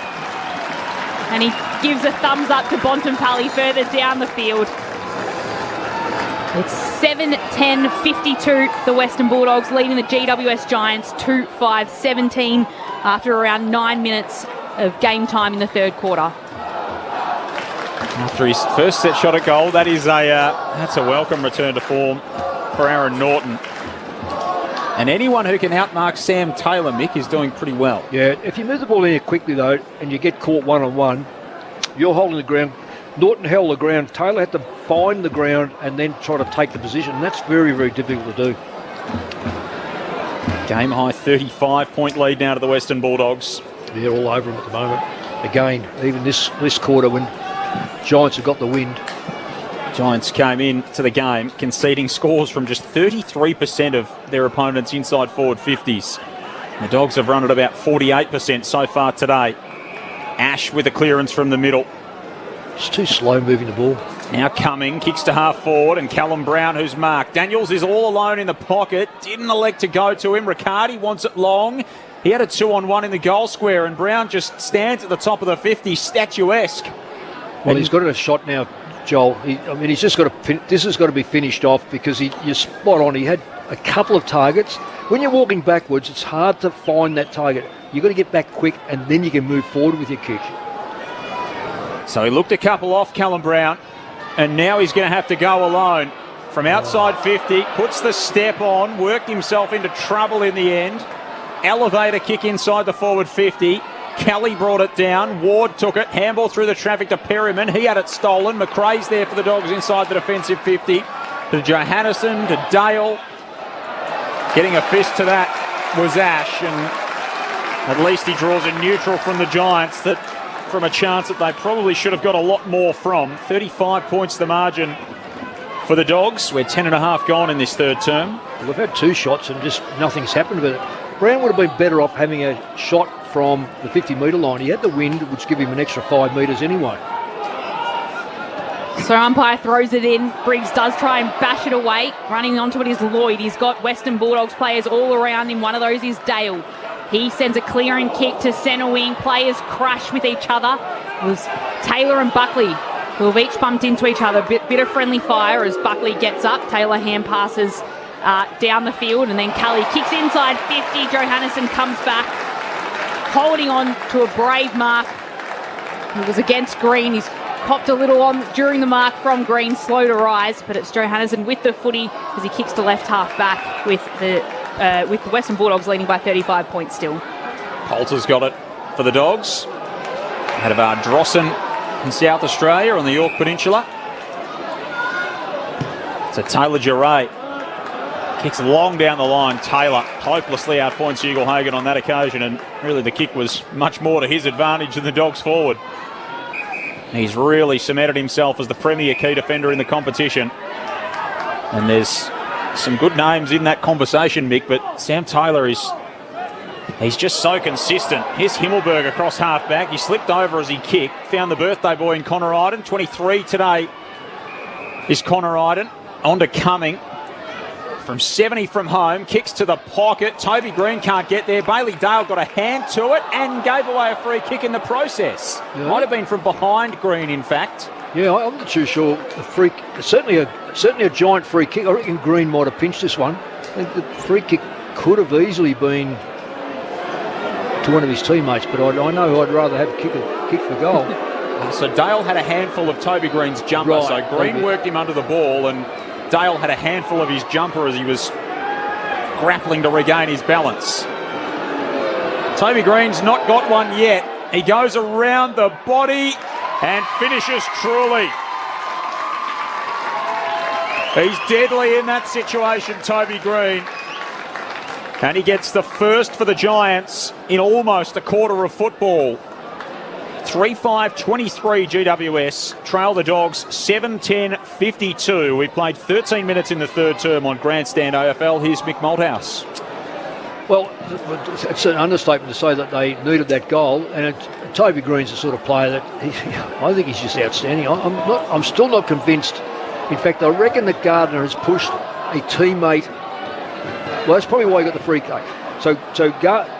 and he gives a thumbs up to Bontempelli further down the field. It's 7-10-52, the Western Bulldogs leading the GWS Giants 2-5-17 after around 9 minutes of game time in the third quarter. After his first set shot at goal, that's a welcome return to form for Aaron Norton. And anyone who can outmark Sam Taylor, Mick, is doing pretty well. Yeah, if you move the ball in here quickly, though, and you get caught one-on-one, you're holding the ground. Norton held the ground. Taylor had to find the ground and then try to take the position. And that's very, very difficult to do. Game high 35-point lead now to the Western Bulldogs. They're all over them at the moment. Again, even this quarter when Giants have got the wind. Giants came into the game conceding scores from just 33% of their opponents' inside forward 50s. The Dogs have run at about 48% so far today. Ash with a clearance from the middle. It's too slow moving the ball. Now Cumming kicks to half forward, and Callum Brown, who's marked. Daniels is all alone in the pocket. Didn't elect to go to him. Riccardi wants it long. He had a 2-on-1 in the goal square, and Brown just stands at the top of the 50, statuesque. Well, he's got a shot now, Joel. He's just got to. This has got to be finished off because you're spot on. He had a couple of targets. When you're walking backwards, it's hard to find that target. You've got to get back quick, and then you can move forward with your kick. So he looked a couple off, Callum Brown, and now he's going to have to go alone. From outside 50, puts the step on, worked himself into trouble in the end. Elevator kick inside the forward 50. Kelly brought it down. Ward took it. Handball through the traffic to Perryman. He had it stolen. McRae's there for the Dogs inside the defensive 50. To Johannesson, to Dale. Getting a fist to that was Ash, and at least he draws a neutral from the Giants that from a chance that they probably should have got a lot more from. 35 points the margin for the Dogs. We're 10.5 gone in this third term. Well, we've had two shots and just nothing's happened with it. Brown would have been better off having a shot from the 50-metre line. He had the wind, which gave him an extra 5 metres anyway. So umpire throws it in. Briggs does try and bash it away. Running onto it is Lloyd. He's got Western Bulldogs players all around him. One of those is Dale. He sends a clearing kick to centre wing. Players crash with each other. It was Taylor and Buckley who have each bumped into each other. Bit of friendly fire as Buckley gets up. Taylor hand passes down the field, and then Kelly kicks inside 50. Johannesson comes back, holding on to a brave mark. He was against Green. He's copped a little on during the mark from Green, slow to rise, but it's Johannesson with the footy as he kicks to left half back with the Western Bulldogs leading by 35 points still. Poulter's got it for the Dogs. Ahead of Drossen in South Australia on the York Peninsula. So Taylor Giray kicks long down the line. Taylor hopelessly outpoints Hugo Hagan on that occasion, and really the kick was much more to his advantage than the Dogs forward. He's really cemented himself as the premier key defender in the competition. And there's some good names in that conversation, Mick, but Sam Taylor he's just so consistent. Here's Himmelberg across half-back. He slipped over as he kicked, found the birthday boy in Connor Iden. 23 today is Connor Iden. On to Cumming. From 70 from home, kicks to the pocket. Toby Green can't get there. Bailey Dale got a hand to it and gave away a free kick in the process. Yeah. Might have been from behind Green, in fact. Yeah, I'm not too sure. Certainly a giant free kick. I reckon Green might have pinched this one. I think the free kick could have easily been to one of his teammates, but I know I'd rather have kick for goal. So Dale had a handful of Toby Green's jumper. Right, so Green worked him under the ball, and Dale had a handful of his jumper as he was grappling to regain his balance. Toby Green's not got one yet. He goes around the body and finishes truly. He's deadly in that situation, Toby Green. And he gets the first for the Giants in almost a quarter of football. 3-5-23 GWS, trail the Dogs 7-10-52. We played 13 minutes in the third term on Grandstand AFL. Here's Mick Malthouse. Well, it's an understatement to say that they needed that goal, and Toby Green's the sort of player that I think he's just outstanding. I'm still not convinced. In fact, I reckon that Gardner has pushed a teammate. Well, that's probably why he got the free kick. So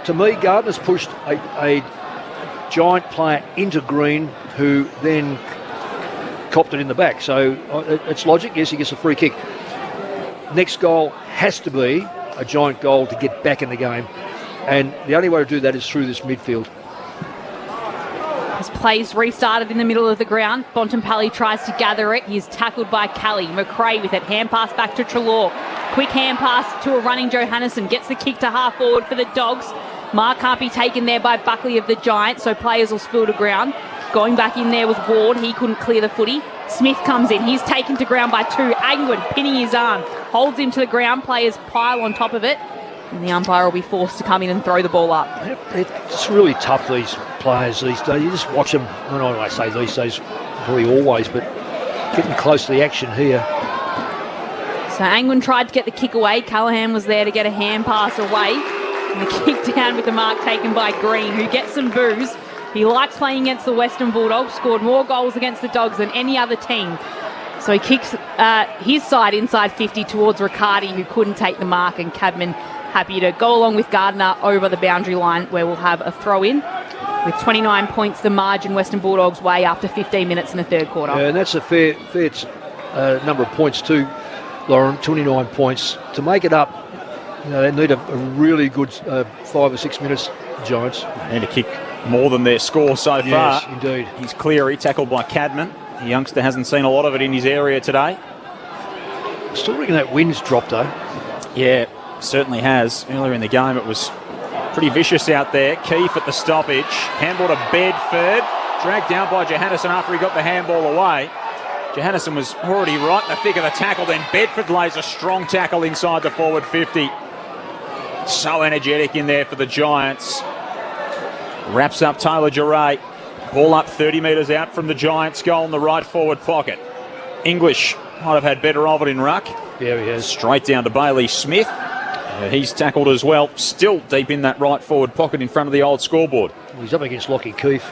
to me, Gardner's pushed a Giant player into Green, who then copped it in the back. So it's logic. Yes, he gets a free kick. Next goal has to be a Giant goal to get back in the game, and the only way to do that is through this midfield. As plays restarted in the middle of the ground, Bontempelli tries to gather it. He's tackled by Kelly. McRae with it. Hand pass back to Treloar. Quick hand pass to a running Johannesson. Gets the kick to half forward for the Dogs. Mark can't be taken there by Buckley of the Giants, so players will spill to ground. Going back in there was Ward. He couldn't clear the footy. Smith comes in. He's taken to ground by two. Angwin pinning his arm. Holds him to the ground. Players pile on top of it. And the umpire will be forced to come in and throw the ball up. It's really tough, these players these days. You just watch them. I don't know, I say these days, probably always, but getting close to the action here. So Angwin tried to get the kick away. Callaghan was there to get a hand pass away. And the kick down with the mark taken by Green, who gets some boos. He likes playing against the Western Bulldogs, scored more goals against the Dogs than any other team. So he kicks his side inside 50 towards Riccardi, who couldn't take the mark, and Cadman happy to go along with Gardner over the boundary line, where we'll have a throw-in. With 29 points, the margin Western Bulldogs way after 15 minutes in the third quarter. Yeah, and that's a fair number of points too, Lauren, 29 points. To make it up, they need a really good 5 or 6 minutes, Giants. And to kick more than their score so far. Yes, indeed. He's Cleary, tackled by Cadman. The youngster hasn't seen a lot of it in his area today. Still reckon that wind's dropped, though. Yeah, certainly has. Earlier in the game, it was pretty vicious out there. Keefe at the stoppage. Handball to Bedford. Dragged down by Johannesson after he got the handball away. Johannesson was already right in the thick of the tackle. Then Bedford lays a strong tackle inside the forward 50. So energetic in there for the Giants. Wraps up Taylor Giray. Ball up 30 metres out from the Giants' goal in the right forward pocket. English might have had better of it in ruck. Yeah, he has. Straight down to Bailey Smith. He's tackled as well. Still deep in that right forward pocket in front of the old scoreboard. He's up against Lockie Keefe.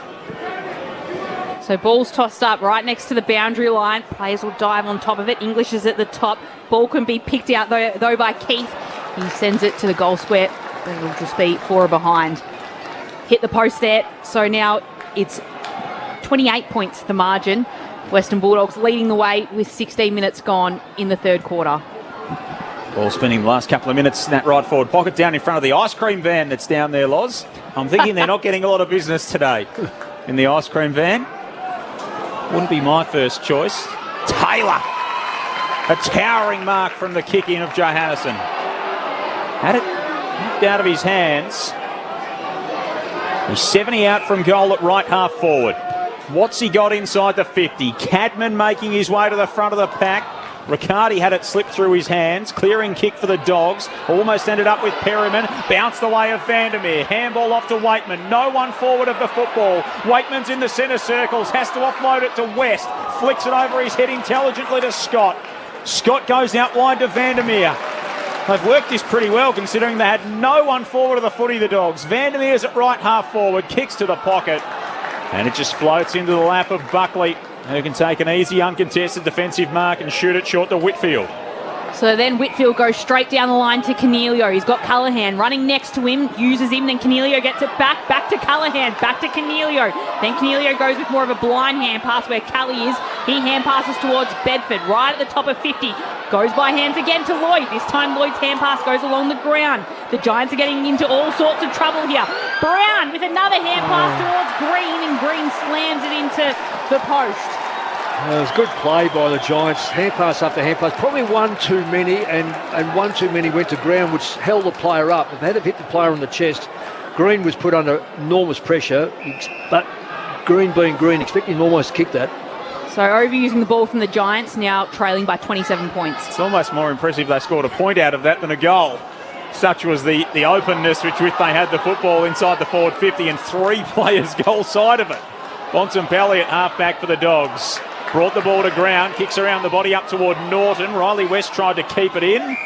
So ball's tossed up right next to the boundary line. Players will dive on top of it. English is at the top. Ball can be picked out though by Keith. He sends it to the goal square. It'll just be 4 behind. Hit the post there. So now it's 28 points the margin. Western Bulldogs leading the way with 16 minutes gone in the third quarter. Ball spinning the last couple of minutes in that right forward pocket down in front of the ice cream van that's down there, Loz. I'm thinking they're not getting a lot of business today in the ice cream van. Wouldn't be my first choice. Taylor. A towering mark from the kick in of Johannesson. Had it knocked out of his hands. He's 70 out from goal at right half forward. What's he got inside the 50? Cadman making his way to the front of the pack. Riccardi had it slip through his hands. Clearing kick for the Dogs. Almost ended up with Perryman. Bounced the way of Vandermeer. Handball off to Waitman. No one forward of the football. Waitman's in the centre circles. Has to offload it to West. Flicks it over his head intelligently to Scott. Scott goes out wide to Vandermeer. They've worked this pretty well considering they had no one forward of the footy, the Dogs. Vandermeer's at right half forward. Kicks to the pocket. And it just floats into the lap of Buckley, who can take an easy, uncontested defensive mark and shoot it short to Whitfield. So then Whitfield goes straight down the line to Cornelio. He's got Callaghan running next to him, uses him, then Cornelio gets it back to Callaghan, back to Cornelio. Then Cornelio goes with more of a blind hand pass where Callie is. He hand passes towards Bedford, right at the top of 50. Goes by hands again to Lloyd. This time Lloyd's hand pass goes along the ground. The Giants are getting into all sorts of trouble here. Brown with another hand pass towards Green, and Green slams it into the post. It was good play by the Giants. Hand pass after hand pass. Probably one too many, and one too many went to ground, which held the player up. If they had hit the player on the chest, Green was put under enormous pressure, but Green being Green, expecting him almost to kick that. So overusing the ball from the Giants, now trailing by 27 points. It's almost more impressive they scored a point out of that than a goal. Such was the openness with which they had the football inside the forward 50 and 3 players goal side of it. Bontempelli at half-back for the Dogs. Brought the ball to ground, kicks around the body up toward Norton. Riley West tried to keep it in.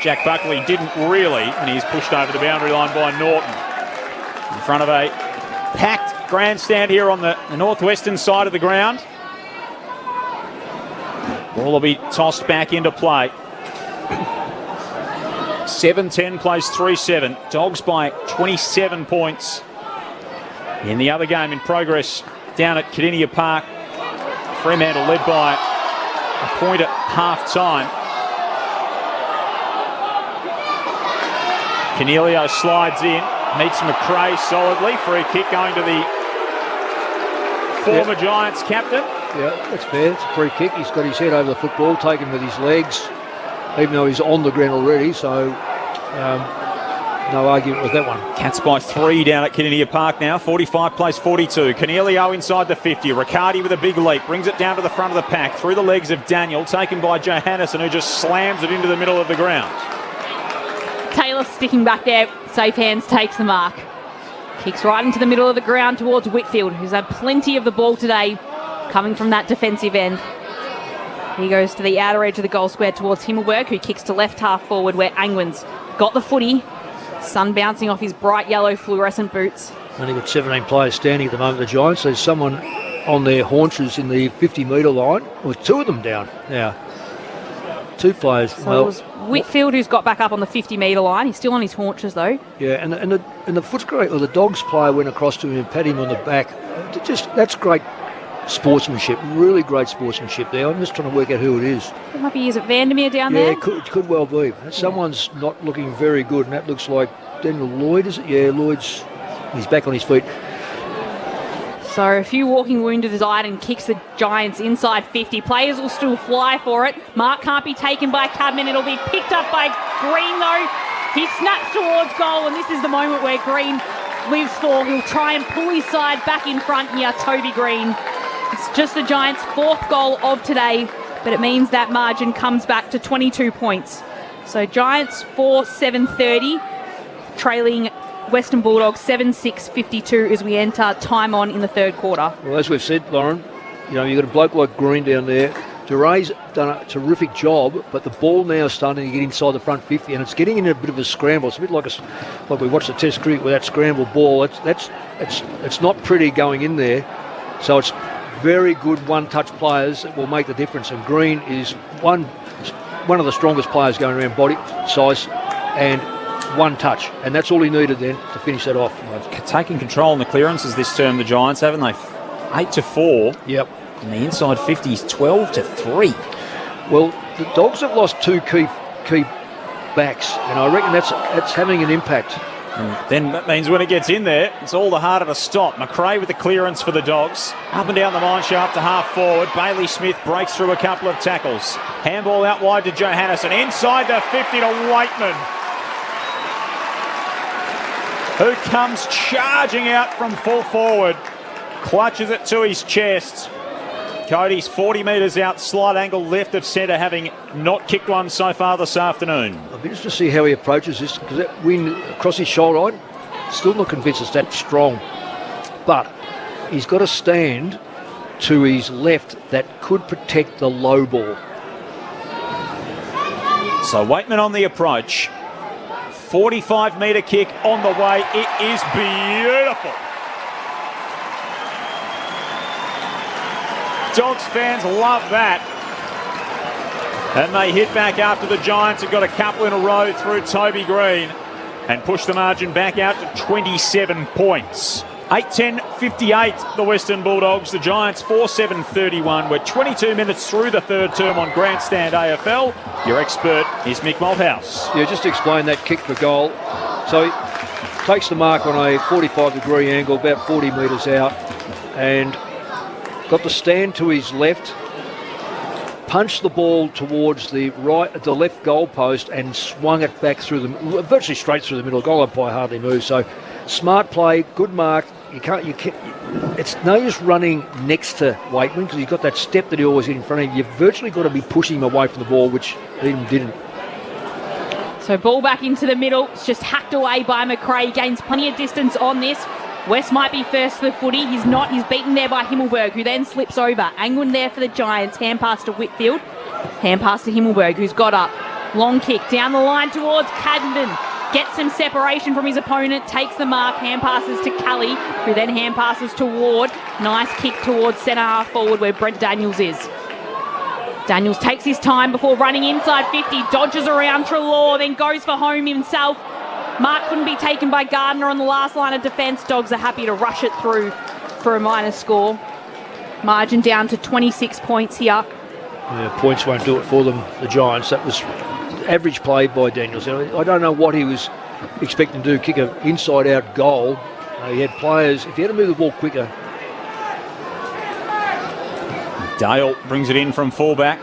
Jack Buckley didn't really, and he's pushed over the boundary line by Norton. In front of a packed grandstand here on the northwestern side of the ground. Ball will be tossed back into play. 7-10 plays 3-7. Dogs by 27 points. In the other game in progress down at Kardinia Park, Fremantle led by a point at half-time. Canelio slides in, meets McRae solidly. Free kick going to the former Giants captain. Yeah, that's fair. It's a free kick. He's got his head over the football, taken with his legs, even though he's on the ground already, so no argument with that one. Cats by 3 down at Kardinia Park now. 45 plays 42. Canelio inside the 50. Riccardi with a big leap. Brings it down to the front of the pack. Through the legs of Daniel. Taken by Johannesson, who just slams it into the middle of the ground. Taylor sticking back there. Safe hands, takes the mark. Kicks right into the middle of the ground towards Whitfield, who's had plenty of the ball today coming from that defensive end. He goes to the outer edge of the goal square towards Himmelberg, who kicks to left half forward where Angwin's got the footy. Sun bouncing off his bright yellow fluorescent boots. Only got 17 players standing at the moment, the Giants. There's someone on their haunches in the 50-metre line, with 2 of them down now. 2 players. So it was Whitfield who's got back up on the 50-metre line. He's still on his haunches though. Yeah, and the Footscray, or the Dogs player, went across to him and pat him on the back. That's great sportsmanship, really great sportsmanship there. I'm just trying to work out who it is. It might be, is it Vandermeer down there? Yeah, it could well be. Someone's not looking very good, and that looks like Daniel Lloyd, is it? Yeah, he's back on his feet. So a few walking wounded aside and kicks the Giants inside 50. Players will still fly for it. Mark can't be taken by Cadman. It'll be picked up by Green though. He snaps towards goal, and this is the moment where Green lives for. He'll try and pull his side back in front here, Toby Green. It's just the Giants' 4th goal of today, but it means that margin comes back to 22 points. So Giants 4-7-30, trailing Western Bulldogs 7-6-52 as we enter time on in the 3rd quarter. Well, as we've said, Lauren, you've got a bloke like Green down there. Duray's done a terrific job, but the ball now is starting to get inside the front 50, and it's getting in a bit of a scramble. It's a bit like we watched the Test cricket with that scrambled ball. It's not pretty going in there. So it's very good one-touch players that will make the difference. And Green is one of the strongest players going around, body size and one touch. And that's all he needed then to finish that off. They've taken control in the clearances this term, the Giants, haven't they? 8-4. Yep. And the inside 50 is 12-3. Well, the Dogs have lost 2 key backs, and I reckon that's having an impact. And then that means when it gets in there, it's all the harder to stop. McRae with the clearance for the Dogs. Up and down the mine shaft to half forward. Bailey Smith breaks through a couple of tackles. Handball out wide to Johannesson. Inside the 50 to Waitman, who comes charging out from full forward. Clutches it to his chest. Cody's 40 metres out, slight angle left of centre, having not kicked one so far this afternoon. I'll be interested to see how he approaches this, because that win across his shoulder, I'm still not convinced it's that strong. But he's got a stand to his left that could protect the low ball. So Waitman on the approach. 45-metre kick on the way. It is beautiful. Dogs fans love that. And they hit back after the Giants have got a couple in a row through Toby Green and push the margin back out to 27 points. 8-10-58, the Western Bulldogs. The Giants 4-7-31. We're 22 minutes through the 3rd term on Grandstand AFL. Your expert is Mick Malthouse. Yeah, just to explain that kick for goal. So he takes the mark on a 45-degree angle, about 40 metres out, and got the stand to his left, punched the ball towards the left goal post, and swung it back through virtually straight through the middle. Goal umpire hardly moved, so Smart play, good mark. You can't. It's no use running next to Waitman because he's got that step that he always hit in front of him. You've virtually got to be pushing him away from the ball, which he didn't. So ball back into the middle. It's just hacked away by McRae. Gains plenty of distance on this. West might be first for the footy. He's not. He's beaten there by Himmelberg, who then slips over. Angwin there for the Giants. Hand pass to Whitfield. Hand pass to Himmelberg, who's got up. Long kick down the line towards Cadden. Gets some separation from his opponent, takes the mark, hand passes to Kelly, who then hand passes to Ward. Nice kick towards centre half forward where Brent Daniels is. Daniels takes his time before running inside 50, dodges around Treloar, then goes for home himself. Mark couldn't be taken by Gardner on the last line of defence. Dogs are happy to rush it through for a minor score. Margin down to 26 points here. Yeah, points won't do it for them, the Giants. That was average play by Daniels. I don't know what he was expecting to do, kick an inside-out goal. He had players, if he had to move the ball quicker. Dale brings it in from fullback.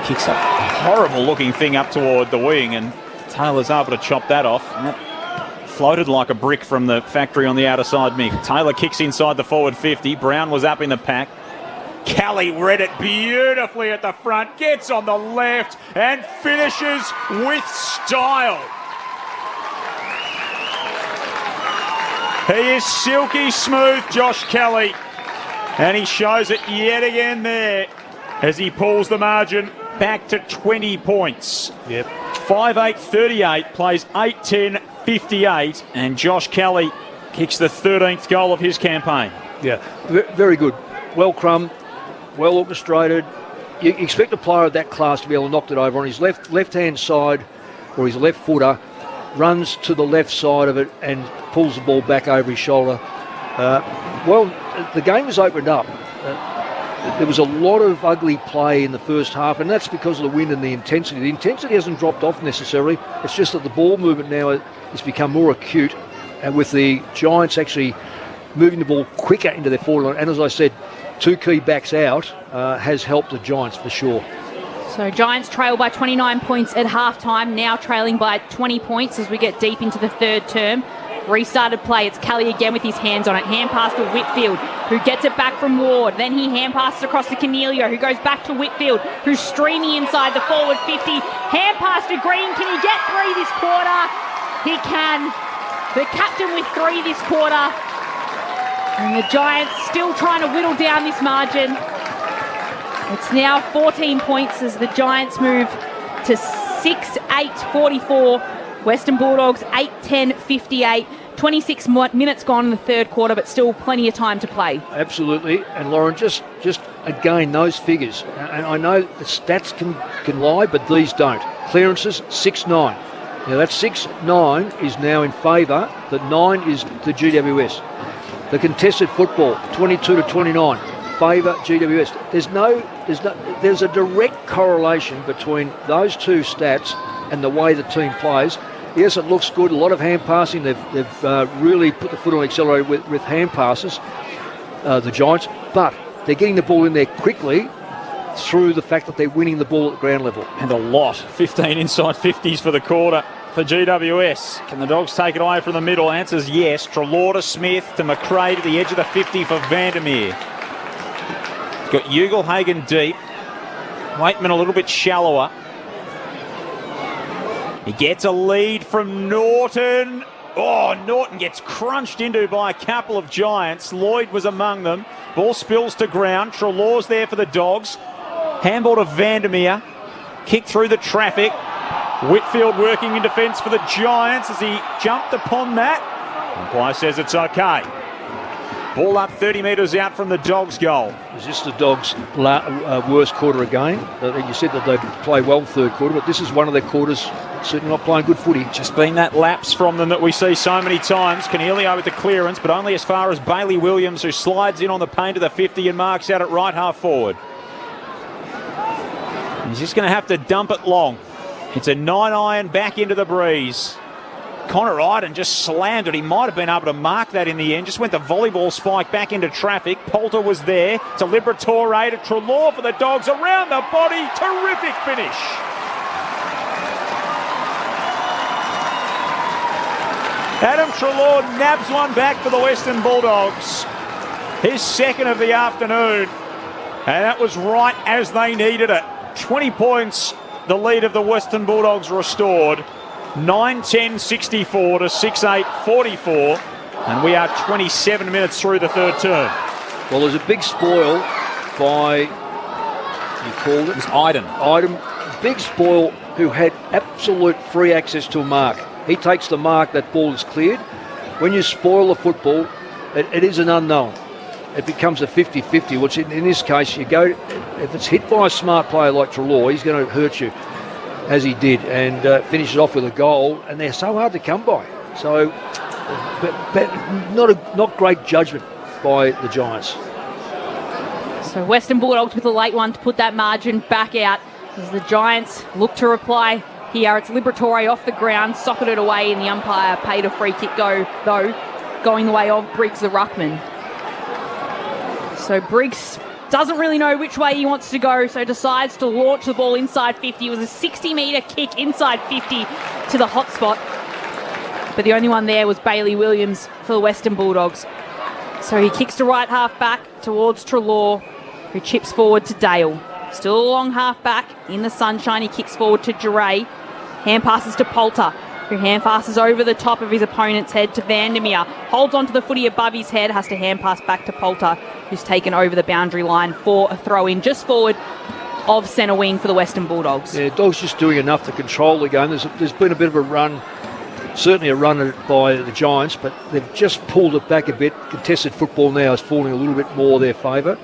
Kicks a horrible-looking thing up toward the wing, and Taylor's able to chop that off. And that floated like a brick from the factory on the outer side, Mick. Taylor kicks inside the forward 50. Brown was up in the pack. Kelly read it beautifully at the front, gets on the left and finishes with style. He is silky smooth, Josh Kelly, and he shows it yet again there as he pulls the margin back to 20 points. Yep. 5-8-38, plays 8-10-58, and Josh Kelly kicks the 13th goal of his campaign. Yeah, very good. Well crumbed. Well orchestrated. You expect a player of that class to be able to knock it over on his left-hand side or his left footer, runs to the left side of it and pulls the ball back over his shoulder. Well, the game has opened up. There was a lot of ugly play in the first half, and that's because of the wind and the intensity. The intensity hasn't dropped off necessarily. It's just that the ball movement now has become more acute, and with the Giants actually moving the ball quicker into their forward line. And as I said, two key backs out has helped the Giants for sure. So Giants trail by 29 points at halftime, now trailing by 20 points as we get deep into the third term. Restarted play, it's Kelly again with his hands on it. Hand pass to Whitfield, who gets it back from Ward. Then he hand passes across to Cornelio, who goes back to Whitfield, who's streaming inside the forward 50. Hand pass to Green, can he get three this quarter? He can. The captain with three this quarter. And the Giants still trying to whittle down this margin. It's now 14 points as the Giants move to 6-8-44. Western Bulldogs 8-10-58. 26 minutes gone in the third quarter, but still plenty of time to play. Absolutely. And Lauren, just again, those figures. And I know the stats can lie, but these don't. Clearances, 6-9. Now that 6-9 is now in favour. The 9 is the GWS. The contested football, 22-29, favour GWS. There's a direct correlation between those two stats and the way the team plays. Yes, it looks good. A lot of hand passing. They've really put the foot on the accelerator with hand passes, the Giants. But they're getting the ball in there quickly through the fact that they're winning the ball at ground level. And a lot. 15 inside 50s for the quarter for GWS. Can the Dogs take it away from the middle? Answer's yes. Treloar to Smith to McRae to the edge of the 50 for Vandermeer. Got Ugelhagen deep. Waitman a little bit shallower. He gets a lead from Norton. Oh, Norton gets crunched into by a couple of Giants. Lloyd was among them. Ball spills to ground. Treloar's there for the Dogs. Handball to Vandermeer. Kick through the traffic. Whitfield working in defence for the Giants as he jumped upon that. Umpire says it's okay. Ball up 30 metres out from the Dogs' goal. Is this the Dogs' worst quarter again? You said that they play well third quarter, but this is one of their quarters certainly not playing good footy. Just been that lapse from them that we see so many times. Cornelio with the clearance, but only as far as Bailey Williams, who slides in on the paint of the 50 and marks out at right half forward. He's just going to have to dump it long. It's a 9-iron back into the breeze. Connor Iden just slammed it. He might have been able to mark that in the end. Just went the volleyball spike back into traffic. Poulter was there. It's a Liberatore to Treloar for the Dogs. Around the body. Terrific finish. Adam Treloar nabs one back for the Western Bulldogs. His second of the afternoon. And that was right as they needed it. 20 points, the lead of the Western Bulldogs restored. 9-10-64 to 6-8-44. And we are 27 minutes through the third term. Well, there's a big spoil by, you called it? It was Iden. Big spoil who had absolute free access to a mark. He takes the mark, that ball is cleared. When you spoil a football, it is an unknown. It becomes a 50-50, which in this case, you go, if it's hit by a smart player like Treloar, he's going to hurt you, as he did, and finish it off with a goal, and they're so hard to come by. So, but not great judgment by the Giants. So Western Bulldogs with a late one to put that margin back out as the Giants look to reply here. It's Liberatore off the ground, socketed away, and the umpire paid a free kick going the way of Briggs the ruckman. So Briggs doesn't really know which way he wants to go, so decides to launch the ball inside 50. It was a 60-metre kick inside 50 to the hot spot. But the only one there was Bailey Williams for the Western Bulldogs. So he kicks to right half back towards Treloar, who chips forward to Dale. Still a long half back in the sunshine. He kicks forward to Duray. Hand passes to Poulter, who hand passes over the top of his opponent's head to Vandermeer. Holds onto the footy above his head, has to hand pass back to Poulter, who's taken over the boundary line for a throw-in just forward of centre wing for the Western Bulldogs. Yeah, Dogs just doing enough to control the game. There's been a bit of a run, certainly a run by the Giants, but they've just pulled it back a bit. Contested football now is falling a little bit more their favour.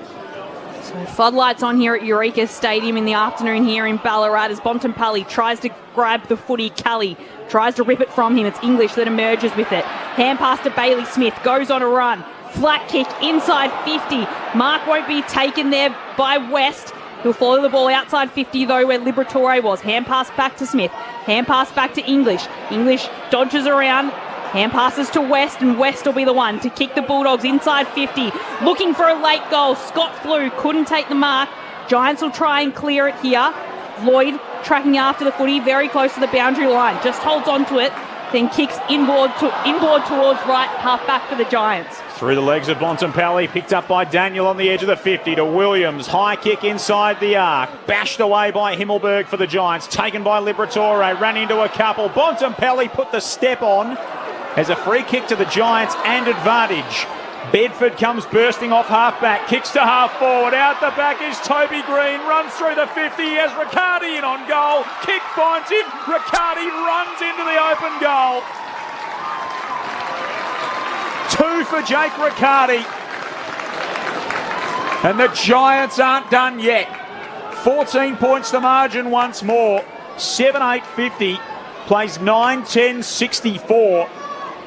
So floodlights on here at Eureka Stadium in the afternoon here in Ballarat as Bontempelli tries to grab the footy. Kelly tries to rip it from him. It's English that emerges with it. Hand pass to Bailey Smith, goes on a run. Flat kick inside 50. Mark won't be taken there by West. He'll follow the ball outside 50 though where Liberatore was. Hand pass back to Smith. Hand pass back to English. English dodges around. Hand passes to West, and West will be the one to kick the Bulldogs inside 50. Looking for a late goal. Scott Flew couldn't take the mark. Giants will try and clear it here. Lloyd tracking after the footy, very close to the boundary line. Just holds on to it, then kicks inboard towards right, half back for the Giants. Through the legs of Bontempelli, picked up by Daniel on the edge of the 50 to Williams. High kick inside the arc. Bashed away by Himmelberg for the Giants. Taken by Liberatore, ran into a couple. Bontempelli put the step on. Has a free kick to the Giants and advantage. Bedford comes bursting off half-back, kicks to half-forward. Out the back is Toby Green, runs through the 50. He has Riccardi in on goal. Kick finds him. Riccardi runs into the open goal. 2 for Jake Riccardi. And the Giants aren't done yet. 14 points the margin once more. 7-8-50. Plays 9-10-64.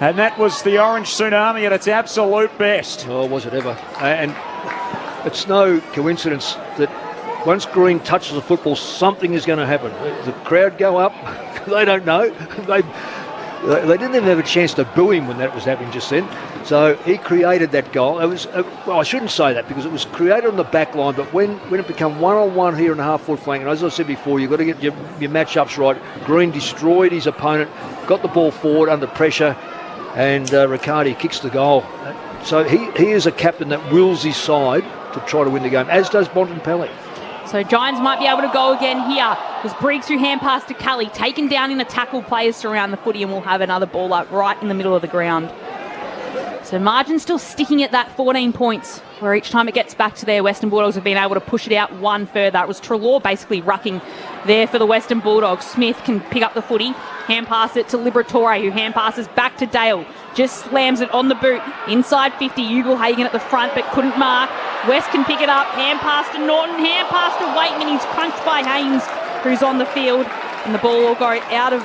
And that was the Orange Tsunami at its absolute best. Oh, was it ever. And it's no coincidence that once Green touches the football, something is going to happen. The crowd go up. They don't know. They didn't even have a chance to boo him when that was happening just then. So he created that goal. It was well, I shouldn't say that because it was created on the back line, but when it became one-on-one here in the half-foot flank, and as I said before, you've got to get your matchups right. Green destroyed his opponent, got the ball forward under pressure, and Riccardi kicks the goal. So he is a captain that wills his side to try to win the game, as does Bontempelli. So Giants might be able to go again here. As Briggs through hand pass to Kelly, taken down in a tackle, players surround the footy, and we'll have another ball up right in the middle of the ground. So margin still sticking at that 14 points, where each time it gets back to there, Western Bulldogs have been able to push it out one further. It was Treloar basically rucking there for the Western Bulldogs. Smith can pick up the footy, hand pass it to Liberatore, who hand passes back to Dale. Just slams it on the boot. Inside 50, Ugelhagen at the front, but couldn't mark. West can pick it up, hand pass to Norton, hand pass to Waitman. He's crunched by Haynes, who's on the field, and the ball will go out of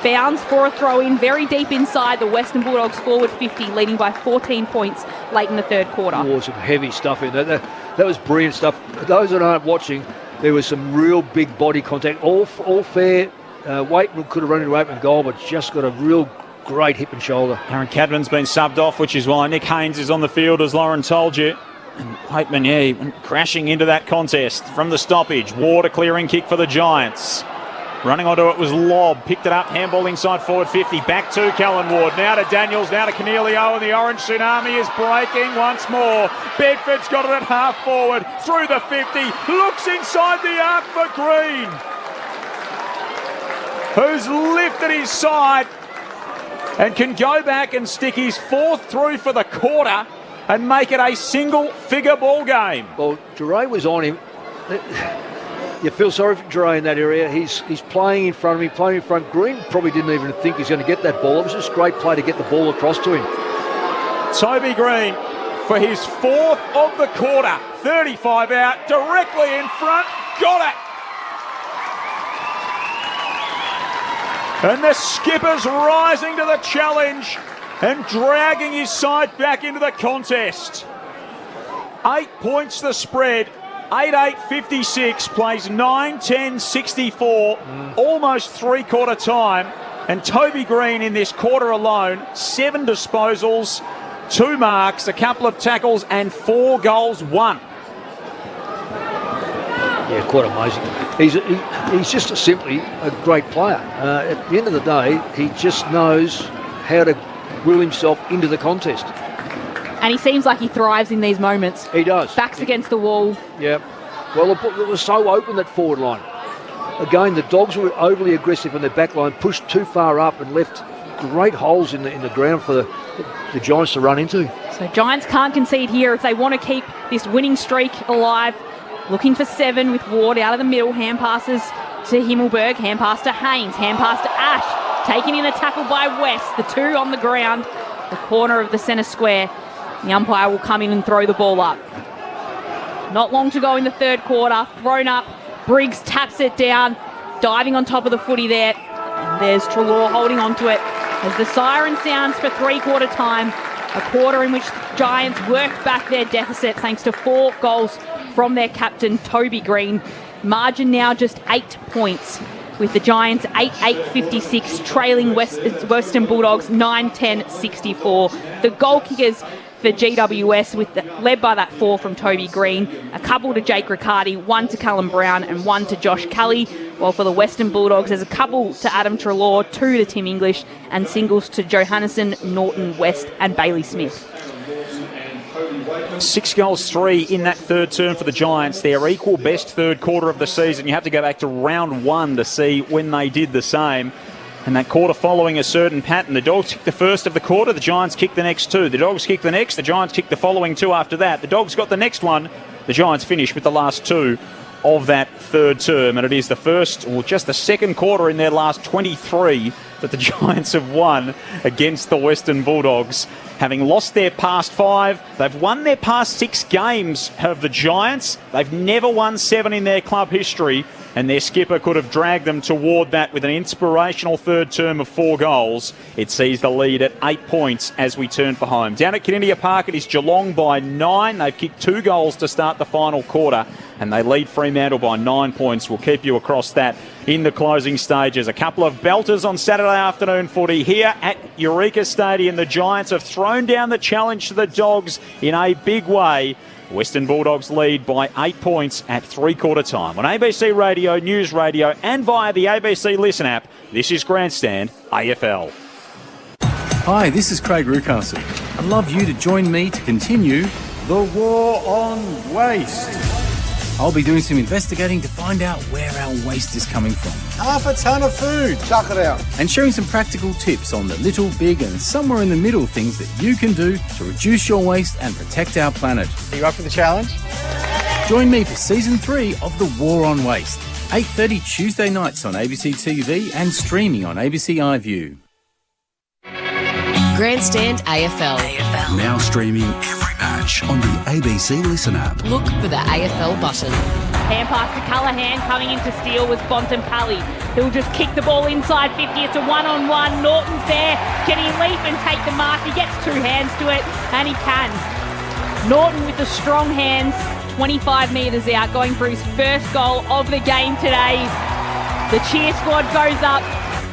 bounds for a throw-in very deep inside the Western Bulldogs forward 50, leading by 14 points late in the third quarter. Oh, some heavy stuff in there. That was brilliant stuff. For those that aren't watching, there was some real big body contact. All fair. Waitman could have run into open goal, but just got a real great hip and shoulder. Aaron Cadman's been subbed off, which is why Nick Haynes is on the field, as Lauren told you. And Waitman, he went crashing into that contest from the stoppage. Ward a clearing kick for the Giants. Running onto it was Lobb. Picked it up, handball inside forward 50. Back to Callan Ward. Now to Daniels, now to Cornelio, and the orange tsunami is breaking once more. Bedford's got it at half forward. Through the 50. Looks inside the arc for Green, who's lifted his side and can go back and stick his fourth through for the quarter and make it a single-figure ball game. Well, Duray was on him. You feel sorry for Duray in that area. He's playing in front of him, playing in front. Green probably didn't even think he's going to get that ball. It was just a great play to get the ball across to him. Toby Green for his fourth of the quarter. 35 out, directly in front. Got it! And the skipper's rising to the challenge and dragging his side back into the contest. 8 points the spread. 8-8-56, plays 9-10-64, almost three-quarter time. And Toby Green in this quarter alone, 7 disposals, 2 marks, a couple of tackles and 4 goals won. Yeah, quite amazing. He's just simply a great player. At the end of the day, he just knows how to will himself into the contest. And he seems like he thrives in these moments. He does. Backs against the wall. Yeah. Well, it was so open, that forward line. Again, the Dogs were overly aggressive on their back line, pushed too far up and left great holes in the ground for the Giants to run into. So Giants can't concede here if they want to keep this winning streak alive. Looking for 7 with Ward out of the middle. Hand passes to Himmelberg. Hand pass to Haynes. Hand pass to Ash. Taken in a tackle by West. The 2 on the ground. The corner of the centre square. The umpire will come in and throw the ball up. Not long to go in the third quarter. Thrown up. Briggs taps it down. Diving on top of the footy there. And there's Treloar holding on to it as the siren sounds for three-quarter time. A quarter in which the Giants worked back their deficit thanks to 4 goals from their captain, Toby Green. Margin now just 8 points, with the Giants 8-8-56 trailing Western Bulldogs 9-10-64. The goal kickers for GWS, led by that 4 from Toby Green, a couple to Jake Riccardi, 1 to Callum Brown and 1 to Josh Kelly, while for the Western Bulldogs there's a couple to Adam Treloar, 2 to Tim English, and singles to Johannesson, Norton, West and Bailey Smith. 6 goals, 3 in that third term for the Giants. Their equal best third quarter of the season. You have to go back to round 1 to see when they did the same. And that quarter following a certain pattern. The Dogs kicked the first of the quarter, the Giants kicked the next 2. The Dogs kicked the next, the Giants kicked the following 2 after that. The Dogs got the next one, the Giants finished with the last 2 of that third term. And it is the first, or just the second quarter in their last 23 that the Giants have won against the Western Bulldogs. Having lost their past 5, they've won their past 6 games of the Giants. They've never won 7 in their club history, and their skipper could have dragged them toward that with an inspirational third term of 4 goals. It sees the lead at 8 points as we turn for home. Down at Kardinia Park, it is Geelong by 9. They've kicked 2 goals to start the final quarter, and they lead Fremantle by 9 points. We'll keep you across that in the closing stages. A couple of belters on Saturday afternoon footy here at Eureka Stadium. The Giants have thrown down the challenge to the Dogs in a big way. Western Bulldogs lead by 8 points at three-quarter time. On ABC Radio, News Radio and via the ABC Listen app, this is Grandstand AFL. Hi, this is Craig Rucastle. I'd love you to join me to continue the war on waste. I'll be doing some investigating to find out where our waste is coming from. Half a tonne of food. Chuck it out. And sharing some practical tips on the little, big and somewhere in the middle things that you can do to reduce your waste and protect our planet. Are you up for the challenge? Join me for Season 3 of The War on Waste. 8:30 Tuesday nights on ABC TV and streaming on ABC iView. Grandstand AFL. Now streaming every match on the ABC Listen app. Look for the AFL button. Hand pass to Callaghan, coming in to steal was Bontempelli. He'll just kick the ball inside 50. It's a one-on-one. Norton's there. Can he leap and take the mark? He gets 2 hands to it, and he can. Norton with the strong hands, 25 metres out, going for his first goal of the game today. The cheer squad goes up.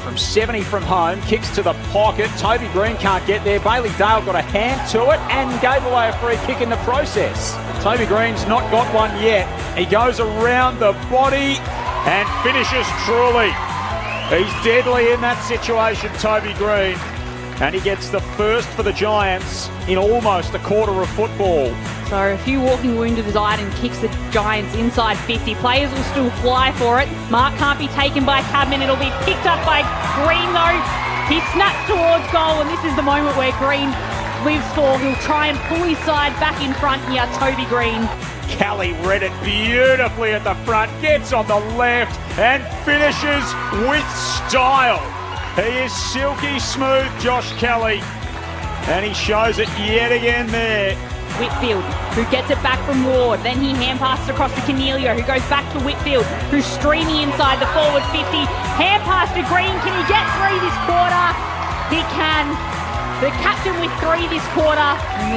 From 70 from home, kicks to the pocket. Toby Green can't get there. Bailey Dale got a hand to it and gave away a free kick in the process. Toby Green's not got one yet. He goes around the body and finishes truly. He's deadly in that situation, Toby Green. And he gets the first for the Giants in almost a quarter of football. So a few walking wounded aside and kicks the Giants inside 50. Players will still fly for it. Mark can't be taken by Cadman. It'll be picked up by Green though. He snaps towards goal, and this is the moment where Green lives for. He'll try and pull his side back in front here, Toby Green. Kelly read it beautifully at the front, gets on the left and finishes with style. He is silky smooth, Josh Kelly, and he shows it yet again there. Whitfield, who gets it back from Ward. Then he hand passes across to Cornelio, who goes back to Whitfield, who's streaming inside the forward 50. Hand pass to Green. Can he get 3 this quarter? He can. The captain with 3 this quarter.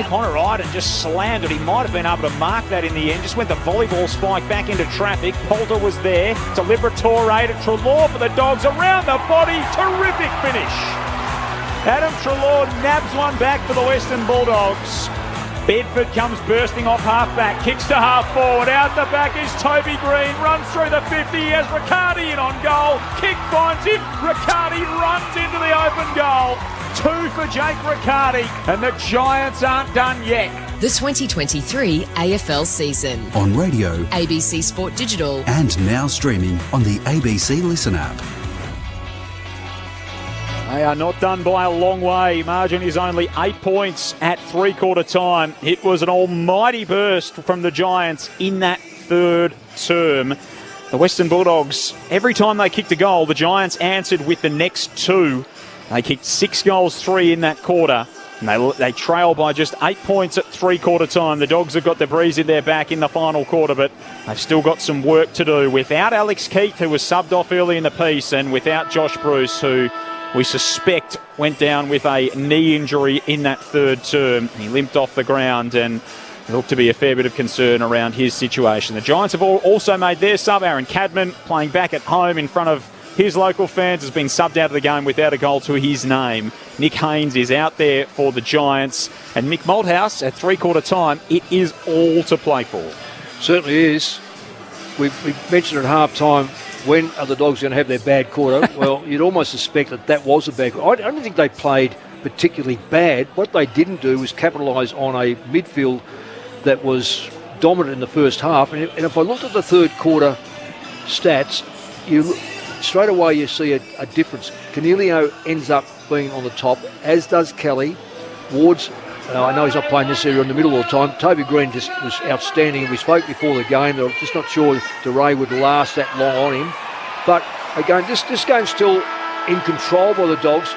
Connor Iden just slammed it. He might have been able to mark that in the end. Just went the volleyball spike back into traffic. Poulter was there. To Liberatore to Treloar for the Dogs. Around the body. Terrific finish. Adam Treloar nabs one back for the Western Bulldogs. Bedford comes bursting off half-back. Kicks to half-forward. Out the back is Toby Green. Runs through the 50. He has Riccardi in on goal. Kick finds him. Riccardi runs into the open goal. 2 for Jake Riccardi, and the Giants aren't done yet. The 2023 AFL season. On radio, ABC Sport Digital, and now streaming on the ABC Listen app. They are not done by a long way. Margin is only 8 points at three-quarter time. It was an almighty burst from the Giants in that third term. The Western Bulldogs, every time they kicked a goal, the Giants answered with the next 2. They kicked 6 goals, 3 in that quarter. And they trail by just 8 points at three-quarter time. The Dogs have got the breeze in their back in the final quarter, but they've still got some work to do. Without Alex Keith, who was subbed off early in the piece, and without Josh Bruce, who we suspect went down with a knee injury in that third term. He limped off the ground, and there looked to be a fair bit of concern around his situation. The Giants have also made their sub. Aaron Cadman, playing back at home in front of his local fans, has been subbed out of the game without a goal to his name. Nick Haynes is out there for the Giants. And Mick Malthouse at three-quarter time, it is all to play for. Certainly is. We mentioned at half-time, when are the Dogs going to have their bad quarter? Well, you'd almost suspect that was a bad quarter. I don't think they played particularly bad. What they didn't do was capitalise on a midfield that was dominant in the first half. And if I looked at the third quarter stats, straight away you see a difference. Cornelio ends up being on the top, as does Kelly. Ward's, I know he's not playing this area in the middle all the time. Toby Green just was outstanding. We spoke before the game. They're just not sure if DeRay would last that long on him. But again, this game's still in control by the Dogs.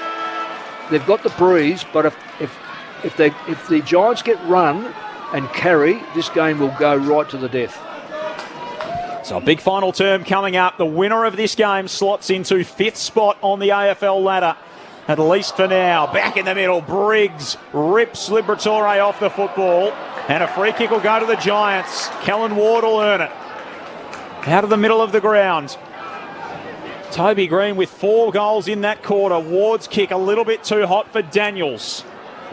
They've got the breeze, but if the Giants get run and carry, this game will go right to the death. So a big final term coming up. The winner of this game slots into 5th spot on the AFL ladder, at least for now. Back in the middle, Briggs rips Liberatore off the football, and a free kick will go to the Giants. Kellen Ward will earn it. Out of the middle of the ground. Toby Green with 4 goals in that quarter. Ward's kick a little bit too hot for Daniels.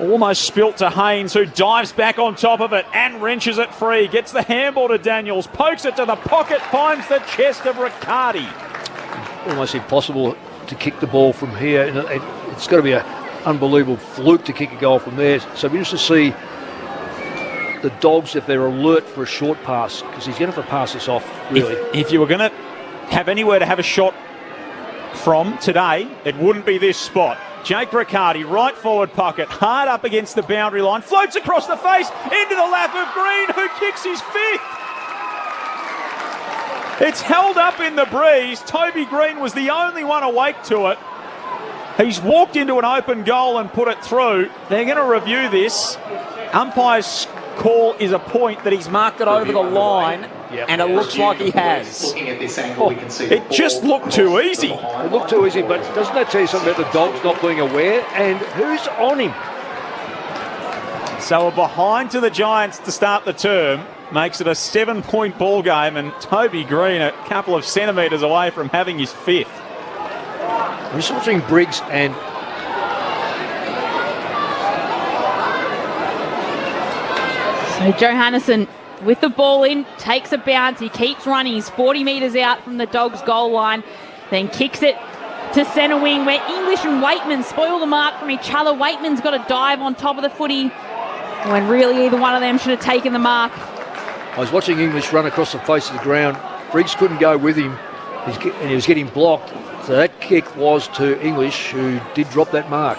Almost spilt to Haynes, who dives back on top of it and wrenches it free. Gets the handball to Daniels, pokes it to the pocket, finds the chest of Riccardi. Almost impossible to kick the ball from here. It's got to be an unbelievable fluke to kick a goal from there. So it'll be interesting to see the Dogs if they're alert for a short pass, because he's going to have to pass this off, really. If you were going to have anywhere to have a shot from today, it wouldn't be this spot. Jake Riccardi, right forward pocket, hard up against the boundary line, floats across the face, into the lap of Green, who kicks his 5th. It's held up in the breeze. Toby Green was the only one awake to it. He's walked into an open goal and put it through. They're going to review this. Umpire's call is a point that he's marked it over the line. Yep. And it looks like he has. Looking at this angle, we can see it just looked too easy. It looked too easy, but doesn't that tell you something about the Dogs not being aware? And who's on him? So a behind to the Giants to start the term makes it a 7-point ball game, and Toby Green a couple of centimetres away from having his 5th. I'm just watching Briggs and so Johannisen with the ball in, takes a bounce, he keeps running, he's 40 metres out from the Dogs' goal line, then kicks it to centre wing, where English and Waitman spoil the mark from each other. Waitman's got a dive on top of the footy when really either one of them should have taken the mark. I was watching English run across the face of the ground. Briggs couldn't go with him, and he was getting blocked. So that kick was to English, who did drop that mark.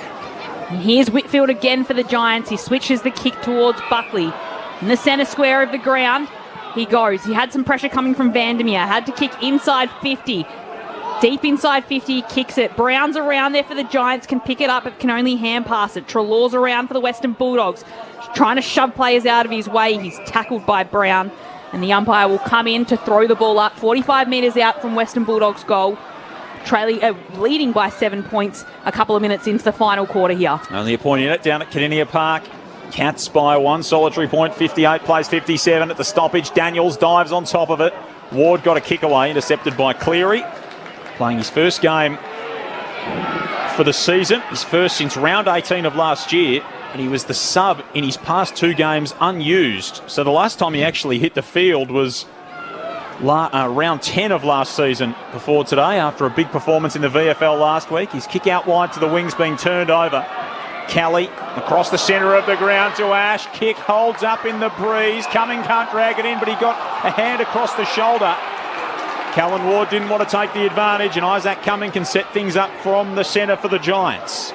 And here's Whitfield again for the Giants. He switches the kick towards Buckley. In the centre square of the ground, he goes. He had some pressure coming from Vandermeer. Had to kick inside 50. Deep inside 50, kicks it. Brown's around there for the Giants, can pick it up, but can only hand pass it. Trelaw's around for the Western Bulldogs, trying to shove players out of his way. He's tackled by Brown, and the umpire will come in to throw the ball up 45 metres out from Western Bulldogs' goal, leading by 7 points a couple of minutes into the final quarter here. Only a point in it down at Caninia Park. Cats by one solitary point, 58 plays 57 at the stoppage. Daniels dives on top of it. Ward got a kick away, intercepted by Cleary. Playing his first game for the season, his first since round 18 of last year, and he was the sub in his past 2 games unused. So the last time he actually hit the field was round 10 of last season before today, after a big performance in the VFL last week. His kick out wide to the wings being turned over. Kelly across the centre of the ground to Ash. Kick holds up in the breeze. Cumming can't drag it in, but he got a hand across the shoulder. Callan Ward didn't want to take the advantage, and Isaac Cumming can set things up from the centre for the Giants.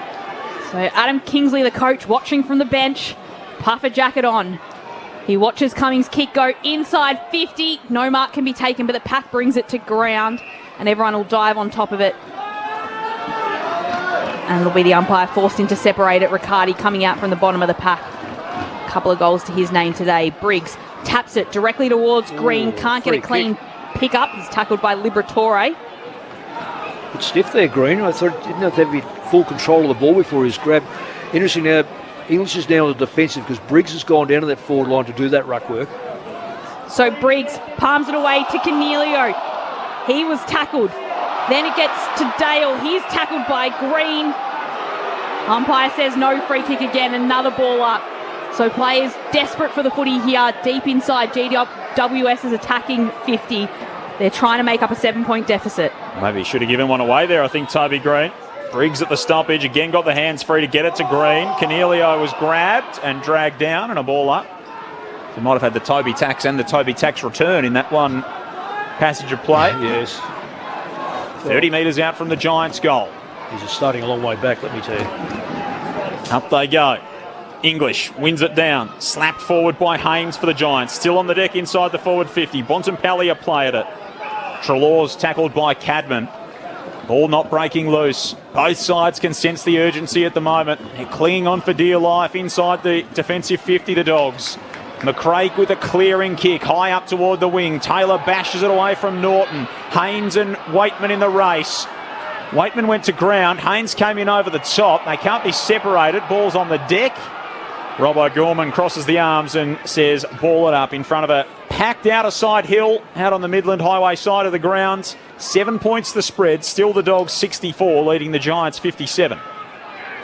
So Adam Kingsley, the coach, watching from the bench, puffer jacket on. He watches Cummings' kick go inside 50. No mark can be taken, but the pack brings it to ground, and everyone will dive on top of it. And it'll be the umpire forced in to separate it. Riccardi coming out from the bottom of the pack. A couple of goals to his name today. Briggs taps it directly towards Green. Can't get a clean pick up. He's tackled by Liberatore. Bit stiff there, Green. I thought he didn't have to have full control of the ball before he was grabbed. Interesting now, English is down on the defensive because Briggs has gone down to that forward line to do that ruck work. So Briggs palms it away to Cornelio. He was tackled. Then it gets to Dale. He's tackled by Green. Umpire says no, free kick again. Another ball up. So players desperate for the footy here. Deep inside, GWS is attacking 50. They're trying to make up a 7-point deficit. Maybe he should have given one away there, I think, Toby Green. Briggs at the stoppage, again got the hands free to get it to Green. Cornelio was grabbed and dragged down, and a ball up. They might have had the Toby Tax and the Toby Tax return in that one passage of play. Yes. 30 metres out from the Giants' goal. He's just starting a long way back, let me tell you. Up they go. English wins it down. Slapped forward by Haynes for the Giants. Still on the deck inside the forward 50. Bontempelli play at it. Trelaw's tackled by Cadman. Ball not breaking loose. Both sides can sense the urgency at the moment. They're clinging on for dear life inside the defensive 50, the Dogs. McCraig with a clearing kick, high up toward the wing. Taylor bashes it away from Norton. Haynes and Waitman in the race. Waitman went to ground. Haynes came in over the top. They can't be separated. Ball's on the deck. Robbo Gorman crosses the arms and says, ball it up in front of a packed outer side hill out on the Midland Highway side of the grounds. 7 points the spread. Still the Dogs 64, leading the Giants 57.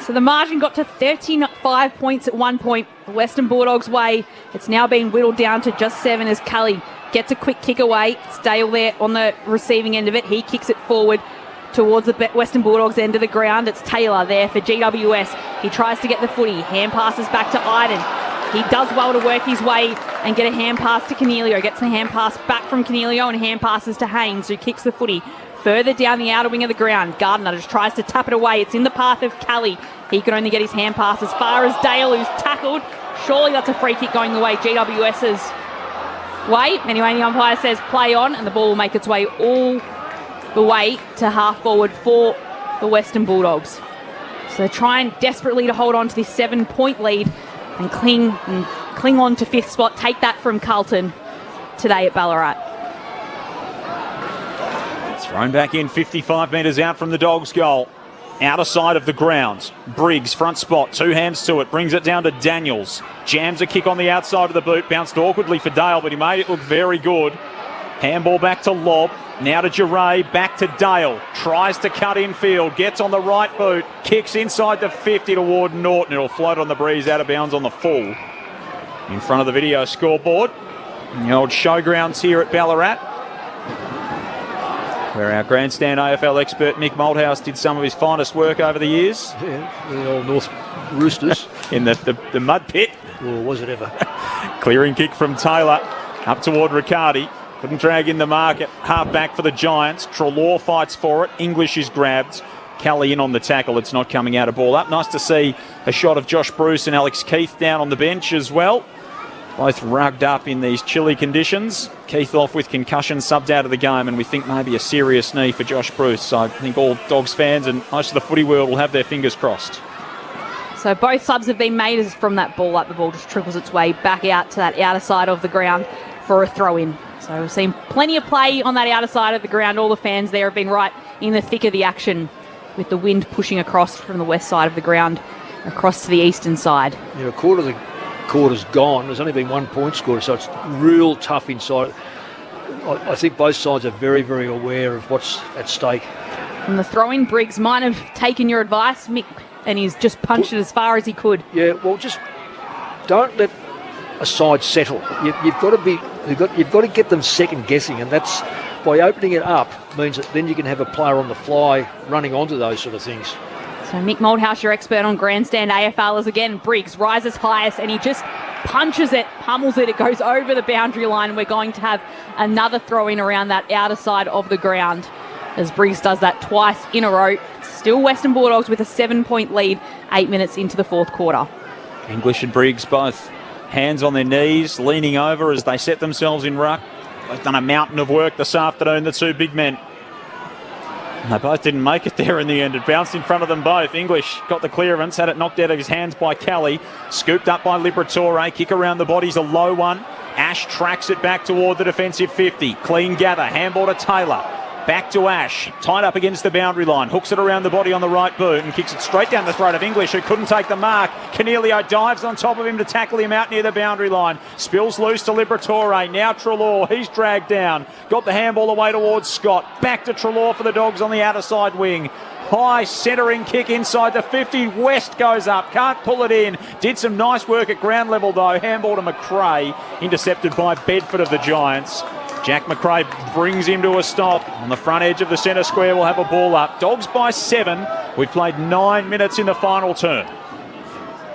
So the margin got to 35 points at one point the Western Bulldogs' way. It's now been whittled down to just 7 as Kelly gets a quick kick away. It's Dale there on the receiving end of it. He kicks it forward towards the Western Bulldogs' end of the ground. It's Taylor there for GWS. He tries to get the footy. Hand passes back to Iden. He does well to work his way and get a hand pass to Cornelio. Gets the hand pass back from Cornelio and hand passes to Haynes, who kicks the footy further down the outer wing of the ground. Gardner just tries to tap it away. It's in the path of Kelly. He can only get his hand pass as far as Dale, who's tackled. Surely that's a free kick going the way GWS's way. Anyway, the umpire says play on, and the ball will make its way all the way to half forward for the Western Bulldogs. So they're trying desperately to hold on to this 7-point lead and cling on to 5th spot. Take that from Carlton today at Ballarat. Thrown back in 55 metres out from the Dogs' goal. Outer side of the grounds. Briggs, front spot, 2 hands to it. Brings it down to Daniels. Jams a kick on the outside of the boot. Bounced awkwardly for Dale, but he made it look very good. Handball back to Lobb. Now to Giray, back to Dale. Tries to cut infield. Gets on the right boot. Kicks inside the 50 toward Norton. It'll float on the breeze out of bounds on the full. In front of the video scoreboard. The old showgrounds here at Ballarat. where our grandstand AFL expert Mick Malthouse did some of his finest work over the years. Yeah, the old North Roosters. In the mud pit. Or was it ever? Clearing kick from Taylor, up toward Riccardi. Couldn't drag in the mark at half back for the Giants. Treloar fights for it. English is grabbed. Kelly in on the tackle. It's not coming out of ball up. Nice to see a shot of Josh Bruce and Alex Keith down on the bench as well. Both rugged up in these chilly conditions. Keith off with concussion, subbed out of the game, and we think maybe a serious knee for Josh Bruce. So I think all Dogs fans and most of the footy world will have their fingers crossed. So both subs have been made as from that ball up. The ball just trickles its way back out to that outer side of the ground for a throw-in. So we've seen plenty of play on that outer side of the ground. All the fans there have been right in the thick of the action, with the wind pushing across from the west side of the ground across to the eastern side. Yeah, a quarter of the quarter's gone. There's only been 1 point scored, so it's real tough inside. I think both sides are very, very aware of what's at stake. From the throw-in, Briggs might have taken your advice, Mick, and he's just punched it as far as he could. Yeah, well, just don't let a side settle. You've got to get them second guessing, and that's by opening it up means that then you can have a player on the fly running onto those sort of things. So Mick Malthouse, your expert on grandstand AFL, is again Briggs rises highest, and he just punches it, pummels it. It goes over the boundary line. We're going to have another throw-in around that outer side of the ground as Briggs does that twice in a row. Still Western Bulldogs with a 7-point lead 8 minutes into the fourth quarter. English and Briggs both hands on their knees, leaning over as they set themselves in ruck. They've done a mountain of work this afternoon, the two big men. And they both didn't make it there in the end. It bounced in front of them both. English got the clearance, had it knocked out of his hands by Kelly. Scooped up by Liberatore. Kick around the body's a low one. Ash tracks it back toward the defensive 50. Clean gather. Handball to Taylor. Back to Ash, tied up against the boundary line, hooks it around the body on the right boot and kicks it straight down the throat of English, who couldn't take the mark. Cornelio dives on top of him to tackle him out near the boundary line. Spills loose to Liberatore, now Treloar, he's dragged down. Got the handball away towards Scott. Back to Treloar for the Dogs on the outer side wing. High centering kick inside the 50. West goes up, can't pull it in. Did some nice work at ground level though. Handball to McRae, intercepted by Bedford of the Giants. Jack McRae brings him to a stop. On the front edge of the centre square, we'll have a ball up. Dogs by 7. We've played 9 minutes in the final term.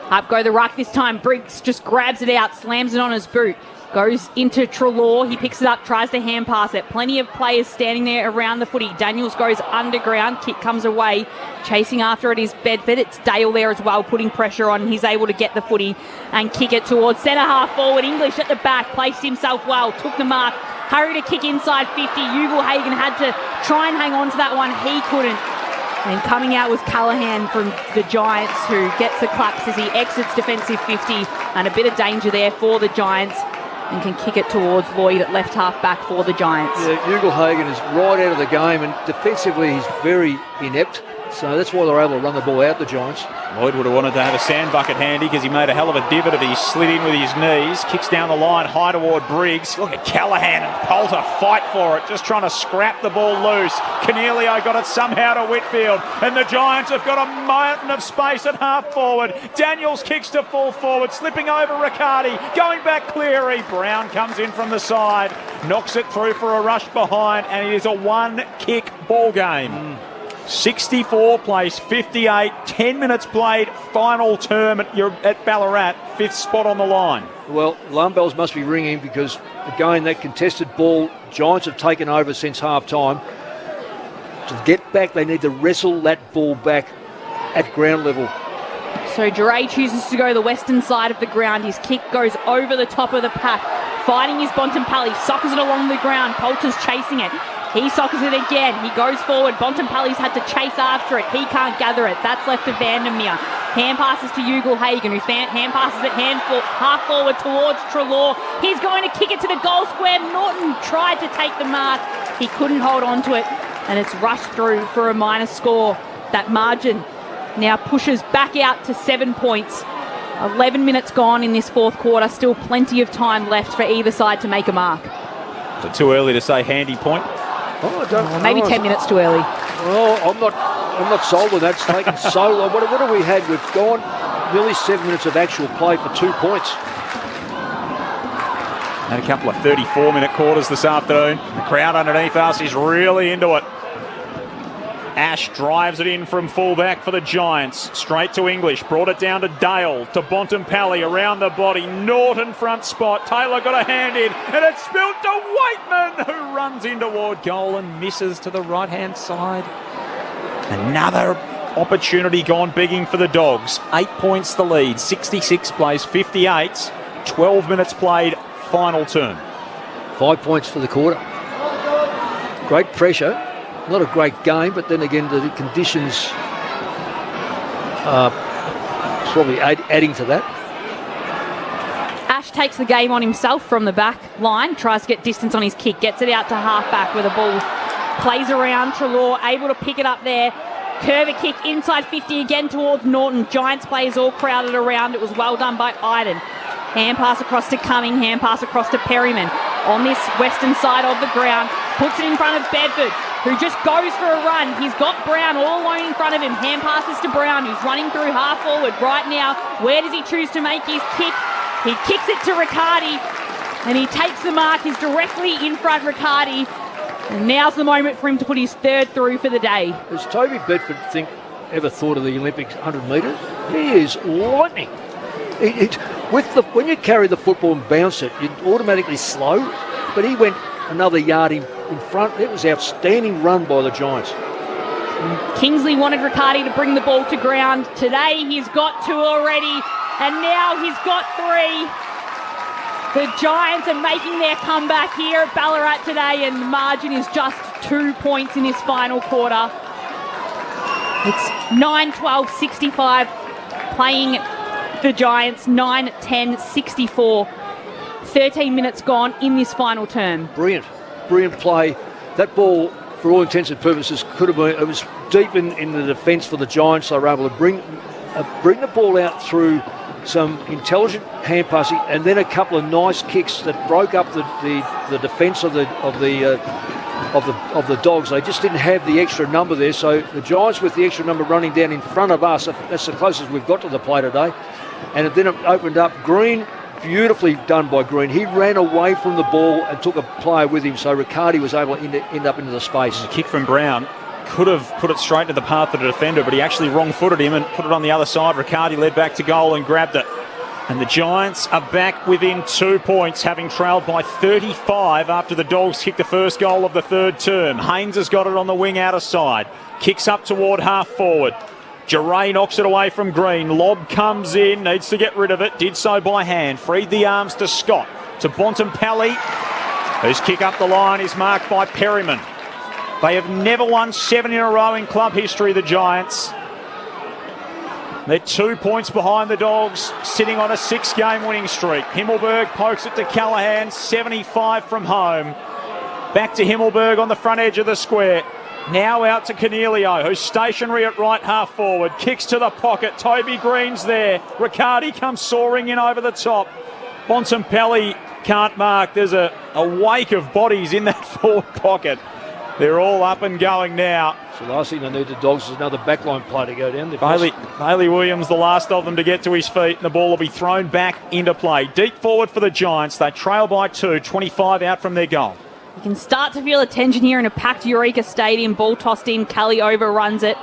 Up go the ruck this time. Briggs just grabs it out, slams it on his boot. Goes into Treloar. He picks it up, tries to hand pass it. Plenty of players standing there around the footy. Daniels goes underground. Kick comes away. Chasing after it is Bedford. It's Dale there as well, putting pressure on. He's able to get the footy and kick it towards centre half forward. English at the back. Placed himself well. Took the mark. Hurried to kick inside 50. Ugle-Hagan had to try and hang on to that one. He couldn't. And coming out was Callaghan from the Giants, who gets the claps as he exits defensive 50. And a bit of danger there for the Giants, and can kick it towards Lloyd at left half back for the Giants. Yeah, Ugle-Hagan is right out of the game, and defensively he's very inept. So that's why they're able to run the ball out, the Giants. Lloyd would have wanted to have a sand bucket handy because he made a hell of a divot of his slid in with his knees. Kicks down the line, high toward Briggs. Look at Callaghan and Poulter fight for it, just trying to scrap the ball loose. Cornelio got it somehow to Whitfield, and the Giants have got a mountain of space at half forward. Daniels kicks to full forward, slipping over Riccardi, going back Cleary. Brown comes in from the side, knocks it through for a rush behind, and it is a one-kick ball game. 64 place, 58, 10 minutes played, final term at Ballarat, 5th spot on the line. Well, alarm bells must be ringing because, again, that contested ball, Giants have taken over since half-time. To get back, they need to wrestle that ball back at ground level. So Duray chooses to go the western side of the ground. His kick goes over the top of the pack. Fighting his Bontempelli, sockers it along the ground. Poulter's chasing it. He sockers it again. He goes forward. Bontempelli's had to chase after it. He can't gather it. That's left to Vandermeer. Hand passes to Ugle-Hagan, who hand passes it half forward towards Treloar. He's going to kick it to the goal square. Norton tried to take the mark. He couldn't hold on to it, and it's rushed through for a minor score. That margin now pushes back out to 7 points. 11 minutes gone in this fourth quarter. Still plenty of time left for either side to make a mark. Is it too early to say handy point? Oh, I don't maybe know. 10 minutes too early. Oh, I'm not sold on that. It's taken so long. What have we had? We've gone nearly 7 minutes of actual play for 2 points. Had a couple of 34-minute quarters this afternoon. The crowd underneath us is really into it. Ash drives it in from fullback for the Giants. Straight to English. Brought it down to Dale. To Bontempelli around the body. Norton front spot. Taylor got a hand in. And it's spilled to Waitman, who runs in toward goal and misses to the right-hand side. Another opportunity gone begging for the Dogs. 8 points the lead. 66 plays 58. 12 minutes played. Final term. 5 points for the quarter. Great pressure. Not a great game, but then again, the conditions are probably adding to that. Ash takes the game on himself from the back line, tries to get distance on his kick, gets it out to half-back where the ball plays around. Trelaw able to pick it up there. Curve a kick inside 50 again towards Norton. Giants players all crowded around. It was well done by Iden. Hand pass across to Cumming, hand pass across to Perryman. On this western side of the ground, puts it in front of Bedford, who just goes for a run. He's got Brown all alone in front of him. Hand passes to Brown, who's running through half forward right now. Where does he choose to make his kick? He kicks it to Riccardi, and he takes the mark. He's directly in front of Riccardi. And now's the moment for him to put his third through for the day. Has Toby Bedford ever thought of the Olympics 100 metres? He is lightning. When you carry the football and bounce it, you automatically slow, but he went another yard in front. It was outstanding run by the Giants. Kingsley wanted Riccardi to bring the ball to ground. Today he's got two already, and now he's got three. The Giants are making their comeback here at Ballarat today, and the margin is just 2 points in this final quarter. It's 9-12-65 playing the Giants, 9-10-64. 13 minutes gone in this final term. Brilliant play. That ball, for all intents and purposes, could have been. It was deep in the defence for the Giants. They were able to bring the ball out through some intelligent hand passing, and then a couple of nice kicks that broke up the defence of the Dogs. They just didn't have the extra number there. So the Giants, with the extra number running down in front of us, that's the closest we've got to the play today. And then it opened up. Green, beautifully done by Green. He ran away from the ball and took a player with him, so Riccardi was able to end up into the space. The kick from Brown could have put it straight to the path of the defender, but he actually wrong-footed him and put it on the other side. Riccardi led back to goal and grabbed it. And the Giants are back within 2 points, having trailed by 35 after the Dogs kicked the first goal of the third term. Haynes has got it on the wing outer side. Kicks up toward half forward. Geray knocks it away from Green. Lob comes in, needs to get rid of it. Did so by hand. Freed the arms to Scott. To Bontempelli, whose kick up the line is marked by Perryman. They have never won 7 in a row in club history, the Giants. They're 2 points behind the Dogs, sitting on a 6-game winning streak. Himmelberg pokes it to Callaghan, 75 from home. Back to Himmelberg on the front edge of the square. Now out to Cornelio, who's stationary at right half forward. Kicks to the pocket. Toby Green's there. Riccardi comes soaring in over the top. Bontempelli can't mark. There's a wake of bodies in that forward pocket. They're all up and going now. So the last thing they need the Dogs is another backline play to go down. Bailey Williams, the last of them to get to his feet, and the ball will be thrown back into play. Deep forward for the Giants. They trail by 2, 25 out from their goal. You can start to feel the tension here in a packed Eureka Stadium. Ball tossed in, Kelly overruns it.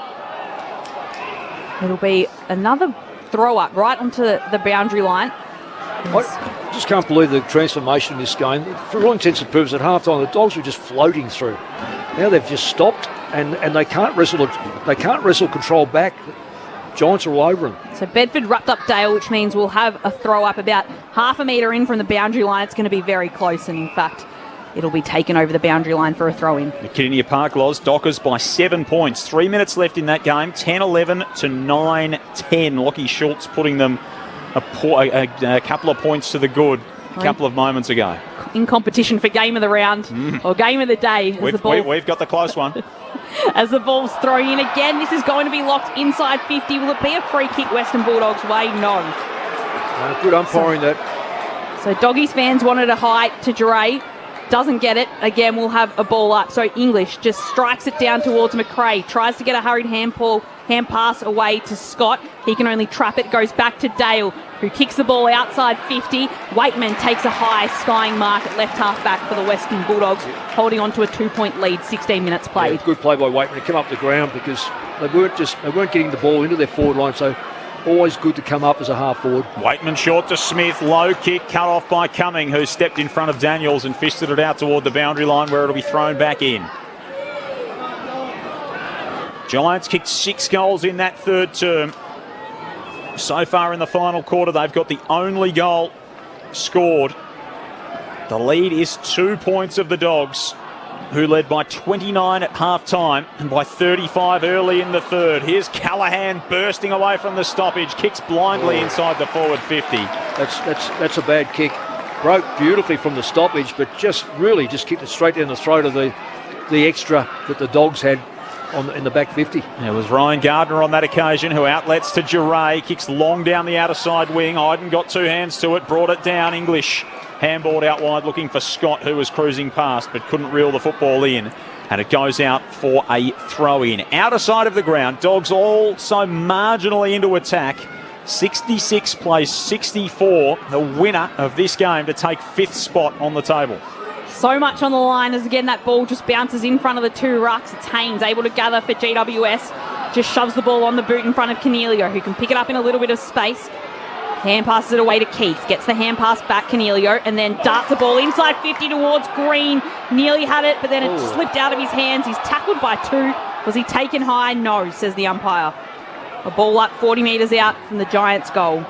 It'll be another throw up right onto the boundary line. I just can't believe the transformation in this game. For all intents and purposes, at half-time, the Dogs were just floating through. Now they've just stopped, and they can't wrestle. They can't wrestle control back. Giants are all over them. So Bedford wrapped up Dale, which means we'll have a throw up about half a metre in from the boundary line. It's going to be very close, and in fact, it'll be taken over the boundary line for a throw-in. The Kardinia Park Loz, Dockers by 7 points. 3 minutes left in that game. 10-11 to 9-10. Lockie Schultz putting them a couple of points to the good a couple of moments ago. In competition for game of the round or game of the day. We've got the close one. As the ball's thrown in again, this is going to be locked inside 50. Will it be a free kick Western Bulldogs way? No. Good umpiring that. So Doggies fans wanted a height to Geray. Doesn't get it. Again, we'll have a ball up. So English just strikes it down towards McRae. Tries to get a hurried hand pass away to Scott. He can only trap it. Goes back to Dale, who kicks the ball outside 50. Waitman takes a high skying mark at left half back for the Western Bulldogs, holding on to a 2-point lead, 16 minutes played. Yeah, good play by Waitman to come up the ground because they weren't getting the ball into their forward line, so always good to come up as a half forward. Waitman short to Smith, low kick cut off by Cumming, who stepped in front of Daniels and fisted it out toward the boundary line where it'll be thrown back in. Giants kicked 6 goals in that third term. So far in the final quarter, they've got the only goal scored. The lead is 2 points of the Dogs, who led by 29 at half-time and by 35 early in the third. Here's Callahan bursting away from the stoppage, kicks blindly inside the forward 50. That's a bad kick. Broke beautifully from the stoppage, but just kicked it straight down the throat of the extra that the Dogs had in the back 50. It was Ryan Gardner on that occasion who outlets to Giray, kicks long down the outer side wing. Iden got 2 hands to it, brought it down. English handballed out wide looking for Scott, who was cruising past but couldn't reel the football in. And it goes out for a throw-in. Outer side of the ground, Dogs also marginally into attack. 66 plays 64, the winner of this game to take 5th spot on the table. So much on the line as, again, that ball just bounces in front of the 2 rucks. It's Haynes able to gather for GWS. Just shoves the ball on the boot in front of Cornelio, who can pick it up in a little bit of space. Hand passes it away to Keith. Gets the hand pass back, Cornelio, and then darts the ball inside 50 towards Green. Nearly had it, but then it slipped out of his hands. He's tackled by 2. Was he taken high? No, says the umpire. A ball up 40 metres out from the Giants' goal.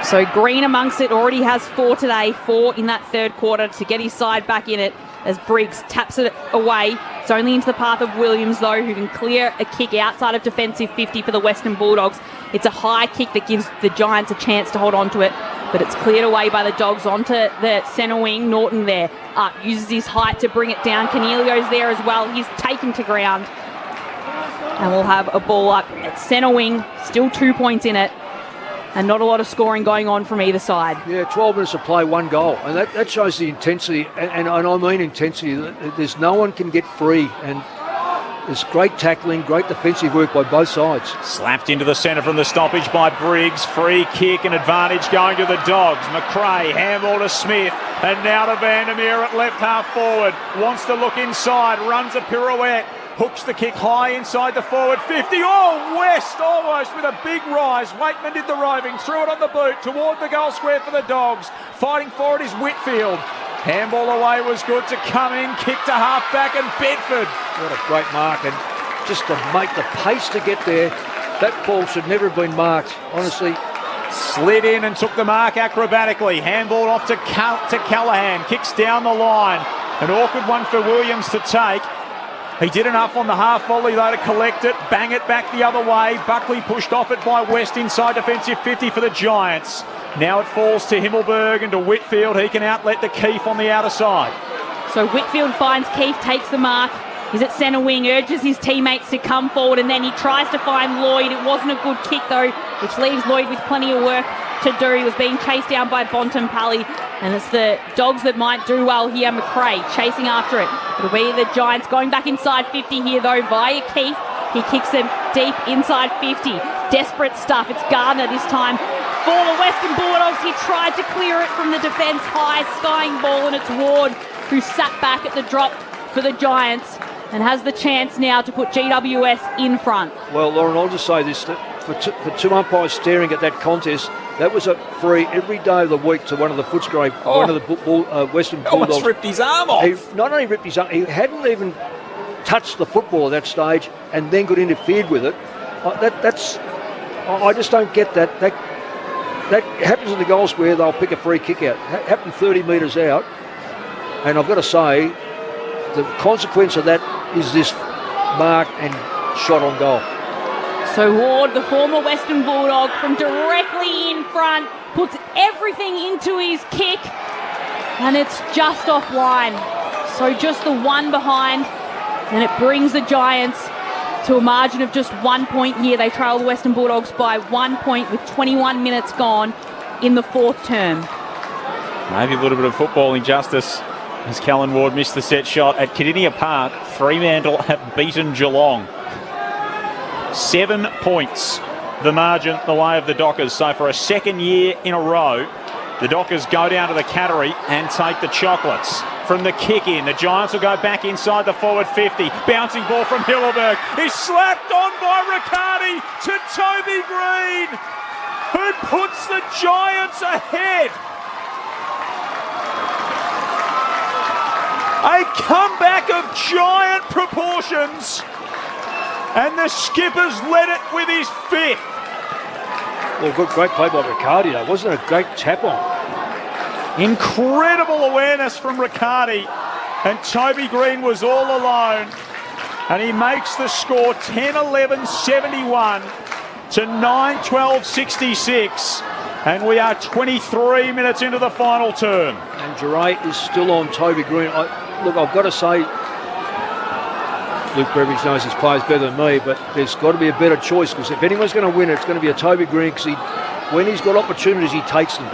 So Green amongst it already has 4 today, 4 in that third quarter to get his side back in it as Briggs taps it away. It's only into the path of Williams, though, who can clear a kick outside of defensive 50 for the Western Bulldogs. It's a high kick that gives the Giants a chance to hold on to it, but it's cleared away by the Dogs onto the centre wing. Norton there up, uses his height to bring it down. Cornelio's there as well. He's taken to ground. And we'll have a ball up at centre wing, still 2 points in it. And not a lot of scoring going on from either side. Yeah, 12 minutes of play, 1 goal. And that shows the intensity, and I mean intensity. There's no one can get free, and there's great tackling, great defensive work by both sides. Slapped into the centre from the stoppage by Briggs. Free kick and advantage going to the Dogs. McRae, handball to Smith, and now to Vandermeer at left half forward. Wants to look inside, runs a pirouette. Hooks the kick high inside the forward 50. Oh, West almost with a big rise. Waitman did the roving, threw it on the boot toward the goal square for the Dogs. Fighting for it is Whitfield. Handball away was good to Cumming. Kick to half back and Bedford. What a great mark, and just to make the pace to get there. That ball should never have been marked, honestly. Slid in and took the mark acrobatically. Handball off to Callahan. Kicks down the line. An awkward one for Williams to take. He did enough on the half volley though to collect it, bang it back the other way. Buckley pushed off it by West inside defensive 50 for the Giants. Now it falls to Himmelberg and to Whitfield. He can outlet to Keefe on the outer side. So Whitfield finds Keefe, takes the mark. He's at centre wing, urges his teammates to come forward, and then he tries to find Lloyd. It wasn't a good kick though, which leaves Lloyd with plenty of work to do. He was being chased down by Bontempelli, and it's the Dogs that might do well here. McRae chasing after it. It'll be the Giants going back inside 50 here though via Keith. He kicks them deep inside 50. Desperate stuff. It's Gardner this time for the Western Bulldogs. He tried to clear it from the defence. High skying ball, and it's Ward who sat back at the drop for the Giants and has the chance now to put GWS in front. Well, Lauren, I'll just say this, that for 2 umpires staring at that contest, that was a free every day of the week to one of the Footscray, one of the Western Bulldogs. Almost ripped his arm off. He not only ripped his arm, he hadn't even touched the football at that stage and then got interfered with it. I just don't get that. That happens in the goal square, they'll pick a free kick out. It happened 30 metres out, and I've got to say, the consequence of that is this mark and shot on goal. So Ward, the former Western Bulldog, from directly in front, puts everything into his kick, and it's just offline. So just the one behind, and it brings the Giants to a margin of just 1 point here. They trail the Western Bulldogs by 1 point with 21 minutes gone in the fourth term. Maybe a little bit of footballing justice as Callan Ward missed the set shot at Cardinia Park. Fremantle have beaten Geelong. 7 points, the margin the way of the Dockers. So for a second year in a row, the Dockers go down to the Cattery and take the chocolates. From the kick in, the Giants will go back inside the forward 50. Bouncing ball from Hilleberg. He's slapped on by Riccardi to Toby Green, who puts the Giants ahead. A comeback of giant proportions, and the skipper's led it with his 5th. Well, great play by Riccardi, though. Wasn't it a great tap on? Incredible awareness from Riccardi, and Toby Green was all alone, and he makes the score 10-11-71 to 9-12-66, and we are 23 minutes into the final term. And Duray is still on Toby Green. Look, I've got to say, Luke Beveridge knows his players better than me, but there's got to be a better choice, because if anyone's going to win it, it's going to be a Toby Green, because when he's got opportunities, he takes them.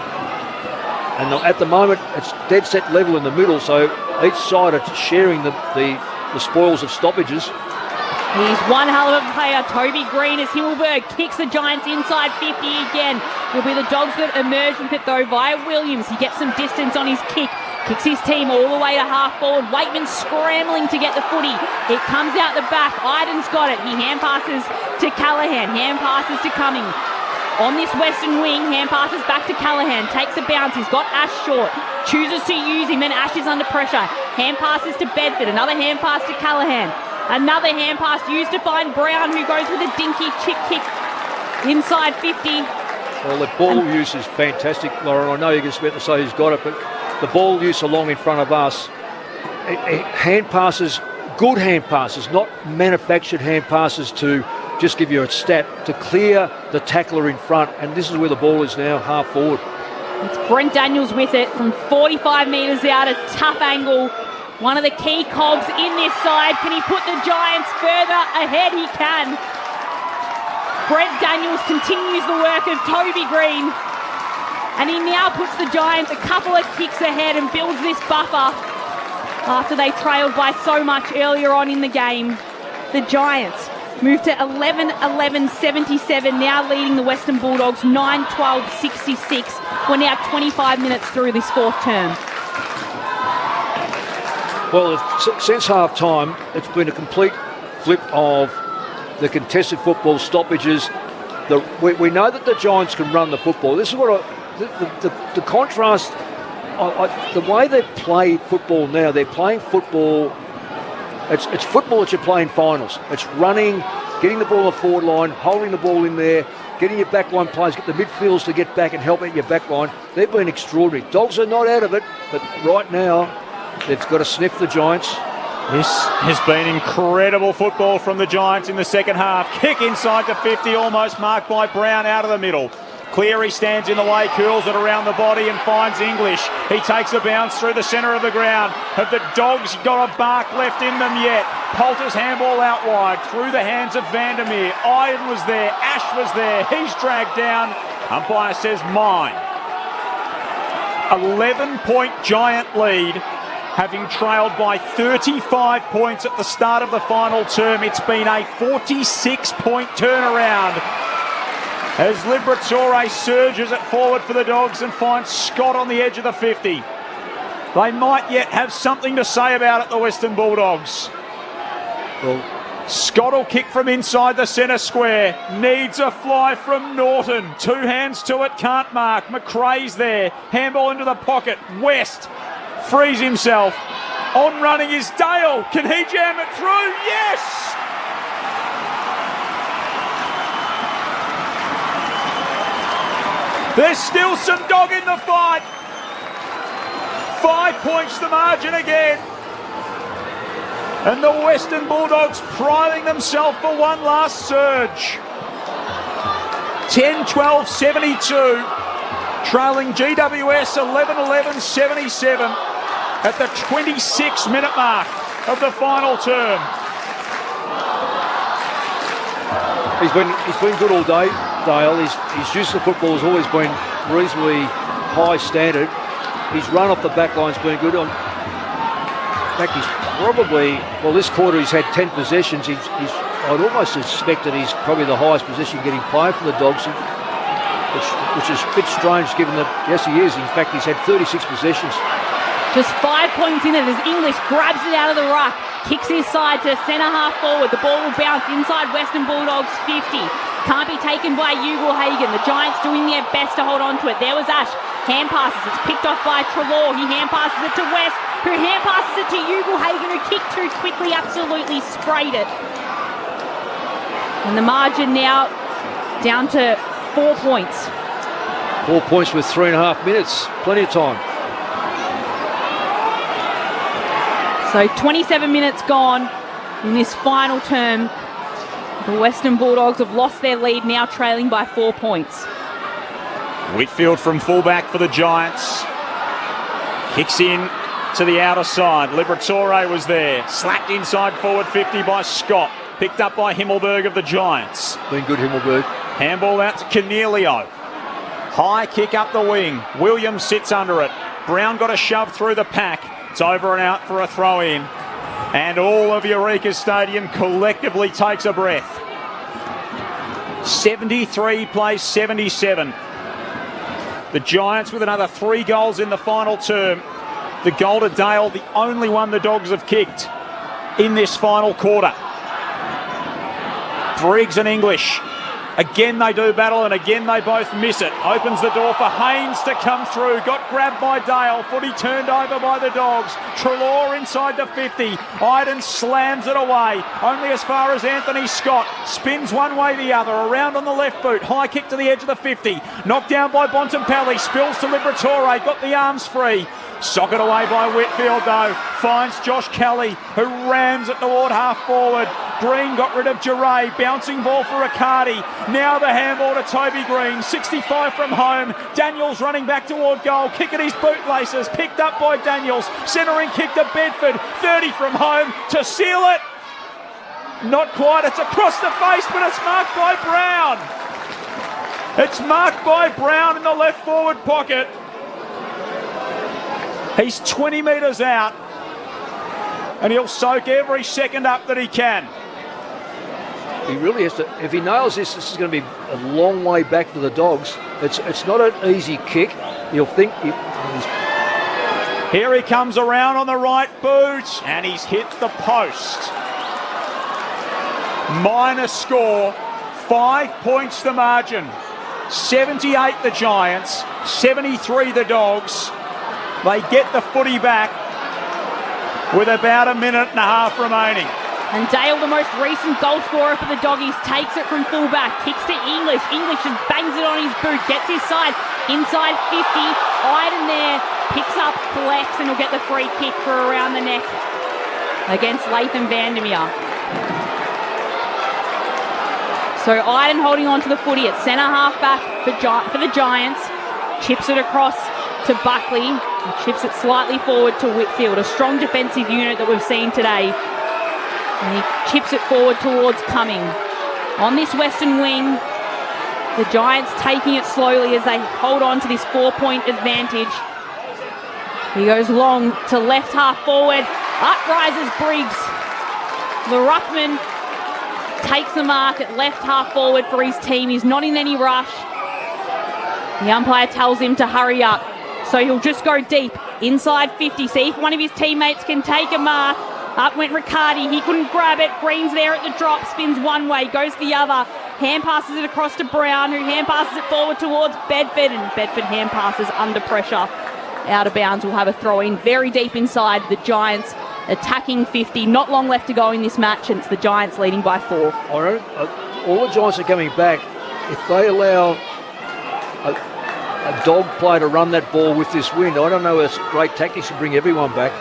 And at the moment, it's dead set level in the middle, so each side are sharing the spoils of stoppages. He's one hell of a player, Toby Green, as Himmelberg kicks the Giants inside 50 again. Will be the Dogs that emerge with it, though, via Williams. He gets some distance on his kick, kicks his team all the way to half forward. Waitman scrambling to get the footy. It comes out the back. Iden's got it. He hand passes to Callaghan. Hand passes to Cumming. On this western wing, hand passes back to Callaghan. Takes a bounce. He's got Ash short. Chooses to use him, and Ash is under pressure. Hand passes to Bedford. Another hand pass to Callaghan. Another hand pass used to find Brown, who goes with a dinky chip kick inside 50. Well, the ball use is fantastic, Lauren. I know you're about to say he's got it, but the ball use along in front of us, hand passes, good hand passes, not manufactured hand passes to just give you a stat, to clear the tackler in front, and this is where the ball is now, half forward. It's Brent Daniels with it from 45 metres out, a tough angle. One of the key cogs in this side. Can he put the Giants further ahead? He can. Brent Daniels continues the work of Toby Green, and he now puts the Giants a couple of kicks ahead and builds this buffer after they trailed by so much earlier on in the game. The Giants move to 11-11-77, now leading the Western Bulldogs 9-12-66. We're now 25 minutes through this fourth term. Well, since half-time, it's been a complete flip of the contested football stoppages. We know that the Giants can run the football. This is what the contrast, the way they play football now, they're playing football. It's football that you play in finals. It's running, getting the ball on the forward line, holding the ball in there, getting your backline players, get the midfielders to get back and help out your backline. They've been extraordinary. Dogs are not out of it, but right now they've got to sniff the Giants. This has been incredible football from the Giants in the second half. Kick inside the 50, almost marked by Brown out of the middle. Cleary stands in the way, curls it around the body and finds English. He takes a bounce through the centre of the ground. Have the Dogs got a bark left in them yet? Poulter's handball out wide through the hands of Vandermeer. Iden was there, Ash was there. He's dragged down. Umpire says mine. 11-point Giant lead, having trailed by 35 points at the start of the final term. It's been a 46-point turnaround as Liberatore surges it forward for the Dogs and finds Scott on the edge of the 50. They might yet have something to say about it, the Western Bulldogs. Well, Scott will kick from inside the centre square. Needs a fly from Norton. Two hands to it, can't mark. McRae's there. Handball into the pocket. West frees himself. On running is Dale. Can he jam it through? Yes! There's still some dog in the fight. 5 points the margin again. And the Western Bulldogs priming themselves for one last surge. 10-12-72. Trailing GWS 11-11-77 at the 26-minute mark of the final term. He's been good all day, Dale. His use of football has always been reasonably high standard. His run off the back line's been good. In fact, he's probably, this quarter he's had 10 possessions. I'd almost suspect that he's probably the highest possession getting player for the Dogs, which is a bit strange given that, yes, he is. In fact, he's had 36 possessions. Just 5 points in it as English grabs it out of the ruck, kicks his side to centre half forward. The ball will bounce inside Western Bulldogs 50. Can't be taken by Ugle-Hagan. The Giants doing their best to hold on to it. There was Ash. Hand passes. It's picked off by Trelaw. He hand passes it to West, who hand passes it to Ugle-Hagan, who kicked too quickly, absolutely sprayed it. And the margin now down to 4 points. 4 points with 3.5 minutes. Plenty of time. So 27 minutes gone in this final term. The Western Bulldogs have lost their lead, now trailing by 4 points. Whitfield from fullback for the Giants. Kicks in to the outer side. Liberatore was there. Slapped inside forward 50 by Scott. Picked up by Himmelberg of the Giants. Been good, Himmelberg. Handball out to Cornelio. High kick up the wing. Williams sits under it. Brown got a shove through the pack. It's over and out for a throw in. And all of Eureka Stadium collectively takes a breath. 73 plays 77. The Giants with another 3 goals in the final term. The goal to Dale, the only one the Dogs have kicked in this final quarter. Briggs and English. Again they do battle and again they both miss it. Opens the door for Haynes to come through. Got grabbed by Dale. Footy turned over by the Dogs. Trelaw inside the 50. Iden slams it away. Only as far as Anthony Scott. Spins one way the other. Around on the left boot. High kick to the edge of the 50. Knocked down by Bontempelli. Spills to Liberatore. Got the arms free. Socket away by Whitfield though. Finds Josh Kelly, who rams it toward half forward. Green got rid of Giray. Bouncing ball for Riccardi. Now the handball to Toby Green. 65 from home. Daniels running back toward goal. Kick at his bootlaces. Picked up by Daniels. Centering kick to Bedford. 30 from home to seal it. Not quite. It's across the face, but it's marked by Brown. It's marked by Brown in the left forward pocket. He's 20 metres out, and he'll soak every second up that he can. He really has to. If he nails this, this is going to be a long way back for the Dogs. It's not an easy kick. You'll think. Here he comes around on the right boot, and he's hit the post. Minor score, 5 points the margin. 78 the Giants, 73 the Dogs. They get the footy back with about a minute and a half remaining. And Dale, the most recent goal scorer for the Doggies, takes it from fullback, kicks to English. English just bangs it on his boot, gets his side, inside 50. Iden there, picks up flex, and he'll get the free kick for around the neck against Latham Vandermeer. So Iden holding on to the footy at centre half back for the Giants. Chips it across to Buckley. Chips it slightly forward to Whitfield. A strong defensive unit that we've seen today. And he chips it forward towards Cumming. On this western wing, the Giants taking it slowly as they hold on to this 4-point advantage. He goes long to left half forward. Up rises Briggs. The ruckman takes the mark at left half forward for his team. He's not in any rush. The umpire tells him to hurry up. So he'll just go deep inside 50. See if one of his teammates can take a mark. Up went Riccardi. He couldn't grab it. Green's there at the drop. Spins one way. Goes the other. Hand passes it across to Brown, who hand passes it forward towards Bedford. And Bedford hand passes under pressure. Out of bounds. We'll have a throw in very deep inside. The Giants attacking 50. Not long left to go in this match. And it's the Giants leading by 4. All the Giants are coming back. If they allow a dog play to run that ball with this wind, I don't know, it's great tactics to bring everyone back.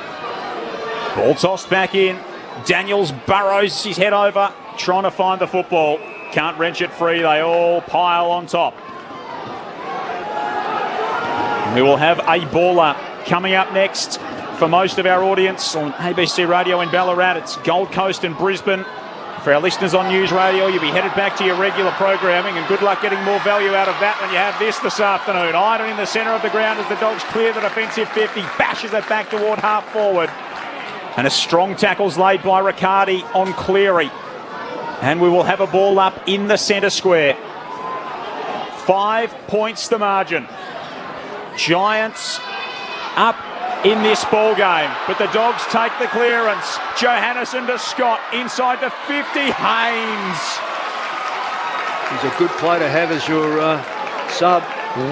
Ball tossed back in. Daniels burrows his head over, trying to find the football. Can't wrench it free. They all pile on top. We will have a baller coming up next for most of our audience on ABC Radio in Ballarat. It's Gold Coast and Brisbane For our listeners on News Radio, you'll be headed back to your regular programming, and good luck getting more value out of that when you have this afternoon. Iden in the centre of the ground as the Dogs clear the defensive 50, bashes it back toward half forward. And a strong tackle's laid by Riccardi on Cleary. And we will have a ball up in the centre square. 5 points the margin. Giants up in this ball game, but the Dogs take the clearance. Johannesson to Scott, inside the 50, Haynes. He's a good play to have as your sub.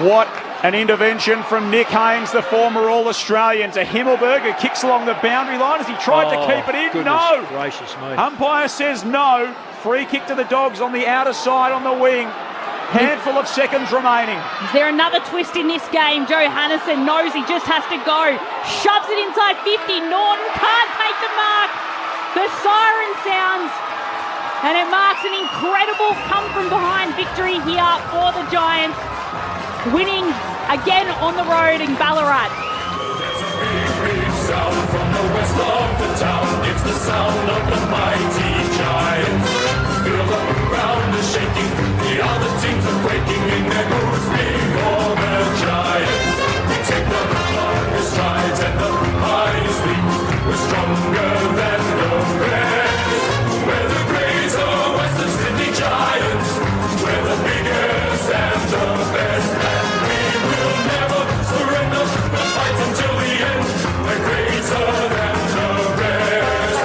What an intervention from Nick Haynes, the former All-Australian, to Himmelberg, who kicks along the boundary line as he tried to keep it in. No! Gracious me. Umpire says no. Free kick to the Dogs on the outer side on the wing. Handful of seconds remaining. Is there another twist in this game? Johannesson knows he just has to go. Shoves it inside 50. Norton can't take the mark. The siren sounds. And it marks an incredible come-from-behind victory here for the Giants. Winning again on the road in Ballarat. There's a big sound from the west of the town. It's the sound of the mighty Giants. Feel the ground is shaking. The other teams are breaking in their boots before the Giants. We take the longest strides and the highest leap. We're stronger than the rest. We're the greater Western Sydney Giants. We're the biggest and the best. And we will never surrender. We'll fight until the end. We're greater than the rest.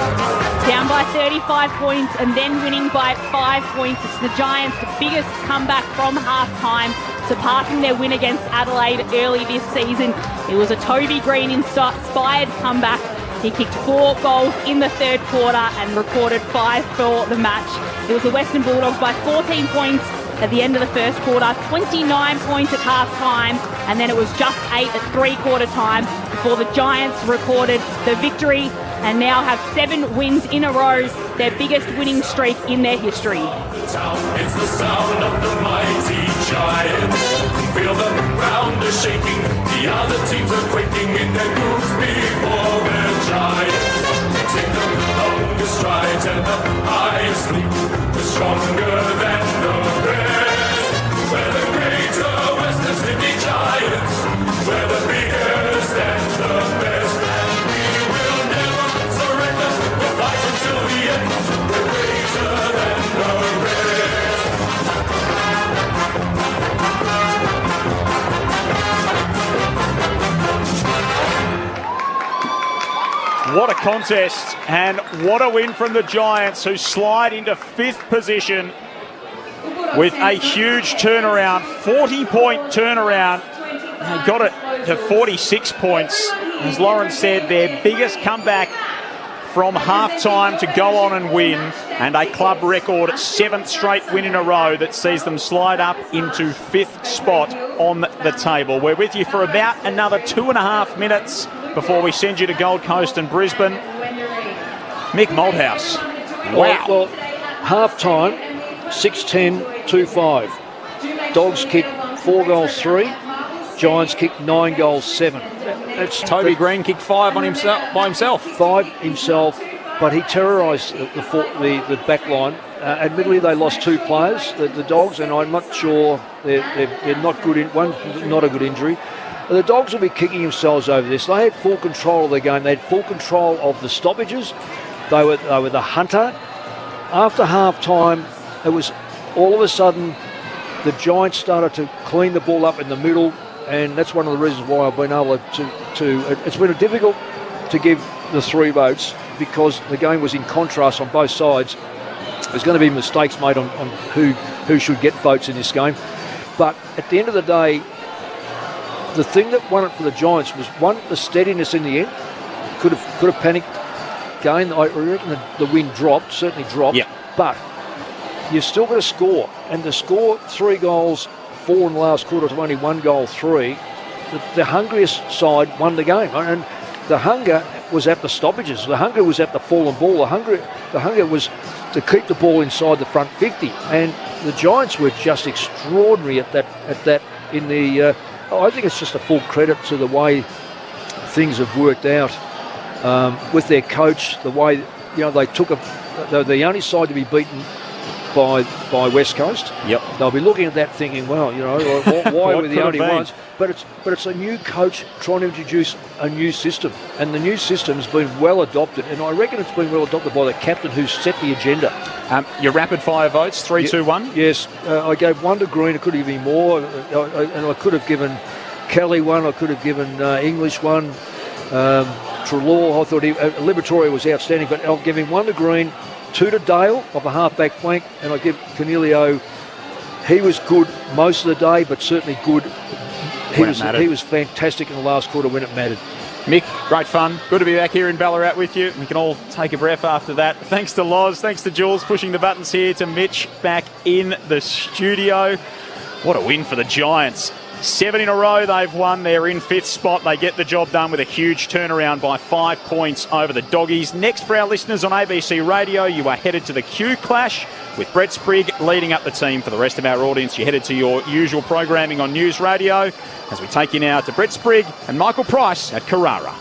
Down by 35 points and then winning by 5 points. It's the Giants' biggest comeback from half-time, surpassing their win against Adelaide early this season. It was a Toby Green-inspired comeback. He kicked 4 goals in the third quarter and recorded 5 for the match. It was the Western Bulldogs by 14 points at the end of the first quarter, 29 points at half-time, and then it was just 8 at three-quarter time before the Giants recorded the victory and now have 7 wins in a row, their biggest winning streak in their history. It's the sound of the mighty Giants. Feel the ground is shaking. The other teams are quaking in their boots before the Giants. Take the longest strides and the highest leap. We're stronger than the rest. We're the greater Western Sydney Giants. We're the biggest and the best. And we will never surrender. We'll fight until the end. We're greater than the rest. What a contest, and what a win from the Giants, who slide into 5th position with a huge turnaround, 40-point turnaround. They got it to 46 points. As Lauren said, their biggest comeback from half-time to go on and win, and a club record 7th straight win in a row that sees them slide up into 5th spot on the table. We're with you for about another 2.5 minutes before we send you to Gold Coast and Brisbane. Mick Malthouse. Wow. Well, half-time, 6-10, 2-5. Dogs kicked 4 goals 3. Giants kicked 9 goals 7. That's Toby Green kicked 5 on himself by himself. 5 himself, but he terrorised the back line. Admittedly, they lost 2 players, the Dogs, and I'm not sure they're not good. One's not a good injury. The Dogs will be kicking themselves over this. They had full control of the game. They had full control of the stoppages. They were the hunter. After half-time, it was all of a sudden the Giants started to clean the ball up in the middle, and that's one of the reasons why I've been able to it's been difficult to give the 3 votes, because the game was in contrast on both sides. There's going to be mistakes made on who should get votes in this game. But at the end of the day, the thing that won it for the Giants was, one, the steadiness in the end. Could have panicked game. I reckon the wind certainly dropped. Yep. But you've still got to score. And to score 3 goals, 4 in the last quarter to only 1 goal 3, the hungriest side won the game. And the hunger was at the stoppages. The hunger was at the fallen ball. The hunger was to keep the ball inside the front 50. And the Giants were just extraordinary at that in the... I think it's just a full credit to the way things have worked out with their coach, the way they took they're the only side to be beaten by West Coast. Yep. They'll be looking at that thinking, well, you know, why we're the only ones? But it's a new coach trying to introduce a new system, and the new system's been well adopted, and I reckon it's been well adopted by the captain who's set the agenda. Your rapid fire votes, 3, 2, 1? Yes, I gave 1 to Green. It could have been more, and I could have given Kelly 1. I could have given English 1. Trelaw, I thought Liberatoria was outstanding, but I'll give him 1 to Green, 2 to Dale off a half-back flank, and I give Cornelio, he was good most of the day, but certainly good. He was fantastic in the last quarter when it mattered. Mick, great fun. Good to be back here in Ballarat with you. We can all take a breath after that. Thanks to Loz, thanks to Jules pushing the buttons here, to Mitch back in the studio. What a win for the Giants. 7 in a row they've won. They're in 5th spot. They get the job done with a huge turnaround by 5 points over the Doggies. Next for our listeners on ABC Radio, you are headed to the Q Clash with Brett Sprigg leading up the team. For the rest of our audience, you're headed to your usual programming on News Radio as we take you now to Brett Sprigg and Michael Price at Carrara.